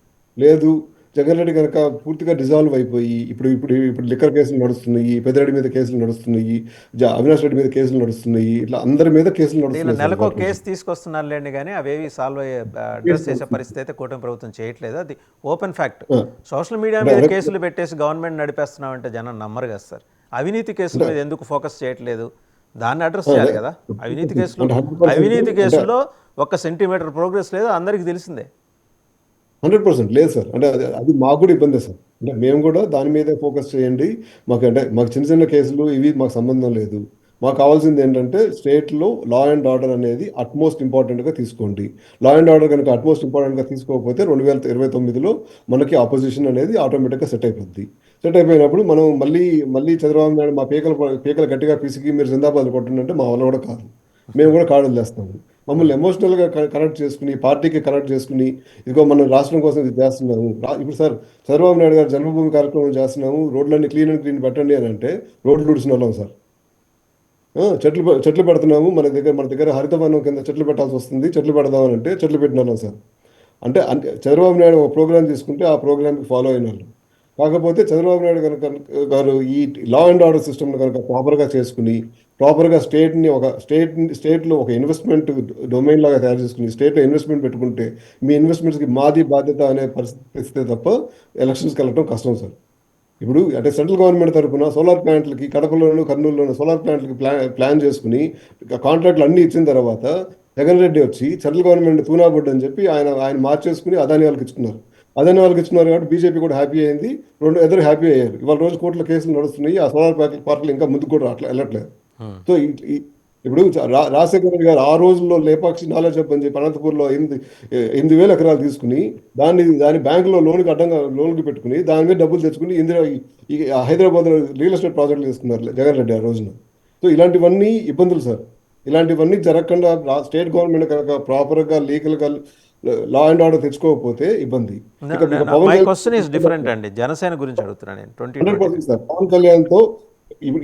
లేదు, జగన్ రెడ్డి కనుక పూర్తిగా డిజాల్వ్ అయిపోయి ఇప్పుడు లిక్కర్ కేసులు నడుస్తున్నాయి, పెద్దిరెడ్డి మీద కేసులు నడుస్తున్నాయి, అవినాష్ రెడ్డి మీద కేసులు నడుస్తున్నాయి, ఇట్లా అందరి మీద కేసులు నడుస్తున్నాయి. నెలకు కేసు తీసుకొస్తున్నారులేండి, కానీ అవేవి సాల్వ్ అయ్యే అడ్రస్ చేసే పరిస్థితి అయితే కూటమి ప్రభుత్వం చేయట్లేదు. అది ఓపెన్ ఫ్యాక్ట్. సోషల్ మీడియా మీద కేసులు పెట్టేసి గవర్నమెంట్ నడిపేస్తున్నామంటే జనం నమ్మరు కదా సార్. అవినీతి కేసుల మీద ఎందుకు ఫోకస్ చేయట్లేదు? దాన్ని అడ్రస్ చేయాలి కదా. అవినీతి కేసులో 1 సెంటీమీటర్ ప్రోగ్రెస్ లేదు, అందరికీ తెలిసిందే. 100% లేదు సార్. అంటే అది మాకు కూడా ఇబ్బందే సార్. అంటే మేము కూడా దాని మీదే ఫోకస్ చేయండి, మాకు చిన్న చిన్న కేసులు ఇవి మాకు సంబంధం లేదు, మాకు కావాల్సింది ఏంటంటే స్టేట్లో లా అండ్ ఆర్డర్ అనేది అట్మోస్ట్ ఇంపార్టెంట్గా తీసుకోండి. లా అండ్ ఆర్డర్ కనుక అట్మోస్ట్ ఇంపార్టెంట్గా తీసుకోకపోతే 2029లో మనకి ఆపోజిషన్ అనేది ఆటోమేటిక్గా సెట్ అయిపోద్ది. సెట్ అయిపోయినప్పుడు మనం మళ్ళీ చంద్రబాబు నాయుడు మా పీకలు గట్టిగా పిసికి మీరు జిందాబాద్ కొట్టిందంటే మా వల్ల కూడా కాదు. మేము కూడా కాళ్ళు వేస్తాము. మమ్మల్ని ఎమోషనల్గా కనెక్ట్ చేసుకుని, పార్టీకి కనెక్ట్ చేసుకుని, ఇదిగో మనం రాష్ట్రం కోసం ఇది చేస్తున్నాము. ఇప్పుడు సార్ చంద్రబాబు నాయుడు గారు జన్మభూమి కార్యక్రమం చేస్తున్నాము, రోడ్లన్నీ క్లీన్ అండ్ క్లీన్ పెట్టండి అని అంటే రోడ్లు తుడిచిన వాళ్ళం సార్. చెట్లు పెడుతున్నాము, మన దగ్గర హరితవనం కింద చెట్లు పెట్టాల్సి వస్తుంది, చెట్లు పెడదామని అంటే చెట్లు పెట్టిన వాళ్ళం సార్. అంటే చంద్రబాబు నాయుడు ఒక ప్రోగ్రామ్ తీసుకుంటే ఆ ప్రోగ్రామ్కి ఫాలో అయిన వాళ్ళు. కాకపోతే చంద్రబాబు నాయుడు గారు ఈ లా అండ్ ఆర్డర్ సిస్టమ్ని కనుక ప్రాపర్గా చేసుకుని, ప్రాపర్గా స్టేట్లో ఒక ఇన్వెస్ట్మెంట్ డొమైన్ లాగా తయారు చేసుకుని స్టేట్లో ఇన్వెస్ట్మెంట్ పెట్టుకుంటే మీ ఇన్వెస్ట్మెంట్స్కి మాది బాధ్యత అనే పరిస్థితి ఇస్తే తప్ప ఎలక్షన్స్కి వెళ్ళటం కష్టం సార్. ఇప్పుడు అంటే సెంట్రల్ గవర్నమెంట్ తరఫున సోలార్ ప్లాంట్లకి కడపలోను కర్నూలులోను సోలార్ ప్లాంట్లకి ప్లాన్ చేసుకుని కాంట్రాక్ట్లు అన్నీ ఇచ్చిన తర్వాత జగన్ రెడ్డి వచ్చి సెంట్రల్ గవర్నమెంట్ తూనాబొడ్డు అని చెప్పి ఆయన మార్చేసుకుని అదాని వాళ్ళకి ఇచ్చుకున్నారు. అదాని వాళ్ళకి ఇచ్చుకున్నారు కాబట్టి బీజేపీ కూడా హ్యాపీ అయింది, ఎదురు హ్యాపీ అయ్యారు. ఇవాళ రోజు కోర్టుల కేసులు నడుస్తున్నాయి, ఆ సోలార్ పార్కులు ఇంకా ముందుకు కూడా అట్లా వెళ్ళట్లేదు. సో ఇప్పుడు రాజశేఖర రెడ్డి గారు ఆ రోజుల్లో లేపాక్షి నాలెడ్జ్ హబ్ అని చెప్పి అనంతపూర్లో 8,000 ఎకరాలు తీసుకుని దాని బ్యాంకులో లోన్కి పెట్టుకుని దాని మీద డబ్బులు తెచ్చుకుని ఈ హైదరాబాద్లో రియల్ ఎస్టేట్ ప్రాజెక్టులు తీసుకున్నారు జగన్ రెడ్డి ఆ రోజున. సో ఇలాంటివన్నీ ఇబ్బందులు సార్. ఇలాంటివన్నీ జరగకుండా స్టేట్ గవర్నమెంట్ కనుక ప్రాపర్గా లీగల్గా లా అండ్ ఆర్డర్ తెచ్చుకోకపోతే ఇబ్బంది. మై క్వశ్చన్ ఈస్ డిఫరెంట్ అండి. జనసేన గురించి అడుగుతున్నాను నేను. 100% సార్. పవన్ కళ్యాణ్తో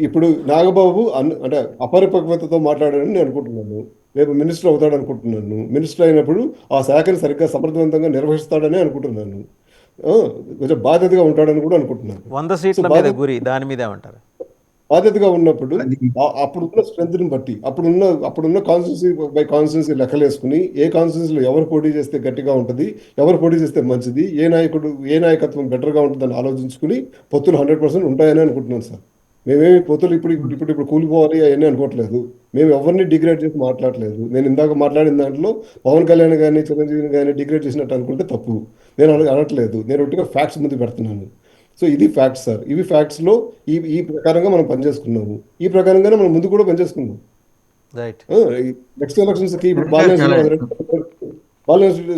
ఇప్పుడు నాగబాబు అంటే అపరిపక్వతతో మాట్లాడాడని నేను అనుకుంటున్నాను. రేపు మినిస్టర్ అవుతాడు అనుకుంటున్నాను. మినిస్టర్ అయినప్పుడు ఆ శాఖను సరిగ్గా సమర్థవంతంగా నిర్వహిస్తాడని అనుకుంటున్నాను. కొంచెం బాధ్యతగా ఉంటాడని కూడా అనుకుంటున్నాను. 100 సీట్ల మీద గురి దాని మీదే ఉంటారు. బాధ్యతగా ఉన్నప్పుడు అప్పుడున్న స్ట్రెంత్ని బట్టి అప్పుడున్న కాన్స్టిట్యూన్సీ బై కాన్స్టిట్యూన్సీ లెక్కలేసుకుని ఏ కాన్స్టిట్యూన్సీలో ఎవరు పోటీ చేస్తే గట్టిగా ఉంటుంది, ఎవరు పోటీ చేస్తే మంచిది, ఏ నాయకత్వం బెటర్గా ఉంటుందని ఆలోచించుకుని పొత్తులు 100% ఉంటాయని అనుకుంటున్నాను సార్. మేమేమి పొత్తులు ఇప్పుడు కూలిపోవాలి అవన్నీ అనుకోవట్లేదు. మేము ఎవరిని డిగ్రేడ్ చేసి మాట్లాడలేదు. నేను ఇందాక మాట్లాడిన దాంట్లో పవన్ కళ్యాణ్ కానీ చిరంజీవిని కానీ డిగ్రేడ్ చేసినట్టు అనుకుంటే తప్పు. నేను అనట్లేదు. నేను ఒట్టిగా ఫ్యాక్ట్స్ ముందు పెడుతున్నాను. సో ఇది ఫ్యాక్ట్స్ సార్. ఇవి ఫ్యాక్ట్స్లో ఈ ప్రకారంగా మనం పనిచేసుకున్నాము. ఈ ప్రకారంగానే మనం ముందు కూడా పనిచేసుకున్నాం. రైట్. నెక్స్ట్ ఎలక్షన్స్కి ఇప్పుడు బాలినేని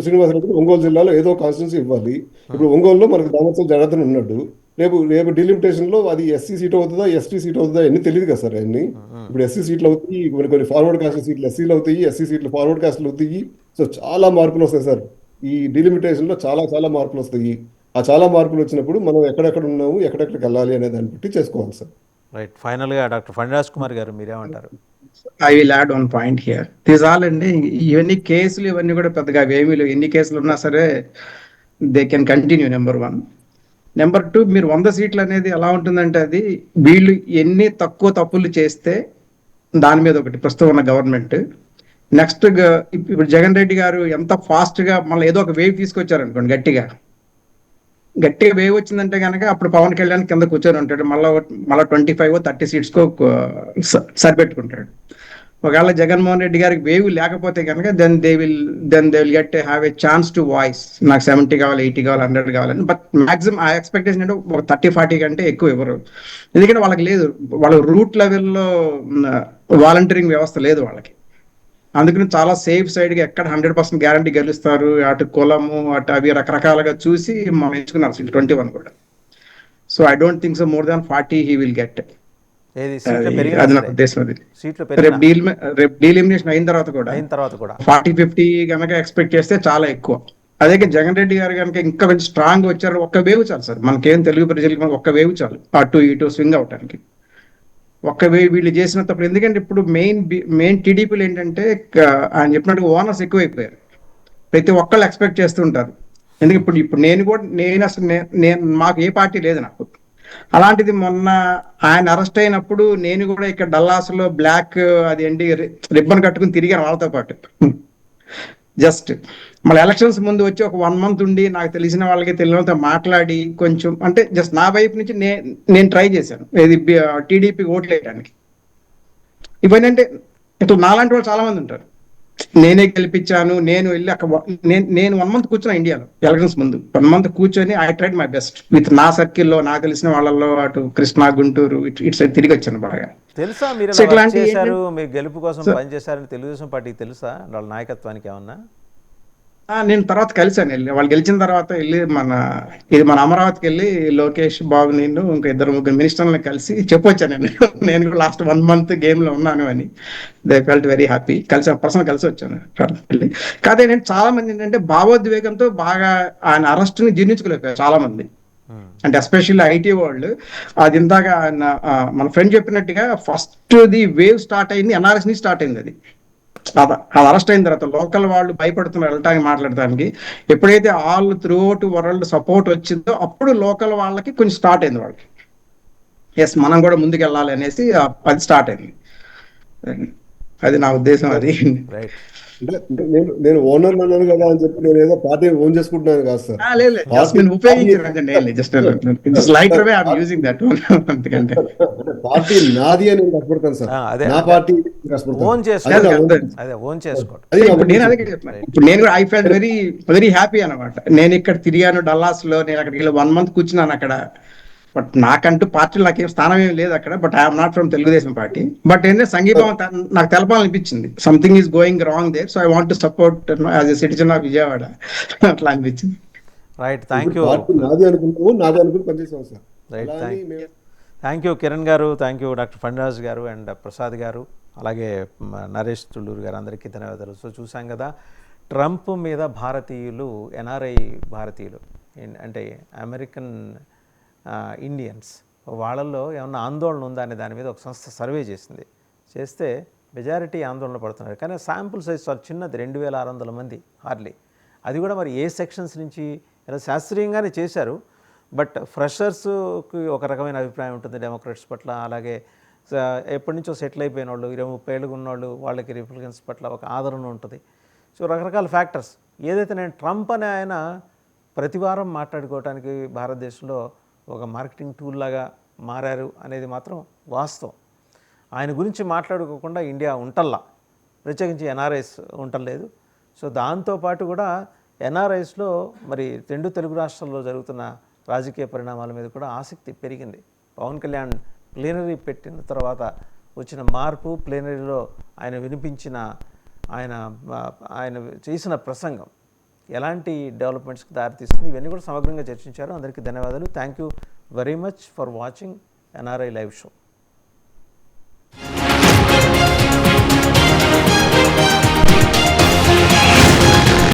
శ్రీనివాసరెడ్డి ఒంగోలు జిల్లాలో ఏదో కాన్స్టిట్యున్సీ ఇవ్వాలి. ఇప్పుడు ఒంగోలులో మనకు దామోత్సవం జనార్దన్ ఉన్నాడు. రేపు డిలిమిటేషన్లో అది ఎస్సీ సీట్ అవుతుందా ఎస్టీ సీట్ అవుతుందా అన్నీ తెలియదు కదా సార్. అన్ని ఇప్పుడు ఎస్సీ సీట్లు అవుతాయి, కొన్ని ఫార్వర్డ్ కాస్ట్ సీట్లు ఎస్సీలు అవుతాయి, ఎస్సీ సీట్లు ఫార్వర్డ్ కాస్ట్లు అవుతాయి. సో చాలా మార్పులు వస్తాయి సార్. ఈ డిలిమిటేషన్లో చాలా మార్పులు వస్తాయి. ఆ చాలా మార్పులు వచ్చినప్పుడు మనం ఎక్కడెక్కడ ఉన్నాము, ఎక్కడెక్కడికి వెళ్ళాలి అనే దాన్ని బట్టి చేసుకోవాలి సార్. రైట్. ఫైనల్గా డాక్టర్ ఫణిరాజ్ కుమార్ గారు మీరేమంటారు? I will add one point here. This all అండి, ఇవన్నీ కేసులు ఇవన్నీ కూడా పెద్దగా ఏమీ లేవు. ఎన్ని కేసులు ఉన్నా సరే they can continue. Number 1. Number 2, మీరు 100 సీట్లు అనేది ఎలా ఉంటుందంటే అది వీళ్ళు ఎన్ని తక్కువ తప్పులు చేస్తే దాని మీద ఒకటి ప్రస్తుతం ఉన్న గవర్నమెంట్. నెక్స్ట్ ఇప్పుడు జగన్ రెడ్డి గారు ఎంత ఫాస్ట్గా మళ్ళీ ఏదో ఒక వేవ్ తీసుకొచ్చారనుకోండి, గట్టిగా వేవ్ వచ్చిందంటే కనుక అప్పుడు పవన్ కళ్యాణ్ కింద కూర్చొని ఉంటాడు. మళ్ళీ 25-30 సీట్స్కో సరిపెట్టుకుంటాడు. ఒకవేళ జగన్మోహన్ రెడ్డి గారికి వేవ్ లేకపోతే కనుక then they will get have a chance to voice. నాకు 70 కావాలి, 80 కావాలి, 100 కావాలని. బట్ మాక్సిమం ఆ ఎక్స్పెక్టేషన్ అంటే ఒక 30-40 కంటే ఎక్కువ ఇవ్వరు. ఎందుకంటే వాళ్ళకి లేదు, వాళ్ళ రూట్ లెవెల్లో వాలంటీరింగ్ వ్యవస్థ లేదు వాళ్ళకి. అందుకని చాలా సేఫ్ సైడ్గా ఎక్కడ 100% గ్యారంటీ గెలుస్తారు, అటు కులము అటు అవి రకరకాలుగా చూసి మనం ఎంచుకున్నారు 21 కూడా. So I don't think so more than 40 he will get. అది నా ఉద్దేశం. అది రేపు డీలిమినేషన్ అయిన తర్వాత కూడా 40-50 కనుక ఎక్స్పెక్ట్ చేస్తే చాలా ఎక్కువ. అదే జగన్ రెడ్డి గారు కనుక ఇంకా కొంచెం స్ట్రాంగ్ వచ్చారు, ఒక్క వేవ్ చాలు సార్. మనకేం తెలుగు ప్రజలకి ఒక్క వేవ్ చాలు అటు ఇటు స్వింగ్ అవటానికి. ఒక్క వేవ్ వీళ్ళు చేసినప్పుడు. ఎందుకంటే ఇప్పుడు మెయిన్ టీడీపీలు ఏంటంటే ఆయన చెప్పినట్టుగా ఓనర్స్ ఎక్కువైపోయారు. ప్రతి ఒక్కళ్ళు ఎక్స్పెక్ట్ చేస్తుంటారు. ఎందుకంటే ఇప్పుడు నేను అసలు మాకు ఏ పార్టీ లేదు నాకు. అలాంటిది మొన్న ఆయన అరెస్ట్ అయినప్పుడు నేను కూడా ఇక్కడ డల్లాస్లో బ్లాక్ అది ఏంటి రిబ్బన్ కట్టుకుని తిరిగాను వాళ్ళతో పాటు. జస్ట్ మళ్ళీ ఎలక్షన్స్ ముందు వచ్చి ఒక 1 month ఉండి నాకు తెలిసిన వాళ్ళకి తెలియని వాళ్ళతో మాట్లాడి కొంచెం అంటే జస్ట్ నా వైపు నుంచి నేను ట్రై చేశాను ఇది టీడీపీ ఓట్లు వేయడానికి. ఇవన్నీ అంటే ఇట్లా నాలాంటి వాళ్ళు చాలా మంది ఉంటారు. నేనే గెలిపించాను, నేను వెళ్ళి అక్కడ నేను 1 month కూర్చున్నా ఇండియాలో ఎలక్షన్స్ ముందు. 1 month కూర్చొని I tried my best with నా సర్కిల్లో, నాకు తెలిసిన వాళ్ళల్లో, అటు కృష్ణా, గుంటూరు ఇటు సైడ్ తిరిగి వచ్చాను బాగా. తెలుసా మీరు సో ఇలా వర్క్ ఇట్లాంటి చేశారు, మీ గెలుపు కోసం పనిచేశారని తెలుగుదేశం పార్టీకి తెలుసా, వాళ్ళ నాయకత్వానికి ఏమన్నా? నేను తర్వాత కలిసాను, వెళ్ళి వాళ్ళు గెలిచిన తర్వాత వెళ్ళి మన అమరావతికి వెళ్ళి లోకేష్ బాబు, నేను ఇంకా 2-3 మినిస్టర్లను కలిసి చెప్పొచ్చాను నేను కూడా లాస్ట్ 1 month గేమ్ లో ఉన్నాను అని. They felt very happy. Personal కలిసి వచ్చాను వెళ్ళి. కాదే నేను చాలా మంది ఏంటంటే భావోద్వేగంతో బాగా ఆయన అరెస్ట్ ని జీర్ణించుకోలేకపోయారు చాలా మంది. అంటే ఎస్పెషల్లీ ఐటీ వరల్డ్. అది ఇందాక మన ఫ్రెండ్ చెప్పినట్టుగా ఫస్ట్ ది వేవ్ స్టార్ట్ అయింది ఎన్ఆర్ఎస్ నుంచి స్టార్ట్ అయింది. అది అరెస్ట్ అయిన తర్వాత లోకల్ వాళ్ళు భయపడుతున్నారు వెళ్ళటానికి, మాట్లాడటానికి. ఎప్పుడైతే all through out world support వచ్చిందో అప్పుడు లోకల్ వాళ్ళకి కొంచెం స్టార్ట్ అయింది వాళ్ళకి, ఎస్ మనం కూడా ముందుకు వెళ్ళాలి అనేసి అది స్టార్ట్ అయింది. అది నా ఉద్దేశం. అది రైట్. అంటే నేను ఓనర్ అన్నాను కదా అని చెప్పి నేను ఏదో పార్టీ ఓన్ చేసుకుంటున్నాను కాదు సార్. లేదు just light way I am using that one. ఎందుకంటే పార్టీ నాది అని నేను కష్టపడతాను సార్. అదే నా పార్టీ ఓన్ కష్టపడతాను. చేసుకోవడం, అదే ఓన్ చేసుకోవడం. అది నా ఇప్పుడు నేను అదే ఉద్దేశం. చెప్తున్నాను. ఇప్పుడు నేను కూడా I felt very very happy అనమాట. నేను ఇక్కడ తిరిగాను డల్లాస్ లో, నేను అక్కడికి 1 month కూర్చున్నాను అక్కడ. బట్ నాకంటూ పార్టీలో నాకేం స్థానం ఏం లేదు అక్కడ. But I'm not from Telugu Desam party. But ఏంటంటే సంఘీభావం నాకు తెలపాలనిపించింది. Something is going wrong there, so I want to support as a citizen of Vijayawada. అట్లా అనిపించింది. Right, thank you. పార్టీ నాది అనుకున్నాము, నాది అనుకుని పనిచేసాం సార్. రైట్, అలా అని మేము థ్యాంక్ యూ కిరణ్ గారు, థ్యాంక్ యూ డాక్టర్ ఫణిరాజ్ గారు అండ్ ప్రసాద్ గారు, అలాగే నరేష్ తుళ్ళూరు గారు, అందరికీ ధన్యవాదాలు. సో చూసాం కదా, ట్రంప్ మీద భారతీయులు, ఎన్ఆర్ఐ భారతీయులు అంటే అమెరికన్ ఇండియన్స్, వాళ్ళల్లో ఏమన్నా ఆందోళన ఉందా అనే దాని మీద ఒక సంస్థ సర్వే చేస్తే మెజారిటీ ఆందోళన పడుతున్నారు. కానీ శాంపుల్ సైజ్ చాలా చిన్నది, 2600 మంది హార్లీ. అది కూడా మరి ఏ సెక్షన్స్ నుంచి, ఇలా శాస్త్రీయంగానే చేశారు. బట్ ఫ్రెషర్స్కి ఒక రకమైన అభిప్రాయం ఉంటుంది డెమోక్రాట్స్ పట్ల, అలాగే ఎప్పటి నుంచో సెటిల్ అయిపోయిన వాళ్ళు, 20-30 ఏళ్ళకు ఉన్నవాళ్ళు, వాళ్ళకి రిపబ్లికన్స్ పట్ల ఒక ఆదరణ ఉంటుంది. సో రకరకాల ఫ్యాక్టర్స్. ఏదైతే నేను ట్రంప్ అనే ఆయన ప్రతివారం మాట్లాడుకోవడానికి భారతదేశంలో ఒక మార్కెటింగ్ టూల్ లాగా మారారు అనేది మాత్రం వాస్తవం. ఆయన గురించి మాట్లాడుకోకుండా ఇండియా ఉంటల్లా, ప్రత్యేకించి ఎన్ఆర్ఐస్ ఉండలేదు. సో దాంతోపాటు కూడా ఎన్ఆర్ఐస్లో మరి 2 తెలుగు రాష్ట్రాల్లో జరుగుతున్న రాజకీయ పరిణామాల మీద కూడా ఆసక్తి పెరిగింది. పవన్ కళ్యాణ్ ప్లేనరీ పెట్టిన తర్వాత వచ్చిన మార్పు, ప్లేనరీలో ఆయన వినిపించిన, ఆయన చేసిన ప్రసంగం ఎలాంటి డెవలప్మెంట్స్కి దారితీస్తుంది, ఇవన్నీ కూడా సమగ్రంగా చర్చించారు. అందరికీ ధన్యవాదాలు. Thank you very much for watching NRI live show.